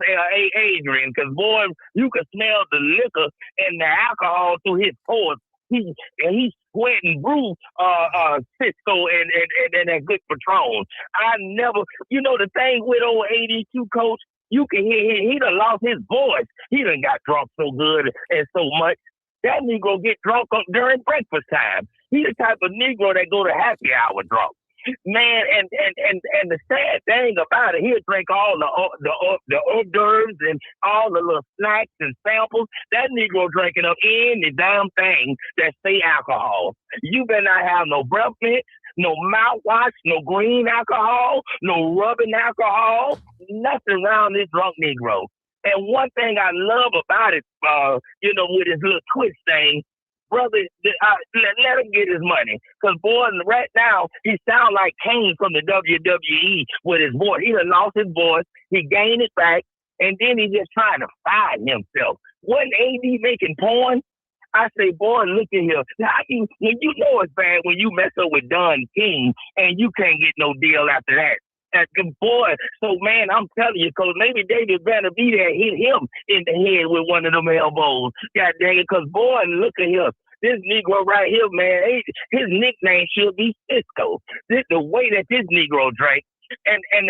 Adrian, because, boy, you could smell the liquor and the alcohol through his pores. He's sweating brew Cisco and that good Patron. I never, the thing with old 82 Coach, you can hear he done lost his voice. He done got drunk so good and so much. That Negro get drunk up during breakfast time. He's the type of Negro that go to happy hour drunk. Man, and the sad thing about it, he'll drink all the hors d'oeuvres and all the little snacks and samples. That Negro drinking up any damn thing that say alcohol. You better not have no breath mint, no mouthwash, no green alcohol, no rubbing alcohol, nothing around this drunk Negro. And one thing I love about it, with his little twist thing, brother, let him get his money. Because, boy, right now, he sound like Kane from the WWE with his voice. He done lost his voice. He gained it back. And then he just trying to find himself. Wasn't AD making porn? I say, boy, look at here. When you know it's bad when you mess up with Don King and you can't get no deal after that. Boy, so man, I'm telling you, because maybe David Banner be there, hit him in the head with one of them elbows. God dang it, because boy, look at him. This Negro right here, man, his nickname should be Cisco. The way that this Negro drank. And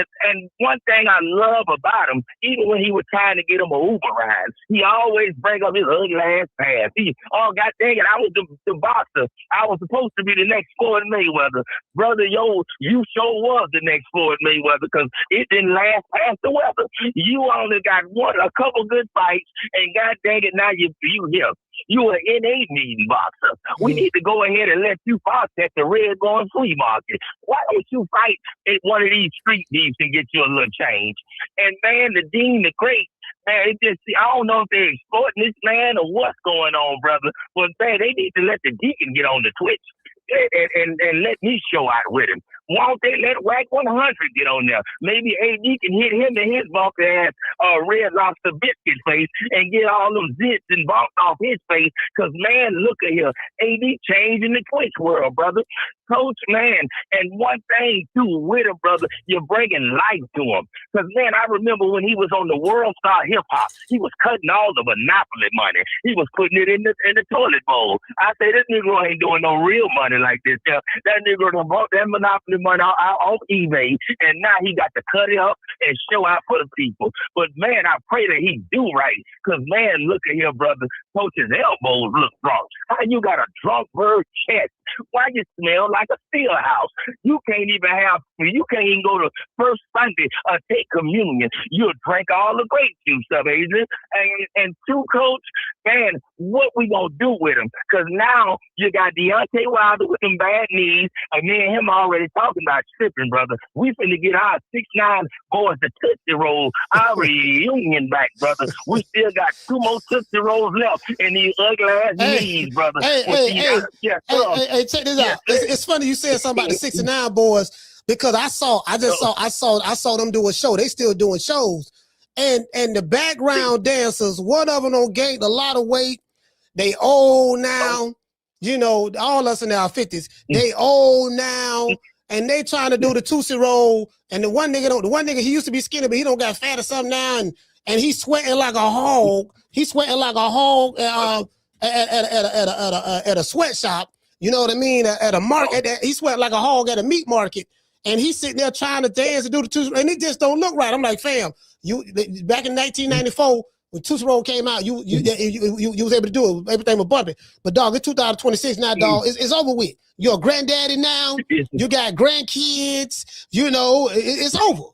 one thing I love about him, even when he was trying to get him an Uber ride, he always bring up his ugly ass past. God dang it, I was the boxer. I was supposed to be the next Floyd Mayweather. Brother, you sure was the next Floyd Mayweather, because it didn't last past the weather. You only got a couple good fights, and god dang it, now you here. You an innate meeting boxer. We need to go ahead and let you box at the Red Going Flea Market. Why don't you fight at one of these street beefs and get you a little change? And man, the Deen The Great, man, I don't know if they're exploiting this man or what's going on, brother. But man, they need to let the Deacon get on the Twitch and let me show out with him. Won't they let Whack 100 get on there? Maybe AD can hit him in his bunker ass Red Lobster biscuit face and get all them zits and bonks off his face. Because, man, look at here. AD changing the Twitch world, brother. Coach, man, and one thing, too, with him, brother, you're bringing life to him. Because, man, I remember when he was on the World Star Hip Hop, he was cutting all the Monopoly money. He was putting it in the toilet bowl. I say, this Negro ain't doing no real money like this. Yeah. That Negro done bought that Monopoly money off eBay, and now he got to cut it up and show out for the people. But, man, I pray that he do right. Because, man, look at here, brother. Coach's elbows look drunk. How you got a drunk bird chest? Why you smell like a steel house? You can't even go to First Sunday or take communion. You'll drink all the grape juice of Adrian. And two, Coach, man, what we gonna do with him? Because now you got Deontay Wilder with them bad knees, and me and him already talking about tripping, brother. We finna get our 6'9" boys to Tootsie Roll, our reunion back, brother. We still got 2 more Tootsie Rolls left in these ugly ass knees, brother. Hey, check this out. It's funny you said something about the 69 boys because I saw them do a show. They still doing shows, and the background dancers, one of them don't gain a lot of weight. They old now, you know. All us in our 50s. They old now, and they trying to do the Tootsie Roll. And the one nigga, he used to be skinny, but he don't got fat or something now, and he's sweating like a hog. He's sweating like a hog at a sweatshop. You know what I mean? At a market, he sweat like a hog at a meat market, and he's sitting there trying to dance and do the Tootsie Roll, and it just don't look right. I'm like, fam, back in 1994 when Tootsie Roll came out, you was able to do it. Everything was bumping. But dog, it's 2026 now, dog. It's over with. You're a granddaddy now. You got grandkids. You know, it's over.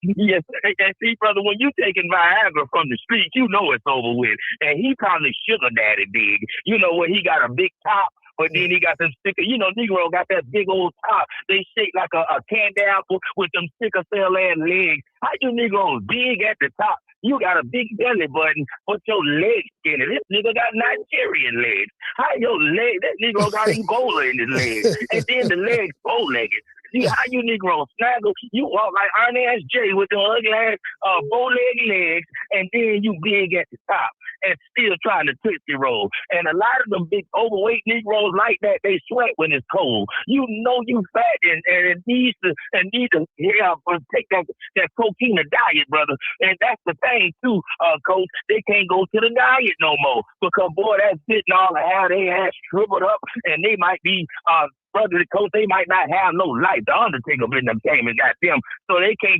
Yes, and see, brother, when you taking Viagra from the street, you know it's over with. And he probably sugar daddy big. You know, when he got a big top, but then he got them sticker. You know, Negro got that big old top. They shake like a candy apple with them sickle cell ass legs. How you Negroes big at the top? You got a big belly button, but your legs skinny. This nigga got Nigerian legs. How your leg? That Negro got Ebola in his legs. And then the legs bow-legged. See how you Negro snaggle? You walk like Ernest J with the ugly ass bow-legged legs, and then you big at the top and still trying to Tootsie Roll. And a lot of them big overweight Negroes like that, they sweat when it's cold. You know you fat and need to take that coquina diet, brother. And that's the thing too, Coach. They can't go to the diet no more because boy, that's sitting all the hair they ass shriveled up, and they might be brother, the Coach, they might not have no life. The Undertaker in them came and got them, so they can't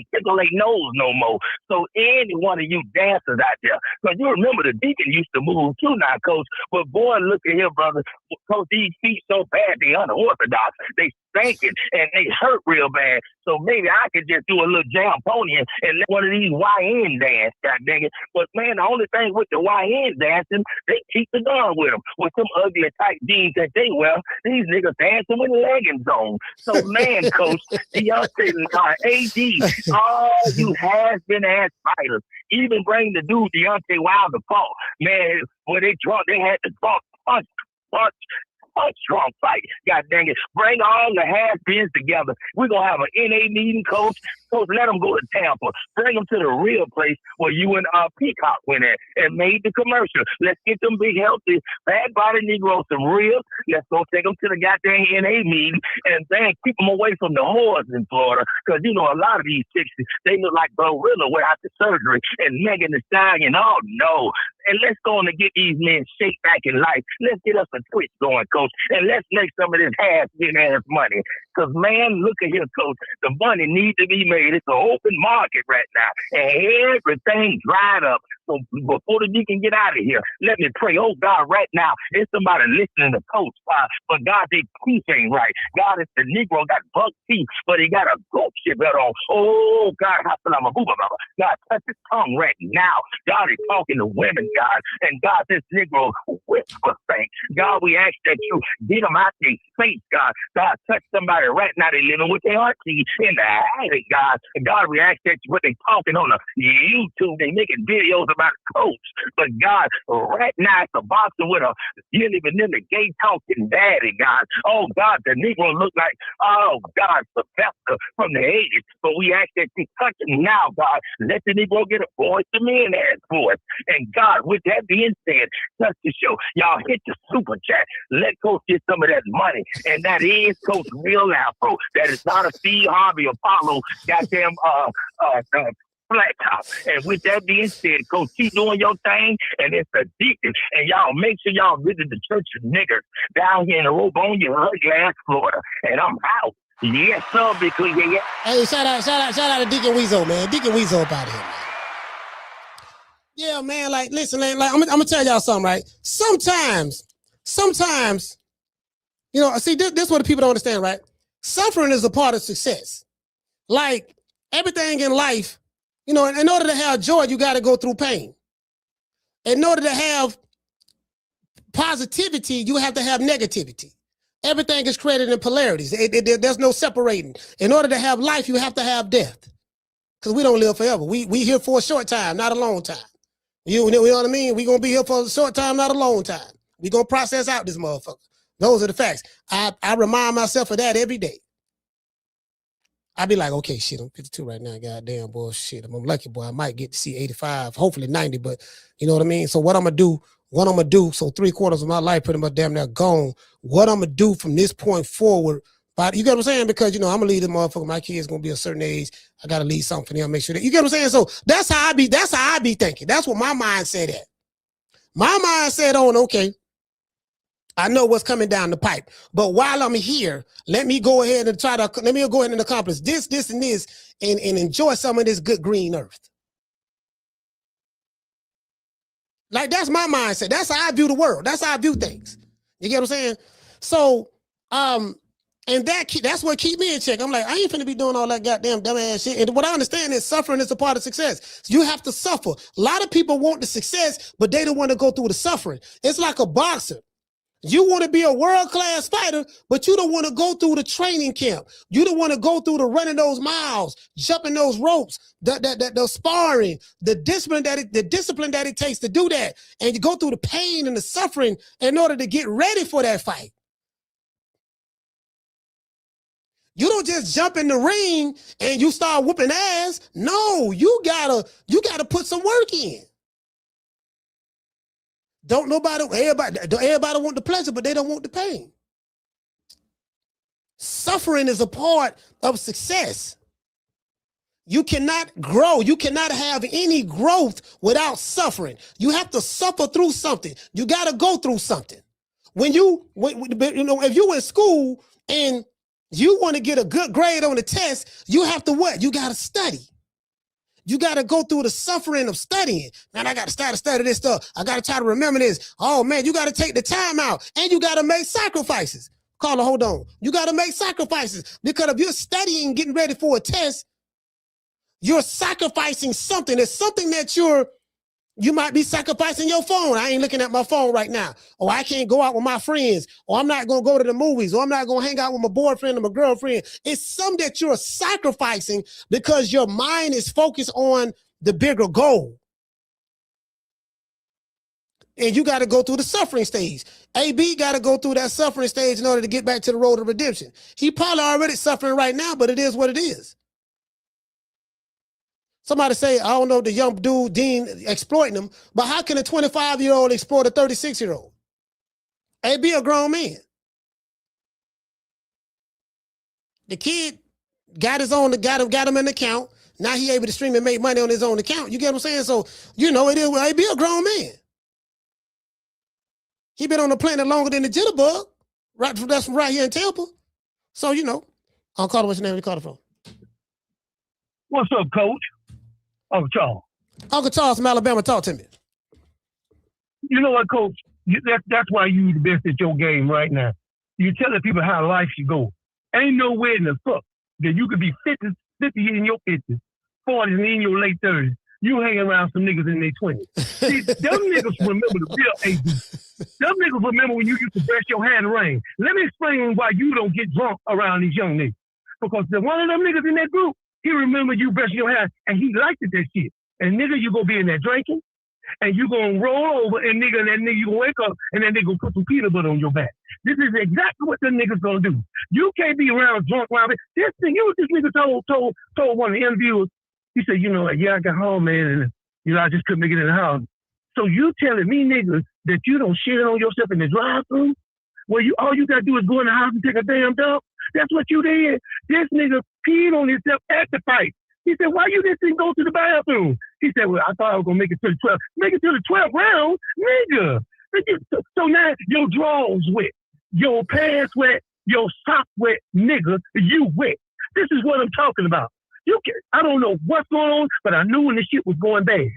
tickle their nose no more. So any one of you dancers out there, because you remember the Deacon used to move too now, Coach. But boy, look at here, brother. Coach, these feet so bad they unorthodox. They stinking and they hurt real bad. So maybe I could just do a little jam pony and let one of these YN dance, god dang it. But man, the only thing with the YN dancing, they keep the gun with them. With them ugly tight jeans that they wear, these niggas dancing with leggings on. So man, Coach, Deontay, AD, all you has-been ass fighters, even bring the dude Deontay Wilder fought, man, when they drunk, they had to punch strong fight. God dang it. Bring all the has-beens together. We're going to have an NA meeting, Coach. Coach, let them go to Tampa. Bring them to the real place where you and Peacock went at and made the commercial. Let's get them big, healthy, bad body Negroes some real. Let's go take them to the goddamn NA meeting and then keep them away from the whores in Florida. Because, you know, a lot of these chicks, they look like Gorilla without the surgery and Megan Thee Stallion. Oh, no. And let's go on and get these men shake back in life. Let's get us a Twitch going, Coach. And let's make some of this ass money. Because, man, look at here, Coach. The money needs to be made. It's an open market right now. And everything dried up. So before the Deacon get out of here, let me pray. Oh, God, right now, there's somebody listening to Coach. But God, their teeth ain't right. God, it's the Negro got buck teeth, but he got a goat shit belt on. Oh, God, God, touch his tongue right now. God is talking to women, God. And God, this Negro whisper thing. God, we ask that you get them out their face, God. God, touch somebody right now. They living with their auntie in the attic, God. And God, we ask that what they talking on the YouTube, they making videos about about coach, but God, right now it's a boxer with a Yelly Vanilla gay talking daddy, God. Oh God, the Negro look like, oh God, Sylvester from the 80s. But we ask that you touch him now, God. Let the Negro get a voice, the man ass voice. And God, with that being said, touch the show. Y'all hit the super chat. Let Coach get some of that money. And that is Coach Real Afro. That is not a Steve Harvey Apollo goddamn flat top. And with that being said, Coach, keep doing your thing, and it's addictive. And y'all make sure y'all visit the Church of Niggers down here in Robonia, Glass, Florida. And I'm out. Yes, sir, because yeah. Hey, shout out to Deacon Weezo, man. Deacon Weezo up out of here, man. Yeah, man. Like, listen, man. Like, I'm gonna tell y'all something, right? Sometimes, you know, see, this is what the people don't understand, right? Suffering is a part of success. Like everything in life, you know, in order to have joy, you got to go through pain. In order to have positivity, you have to have negativity. Everything is created in polarities. There's no separating. In order to have life, you have to have death. Because we don't live forever. We here for a short time, not a long time. You know what I mean? We're going to be here for a short time, not a long time. We're going to process out this motherfucker. Those are the facts. I remind myself of that every day. I be like, okay, shit, I'm 52 right now. Goddamn, boy, shit. I'm lucky, boy. I might get to see 85, hopefully 90, but you know what I mean? So what I'm going to do, so 3/4 of my life pretty much damn near gone. What I'm going to do from this point forward, but you get what I'm saying? Because, you know, I'm going to leave this motherfucker. My kid's going to be a certain age. I got to leave something for them, make sure that, you get what I'm saying? So that's how I be thinking. That's what my mindset at. My mindset on, okay, I know what's coming down the pipe, but while I'm here, let me go ahead and accomplish this, and this, and enjoy some of this good green earth. Like, that's my mindset. That's how I view the world. That's how I view things. You get what I'm saying? So, and that's what keep me in check. I'm like, I ain't finna be doing all that goddamn dumbass shit. And what I understand is suffering is a part of success. You have to suffer. A lot of people want the success, but they don't want to go through the suffering. It's like a boxer. You want to be a world-class fighter, but you don't want to go through the training camp. You don't want to go through the running those miles, jumping those ropes, the sparring, the discipline that it takes to do that. And you go through the pain and the suffering in order to get ready for that fight. You don't just jump in the ring and you start whooping ass. No, you gotta put some work in. Everybody want the pleasure, but they don't want the pain. Suffering is a part of success. You cannot grow. You cannot have any growth without suffering. You have to suffer through something. You got to go through something. If you in school and you want to get a good grade on the test, you have to what? You got to study. You got to go through the suffering of studying. Man, I got to start to study this stuff. I got to try to remember this. Oh, man, you got to take the time out. And you got to make sacrifices. Carla, hold on. You got to make sacrifices. Because if you're studying, getting ready for a test, you're sacrificing something. There's something that you might be sacrificing your phone. I ain't looking at my phone right now. Or I can't go out with my friends. Or I'm not going to go to the movies. Or I'm not going to hang out with my boyfriend or my girlfriend. It's something that you're sacrificing because your mind is focused on the bigger goal. And you got to go through the suffering stage. AB got to go through that suffering stage in order to get back to the road of redemption. He probably already suffering right now, but it is what it is. Somebody say, I don't know, the young dude, Dean, exploiting him, but how can a 25-year-old exploit a 36-year-old? AB a grown man. The kid got him an account. Now he able to stream and make money on his own account. You get what I'm saying? So, you know, it is AB a grown man. He been on the planet longer than the jitterbug. Right, that's from right here in Tampa. So, you know, I'll call him, what's your name? You call it from? What's up, Coach? Uncle Charles. Uncle Charles from Alabama, talk to me. You know what, Coach? That's why you the best at your game right now. You're telling people how life should go. Ain't no way in the fuck that you could be 50 in your 50s, 40s in your late 30s. You hanging around some niggas in their 20s. See, them niggas remember the real AB. Them niggas remember when you used to brush your hair in the rain. Let me explain why you don't get drunk around these young niggas. Because one of them niggas in that group, he remember you brushing your hair, and he liked that shit. And nigga, you go be in there drinking, and you gonna roll over and that nigga you gonna wake up and that nigga gonna put some peanut butter on your back. This is exactly what the niggas gonna do. You can't be around drunk while this nigga told one of the interviewers. He said, yeah, I got home, man, and I just couldn't make it in the house. So you telling me, nigga, that you don't shit on yourself in the drive-thru? Well, all you gotta do is go in the house and take a damn dump. That's what you did. This nigga peed on himself at the fight. He said, why you didn't go to the bathroom? He said, well, I thought I was gonna make it to the 12th. Make it to the 12th round, nigga. So now your drawers wet, your pants wet, your socks wet, nigga, you wet. This is what I'm talking about. I don't know what's going on, but I knew when the shit was going bad.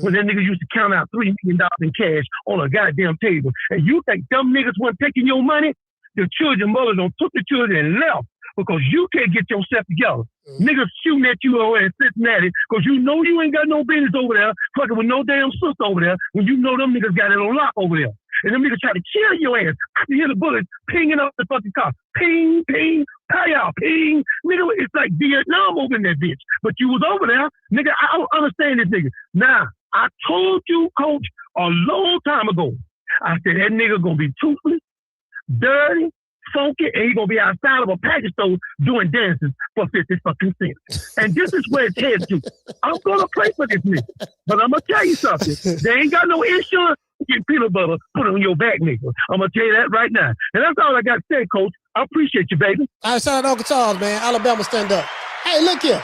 When that nigga used to count out $3 million in cash on a goddamn table. And you think dumb niggas weren't taking your money? The children mothers don't took the children and left because you can't get yourself together. Niggas shooting at you over in Cincinnati because you know you ain't got no business over there fucking with no damn sister over there when you know them niggas got it on lock over there. And them niggas try to kill your ass. I can hear the bullets pinging up the fucking car. Ping, ping, pow, ping. Nigga, it's like Vietnam over in that bitch. But you was over there. Nigga, I don't understand this nigga. Now, I told you, coach, a long time ago, I said that nigga gonna be toothless, dirty, funky, and he gonna be outside of a package store doing dances for 50 fucking cents. And this is where it's headed to. I'm gonna play for this nigga. But I'm gonna tell you something. They ain't got no insurance. Get peanut butter put on your back, nigga. I'm gonna tell you that right now. And that's all I got to say, coach. I appreciate you, baby. All right, shout out to Uncle Charles, man. Alabama, stand up. Hey, look here.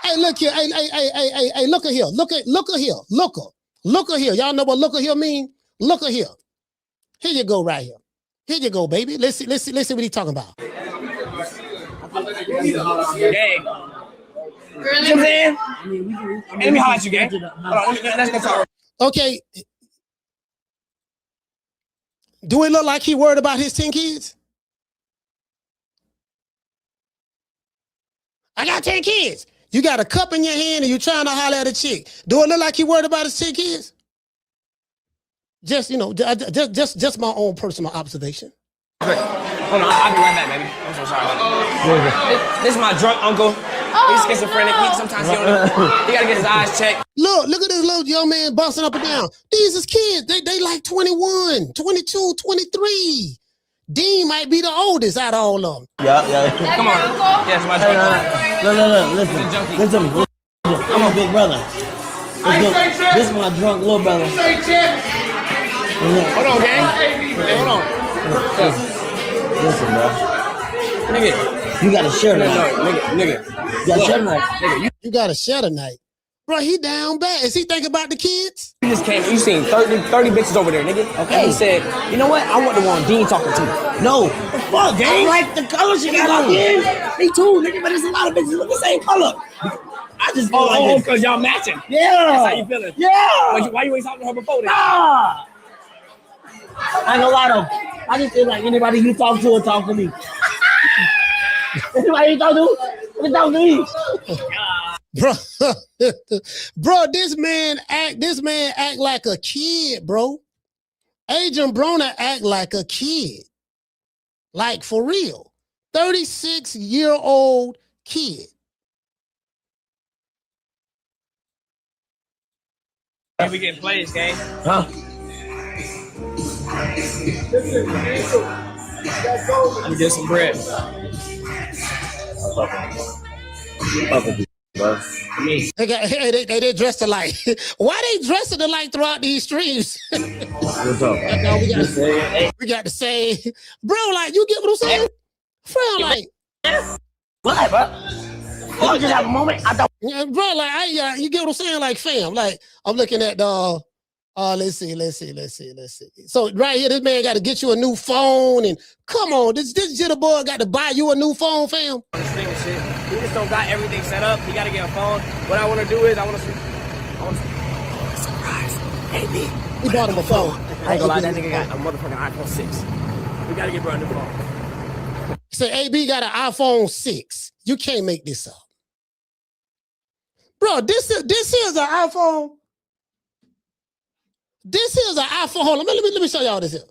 Hey, look here. Hey, look at here. Look at here. Look at here. Y'all know what look at here mean? Look at here. Here you go, right here. Here you go, baby. Let's see what he's talking about. Gang. You know what I'm saying? Let me holler at you, gang. Hold on, let's go talk. Okay. Do it look like he worried about his 10 kids? I got 10 kids. You got a cup in your hand and you trying to holler at a chick. Do it look like he worried about his 10 kids? Just my own personal observation. Hold on, I'll be right back, baby. I'm so sorry about that. This is my drunk uncle. He's schizophrenic. Sometimes he gotta get his eyes checked. Look at this little young man bouncing up and down. These is kids. They like 21, 22, 23. Dean might be the oldest out of all of them. Yeah. Come on. Yes, my drunk uncle. Listen to me. I'm a big brother. This is my drunk little brother. Hold on, gang. Hey, hold on. Listen, bro. Nigga. You gotta share tonight. Nigga. You gotta share tonight. Nigga, you gotta share tonight. Bro, he down bad. Is he thinking about the kids? You just came, you seen 30 bitches over there, nigga. Okay. And he said, you know what? I want the one Dean talking to. No. Fuck, gang. I like the color she got on. Me too, nigga, but there's a lot of bitches with the same color. I just feel like this. Because y'all matching. Yeah. That's how you feeling. Yeah. Why you ain't talking to her before then? Nah. I ain't gonna lie though. I just feel like anybody you talk to will talk to me. Anybody you talk to, talk to me. Bro, this man act like a kid, bro. Adrien Broner act like a kid. Like for real. 36-year-old kid. We getting plays, gang. Huh? I'm gonna get some bread. They dressed alike. Why they dressing alike throughout these streams? We got to say, bro, like, you get what I'm saying? Friend, like, what, bro? Oh, just have a moment. I don't. Yeah, bro, like, you get what I'm saying? Like, fam, like, I'm looking at let's see. So right here, this man got to get you a new phone, and come on, this jitter boy got to buy you a new phone, fam. This thing and shit. We just don't got everything set up. You got to get a phone. What I want to do is I want to surprise. Hey, B. We bought him a phone. I ain't gonna lie, that nigga got a motherfucking iPhone 6. We got to get bro a new phone. Say AB got an iPhone 6. You can't make this up. Bro, this is an iPhone. This is an iPhone. Hold on, let me show y'all this here.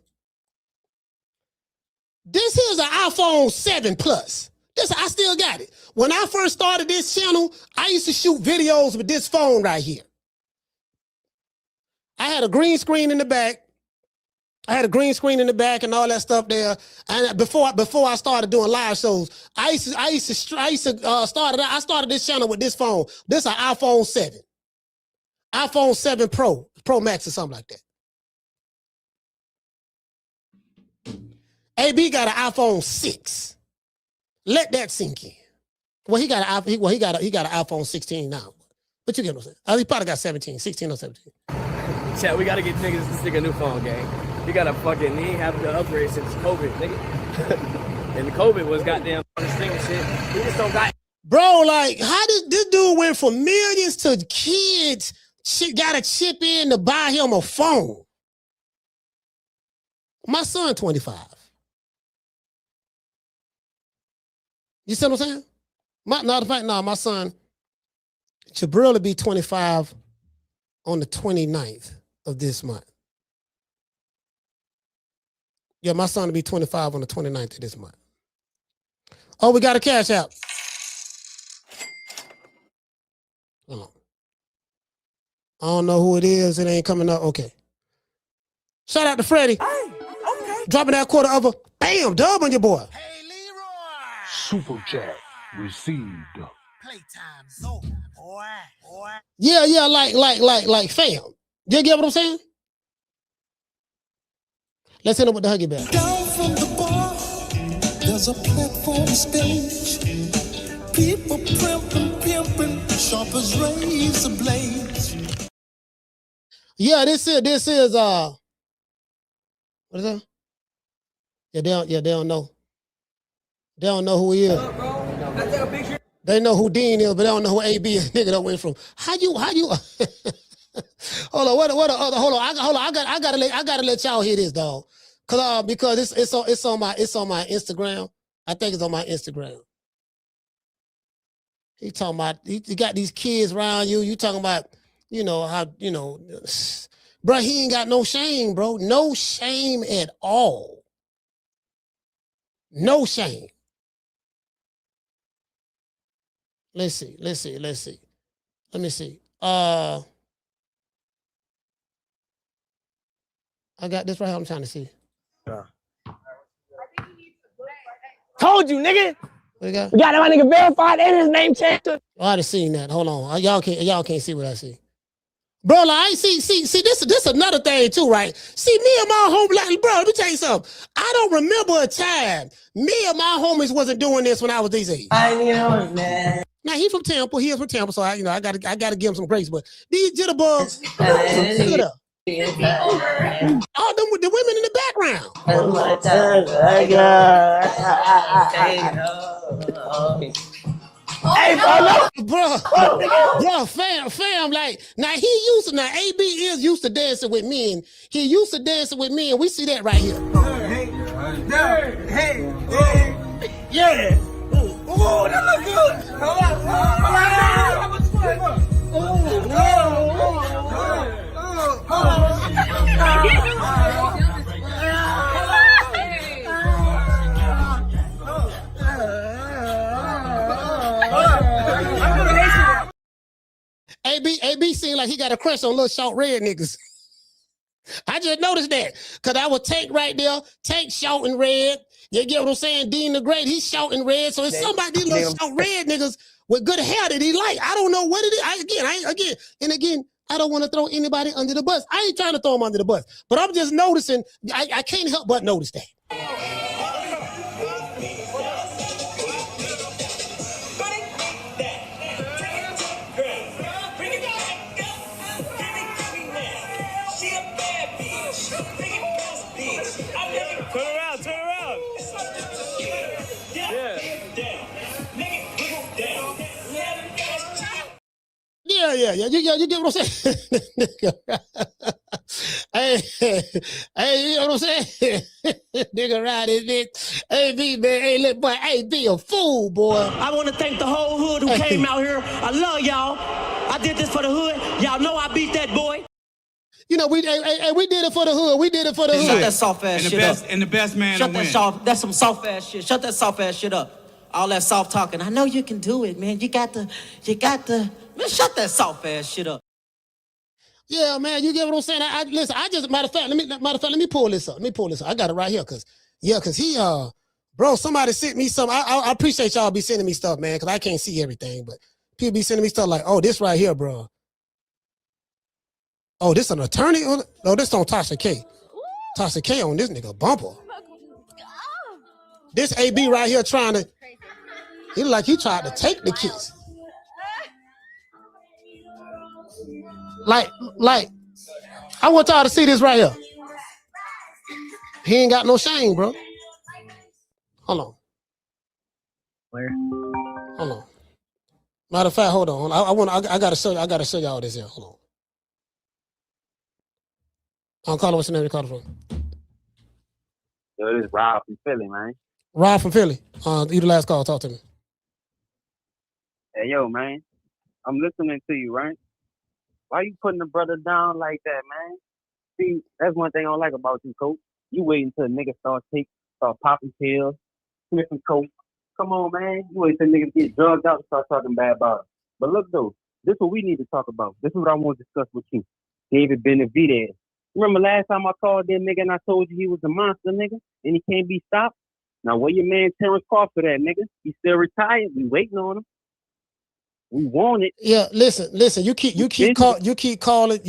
This is an iPhone 7 Plus. I still got it. When I first started this channel, I used to shoot videos with this phone right here. I had a green screen in the back. And all that stuff there. And before I started doing live shows, I started this channel with this phone. This is an iPhone 7. iPhone 7 Pro Max or something like that. AB got an iPhone 6. Let that sink in. Well, he got an iPhone 16 now. But you get what I'm saying? He probably got 17, 16 or 17. Chat, we gotta get niggas this nigga a new phone, gang. You gotta fucking, he ain't having to upgrade since COVID, nigga. And the COVID was goddamn on this thing and shit. We just don't got. Bro, like, how did this dude went from millions to kids gotta chip in to buy him a phone? My son 25. You see what I'm saying? My son Jabril will be 25 on the 29th of this month. Yeah, my son will be 25 on the 29th of this month. Oh, we got a cash out. Hold on. I don't know who it is. It ain't coming up. Okay. Shout out to Freddie. Hey, okay. Dropping that quarter of a bam dub on your boy. Hey, Leroy. Super chat received. Playtime's over, boy. Yeah, like fam. You get what I'm saying? Let's hit him with the huggy bear. Down from the bar, there's a platform stage. People pimping, sharp as razor blades. Yeah, this is what is that? Yeah, they don't know. They don't know who he is. They know who Deen is, but they don't know who AB is. Nigga that went from. How you? Hold on, hold on. I gotta let y'all hear this, dog. Because it's on my Instagram. I think it's on my Instagram. He talking about you got these kids around you. You talking about how bro. He ain't got no shame, bro. No shame at all. No shame. Let's see. Let me see. I got this right here. I'm trying to see. Told you, nigga. What you got? We got that nigga verified and his name changed. I already seen that. Hold on. Y'all can't see what I see. Bro, like, I see, this another thing too, right? See, me and my homies, like, bro, let me tell you something. I don't remember a time me and my homies wasn't doing this when I was these age. I know, man. Now he from Tampa, he is from Tampa, so I gotta give him some grace. But these jitterbugs, look it up. All them with the women in the background. Hey, bro, fam, like, now AB is used to dancing with me, and he used to dancing with me, and we see that right here. Hey, yeah. Oh, that look good. AB seemed like he got a crush on little short red niggas. I just noticed that. Cause I was Tank right there. Tank short and red. You get what I'm saying? Deen The Great, he's short and red. So it's somebody, these little short red niggas with good hair that he like. I don't know what it is. Again, I don't want to throw anybody under the bus. I ain't trying to throw him under the bus. But I'm just noticing, I can't help but notice that. Turn around. Yeah. You get what I'm saying? hey, you know what I'm saying? Nigga ride his bitch. AB, man, hey, look, boy, AB a fool, boy. I want to thank the whole hood who came out here. I love y'all. I did this for the hood. Y'all know I beat that boy. You know, we did it for the hood. We did it for the hood. Shut that soft ass shit up. And the best man Shut to that win. soft. That's some soft ass shit. Shut that soft ass shit up. All that soft talking. I know you can do it, man. You got to, man, shut that soft ass shit up. Yeah, man, you get what I'm saying? Listen, matter of fact, let me pull this up. I got it right here, cause he, bro, somebody sent me some. I appreciate y'all be sending me stuff, man, cause I can't see everything, but people be sending me stuff like, oh, this right here, bro. Oh, this an attorney? Oh, this on Tasha K. Tasha K on this nigga bumper. This AB right here trying to, he look like he tried to take the kiss. Like, I want y'all to see this right here. He ain't got no shame, bro. Hold on. Where? Hold on. Matter of fact, hold on. I gotta show y'all this here. Hold on. I'm calling, what's your name? You calling from? Yo, this is Rob from Philly, man. Rob from Philly. You the last call. Talk to me. Hey, yo, man. I'm listening to you, right? Why you putting the brother down like that, man? See, that's one thing I don't like about you, Coach. You wait until niggas start popping pills, sniffing coke. Come on, man. You wait till niggas get drugged out and start talking bad about it. But look, though, this is what we need to talk about. This is what I want to discuss with you. David Benavidez. Remember last time I called that nigga and I told you he was a monster, nigga, and he can't be stopped? Now, where your man Terrence Crawford at, nigga? He's still retired. We waiting on him. We want it. Yeah, listen. You keep calling, you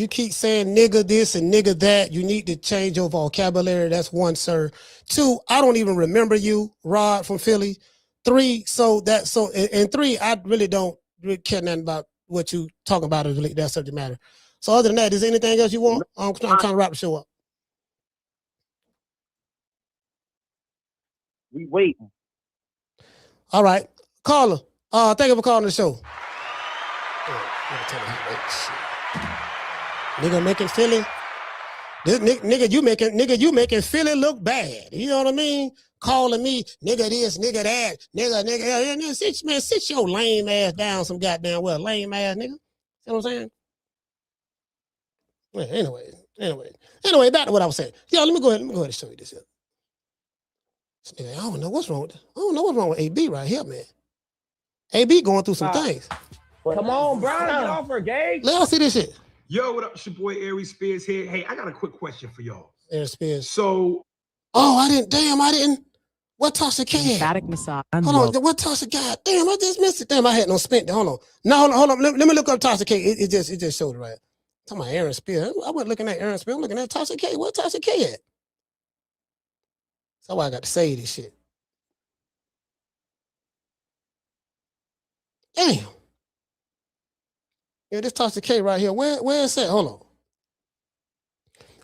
keep saying nigga this and nigga that. You need to change your vocabulary. That's one, sir. Two, I don't even remember you, Rod from Philly. Three, and three, I really don't care nothing about what you talking about. Really, that subject matter. So other than that, is there anything else you want? I'm trying to wrap the show up. We waiting. All right, caller. Thank you for calling the show. Nigga making Philly. This nigga, you making Philly look bad. You know what I mean? Calling me nigga this, nigga that, nigga. Sit your lame ass down some goddamn well, lame ass nigga. You know what I'm saying? Well, anyway, back to what I was saying. Yo, let me go ahead and show you this here. This nigga, I don't know what's wrong with AB right here, man. AB going through some things. Come on, Brown, get off her, gang. Let us see this shit. Yo, what up? It's your boy Aries Spears here. Hey, I got a quick question for y'all. Aries Spears. So, I didn't. What Tasha K? Emphatic massage. Hold on, what Tasha got? Damn, I just missed it. Damn, I had no spent. Hold on. No, hold on. Let me look up Tasha K. It just showed it right. I'm talking about Aaron Spears. I wasn't looking at Aaron Spears. I'm looking at Tasha K. What Tasha K at? That's why I got to say this shit. Damn. Yeah, this Tasha K right here. Where is that? Hold on.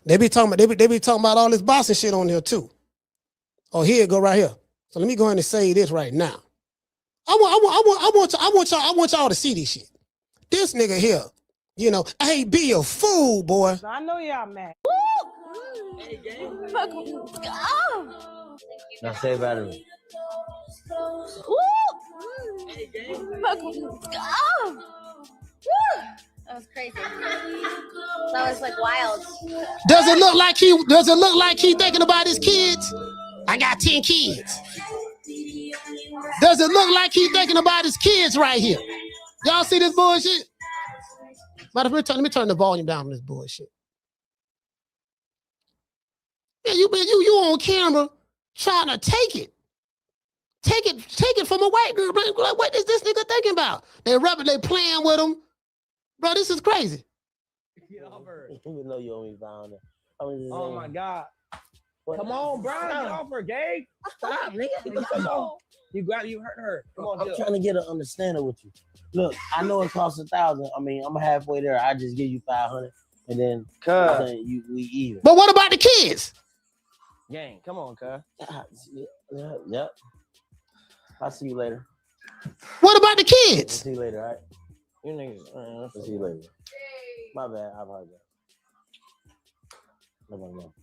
They be talking about all this boxing shit on here too. Oh, here it go right here. So let me go ahead and say this right now. I want y'all to see this shit. This nigga here, you know, hey, be a fool, boy. I know y'all mad. Now say battery. That was crazy. That was like wild. Does it look like he thinking about his kids? I got 10 kids. Does it look like he thinking about his kids right here? Y'all see this bullshit? Let me turn the volume down on this bullshit. Yeah, you on camera trying to take it from a white girl. Like, what is this nigga thinking about? They playing with him. Bro, this is crazy. Even though you only found it. Oh my God. Come on, Brown, get off her, gang. Stop, nigga. You hurt her. Come on, I'm trying to get an understanding with you. Look, I know it costs 1,000. I mean, I'm halfway there. I just give you 500, and then we even. But what about the kids? Gang, come on, cuz. Yep. I'll see you later. What about the kids? See you later, all right? You niggas. I'll see you later. My bad. I apologize. No.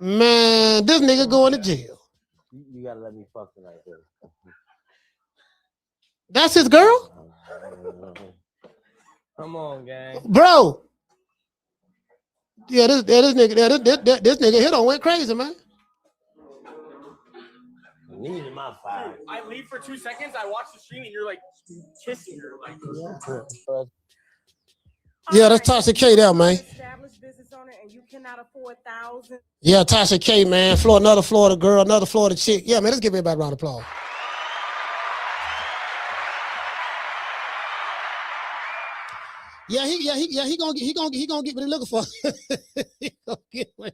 Man, this nigga going to jail. You gotta let me fuck tonight, bro. That's his girl? Come on, gang. Bro. Yeah, this nigga here don't went crazy, man. Lean in my fire. I leave for 2 seconds. I watch the stream and you're like kissing her. Like, Yeah, that's Tasha K there, man. Established business owner and you cannot afford thousands. Yeah, Tasha K, man. Another Florida girl, another Florida chick. Yeah, man, let's give everybody a round of applause. Yeah, he gonna get what he looking for. he gonna get what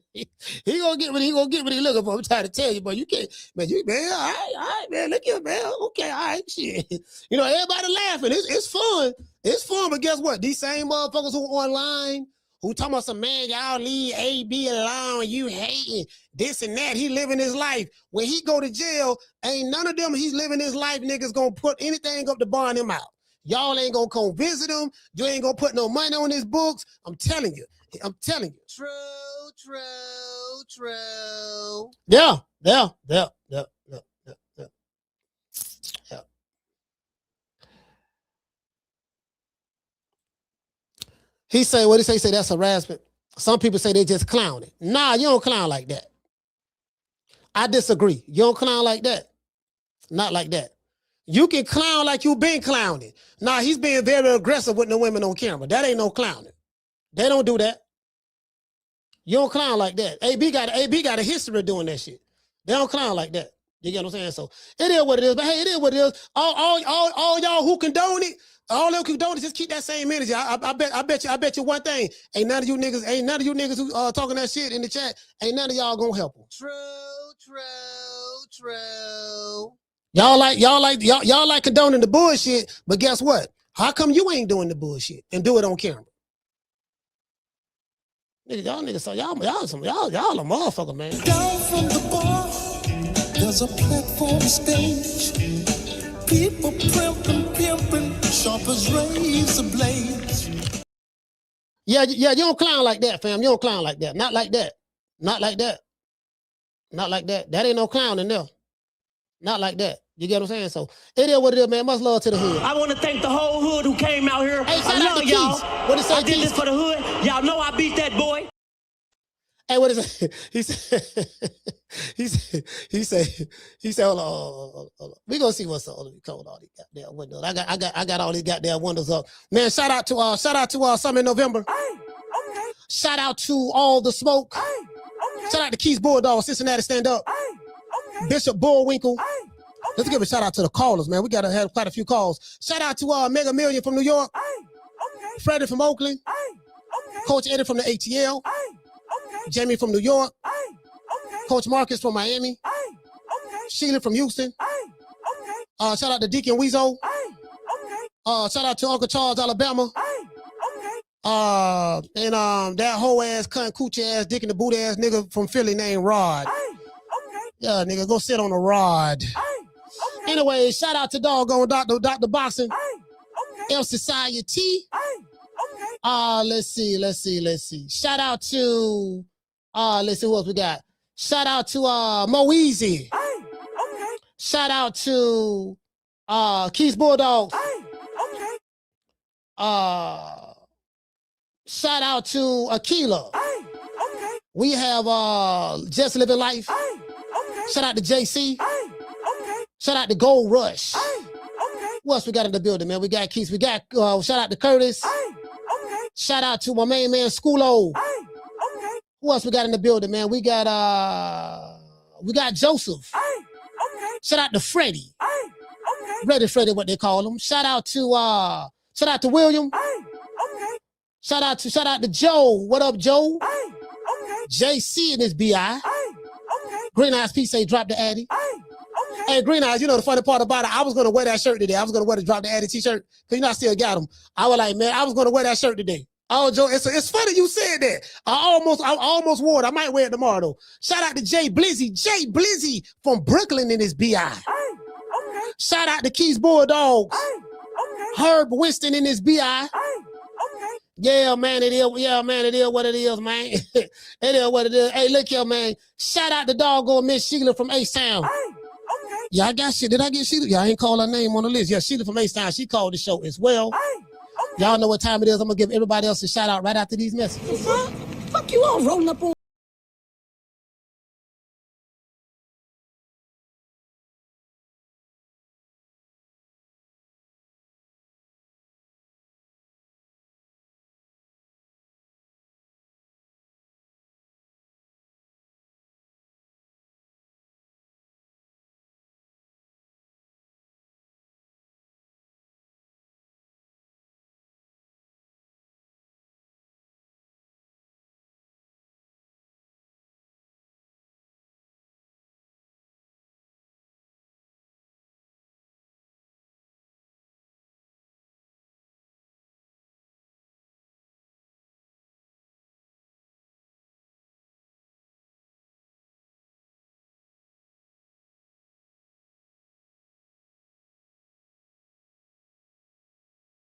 he looking for. I'm trying to tell you, but you can't, man. All right, man. Look here, man. Okay, all right, shit. You know, everybody laughing. It's fun. It's fun, but guess what? These same motherfuckers who online, who talking about some, man, y'all leave AB alone, you hating this and that. He living his life. When he go to jail, ain't none of them he's living his life niggas gonna put anything up to bond him out. Y'all ain't gonna come visit him. You ain't gonna put no money on his books. I'm telling you. True. Yeah. He say, what he say that's harassment. Some people say they just clowning. Nah, you don't clown like that. I disagree. You don't clown like that. Not like that. You can clown like you been clowning. Nah, he's being very aggressive with the women on camera. That ain't no clowning. They don't do that. You don't clown like that. AB got a history of doing that shit. They don't clown like that. You get what I'm saying? So it is what it is. But hey, it is what it is. All y'all who condone it, all them condone it, just keep that same energy. I bet you one thing. Ain't none of you niggas who talking that shit in the chat. Ain't none of y'all gonna help them. True. Y'all like condoning the bullshit, but guess what? How come you ain't doing the bullshit and do it on camera? Y'all niggas, so y'all a motherfucker, man. Down from the bar, there's a platform stage. People pimping, sharp as razor blades. Yeah, you don't clown like that, fam. You don't clown like that. Not like that. That ain't no clown in there. Not like that. You get what I'm saying? So it is what it is, man. Much love to the hood. I want to thank the whole hood who came out here. Hey, shout I out to love y'all. Keith. What is that, I did Keith? this for the hood. Y'all know I beat that boy. Hey, what is it? He said, hold on. We gonna see what's up. Let me close all these goddamn windows. I got all these goddamn windows up. Man, shout out to Summer in November. Okay. Shout out to all the smoke. Okay. Shout out to Keys Bulldog, Cincinnati Stand Up. Okay. Bishop Bullwinkle. Okay. Let's give a shout out to the callers, man. We gotta have quite a few calls. Shout out to Mega Million from New York. Okay. Freddie from Oakland. Okay. Coach Eddie from the ATL. Okay. Jamie from New York. Okay. Coach Marcus from Miami. Okay. Sheila from Houston. Okay. Shout out to Deacon Weezo. Okay. Shout out to Uncle Charles, Alabama. Okay. And that whole ass cunt coochie ass dick in the boot ass nigga from Philly named Rod. Okay. Yeah, nigga, go sit on a rod. Okay. Anyway, shout out to doggone Dr. Boxing. Okay. El Society. Okay. Let's see. Shout out to let's see who else we got. Shout out to Mo Easy. Okay. Shout out to Keys Bulldogs. Okay. Shout out to Aquila. Okay. We have Just Living Life. Okay. Shout out to JC. Okay. Shout out to Gold Rush. Okay. Who else we got in the building, man? We got Keys. We got shout out to Curtis. Okay. Shout out to my main man Schoolo. Okay. Who else we got in the building, man? We got Joseph. Okay. Shout out to Freddie. Okay. Freddie, what they call him. Shout out to William. Okay. Shout out to Joe. What up, Joe? Okay. JC in his BI. Okay. Green Eyes P say drop the Addy. Okay. Hey, Green Eyes, you know the funny part about it, I was gonna wear that shirt today. I was gonna wear the drop the Addy t-shirt, because you know I still got them. I was like, man, I was gonna wear that shirt today. Oh, Joe, it's funny you said that. I almost wore it. I might wear it tomorrow though. Shout out to Jay Blizzy from Brooklyn in his BI. Okay. Shout out to Keys Bulldogs. Okay. Herb Winston in his BI. Okay. Yeah, man, it is. Yeah, man, it is what it is, man. It is what it is. Hey, look here, man. Shout out to doggone Miss Sheila from H-Town. Okay. Yeah, I got shit. Did I get Sheila? Yeah, I ain't call her name on the list. Yeah, Sheila from H-Town. She called the show as well. Y'all know what time it is. I'm going to give everybody else a shout out right after these messages. Fuck you all rolling up on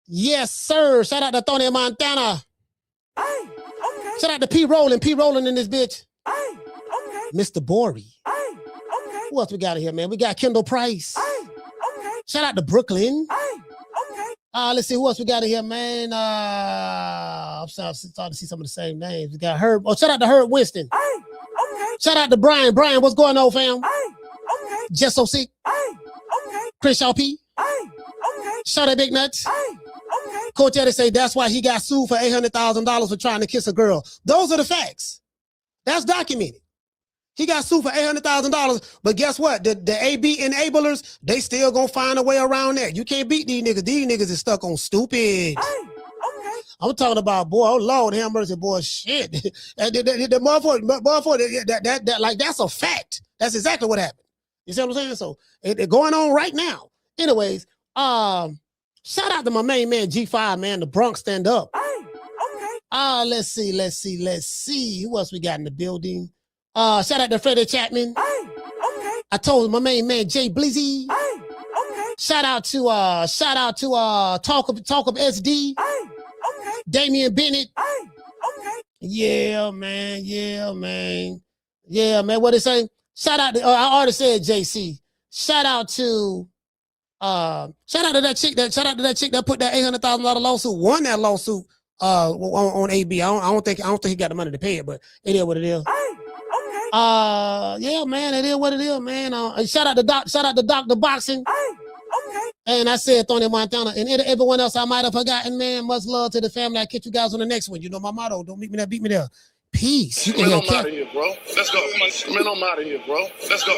Yes, sir. Shout out to Tony Montana. Hey, okay. Shout out to P. Rolling in this bitch. Hey, okay. Mr. Bory. Hey, okay. Who else we got in here, man? We got Kendall Price. Hey, okay. Shout out to Brooklyn. Hey, okay. Let's see who else we got in here, man. I'm starting to see some of the same names. We got Herb. Oh, shout out to Herb Winston. Hey, okay. Shout out to Brian. Brian, what's going on, fam? Hey, okay. Just so sick. Hey, okay. Chris Shaw P. Hey, okay. Shout out Big Nuts. Hey, okay. Coach Eddie say that's why he got sued for $800,000 for trying to kiss a girl. Those are the facts. That's documented. He got sued for $800,000, but guess what? The AB enablers, they still gonna find a way around that. You can't beat these niggas. These niggas is stuck on stupid. Hey, okay. I'm talking about, boy, oh Lord, have mercy, boy, shit. The motherfucker, like, that's a fact. That's exactly what happened. You see what I'm saying? So it's going on right now. Anyways, shout out to my main man, G5, man, the Bronx stand up. Hey, okay. Let's see. Who else we got in the building? Shout out to Freddie Chapman. Hey, okay. I told my main man Jay Blizzy. Hey, okay. Shout out to Talk Up SD. Hey, okay. Damian Bennett. Hey, okay. Yeah, man. What it say? Shout out to I already said JC. Shout out to that chick that put that $800,000 lawsuit, won that lawsuit on AB. I don't think he got the money to pay it, but it is what it is. Hey, okay. Yeah, man, it is what it is, man. Shout out to Dr. Boxing. Hey, okay. And I said Tony Montana and everyone else I might have forgotten, man. Much love to the family. I'll catch you guys on the next one. You know my motto. Don't meet me there, beat me there. Peace. Man, I'm out of here, bro. Let's go. Man, I'm out of here, bro. Let's go.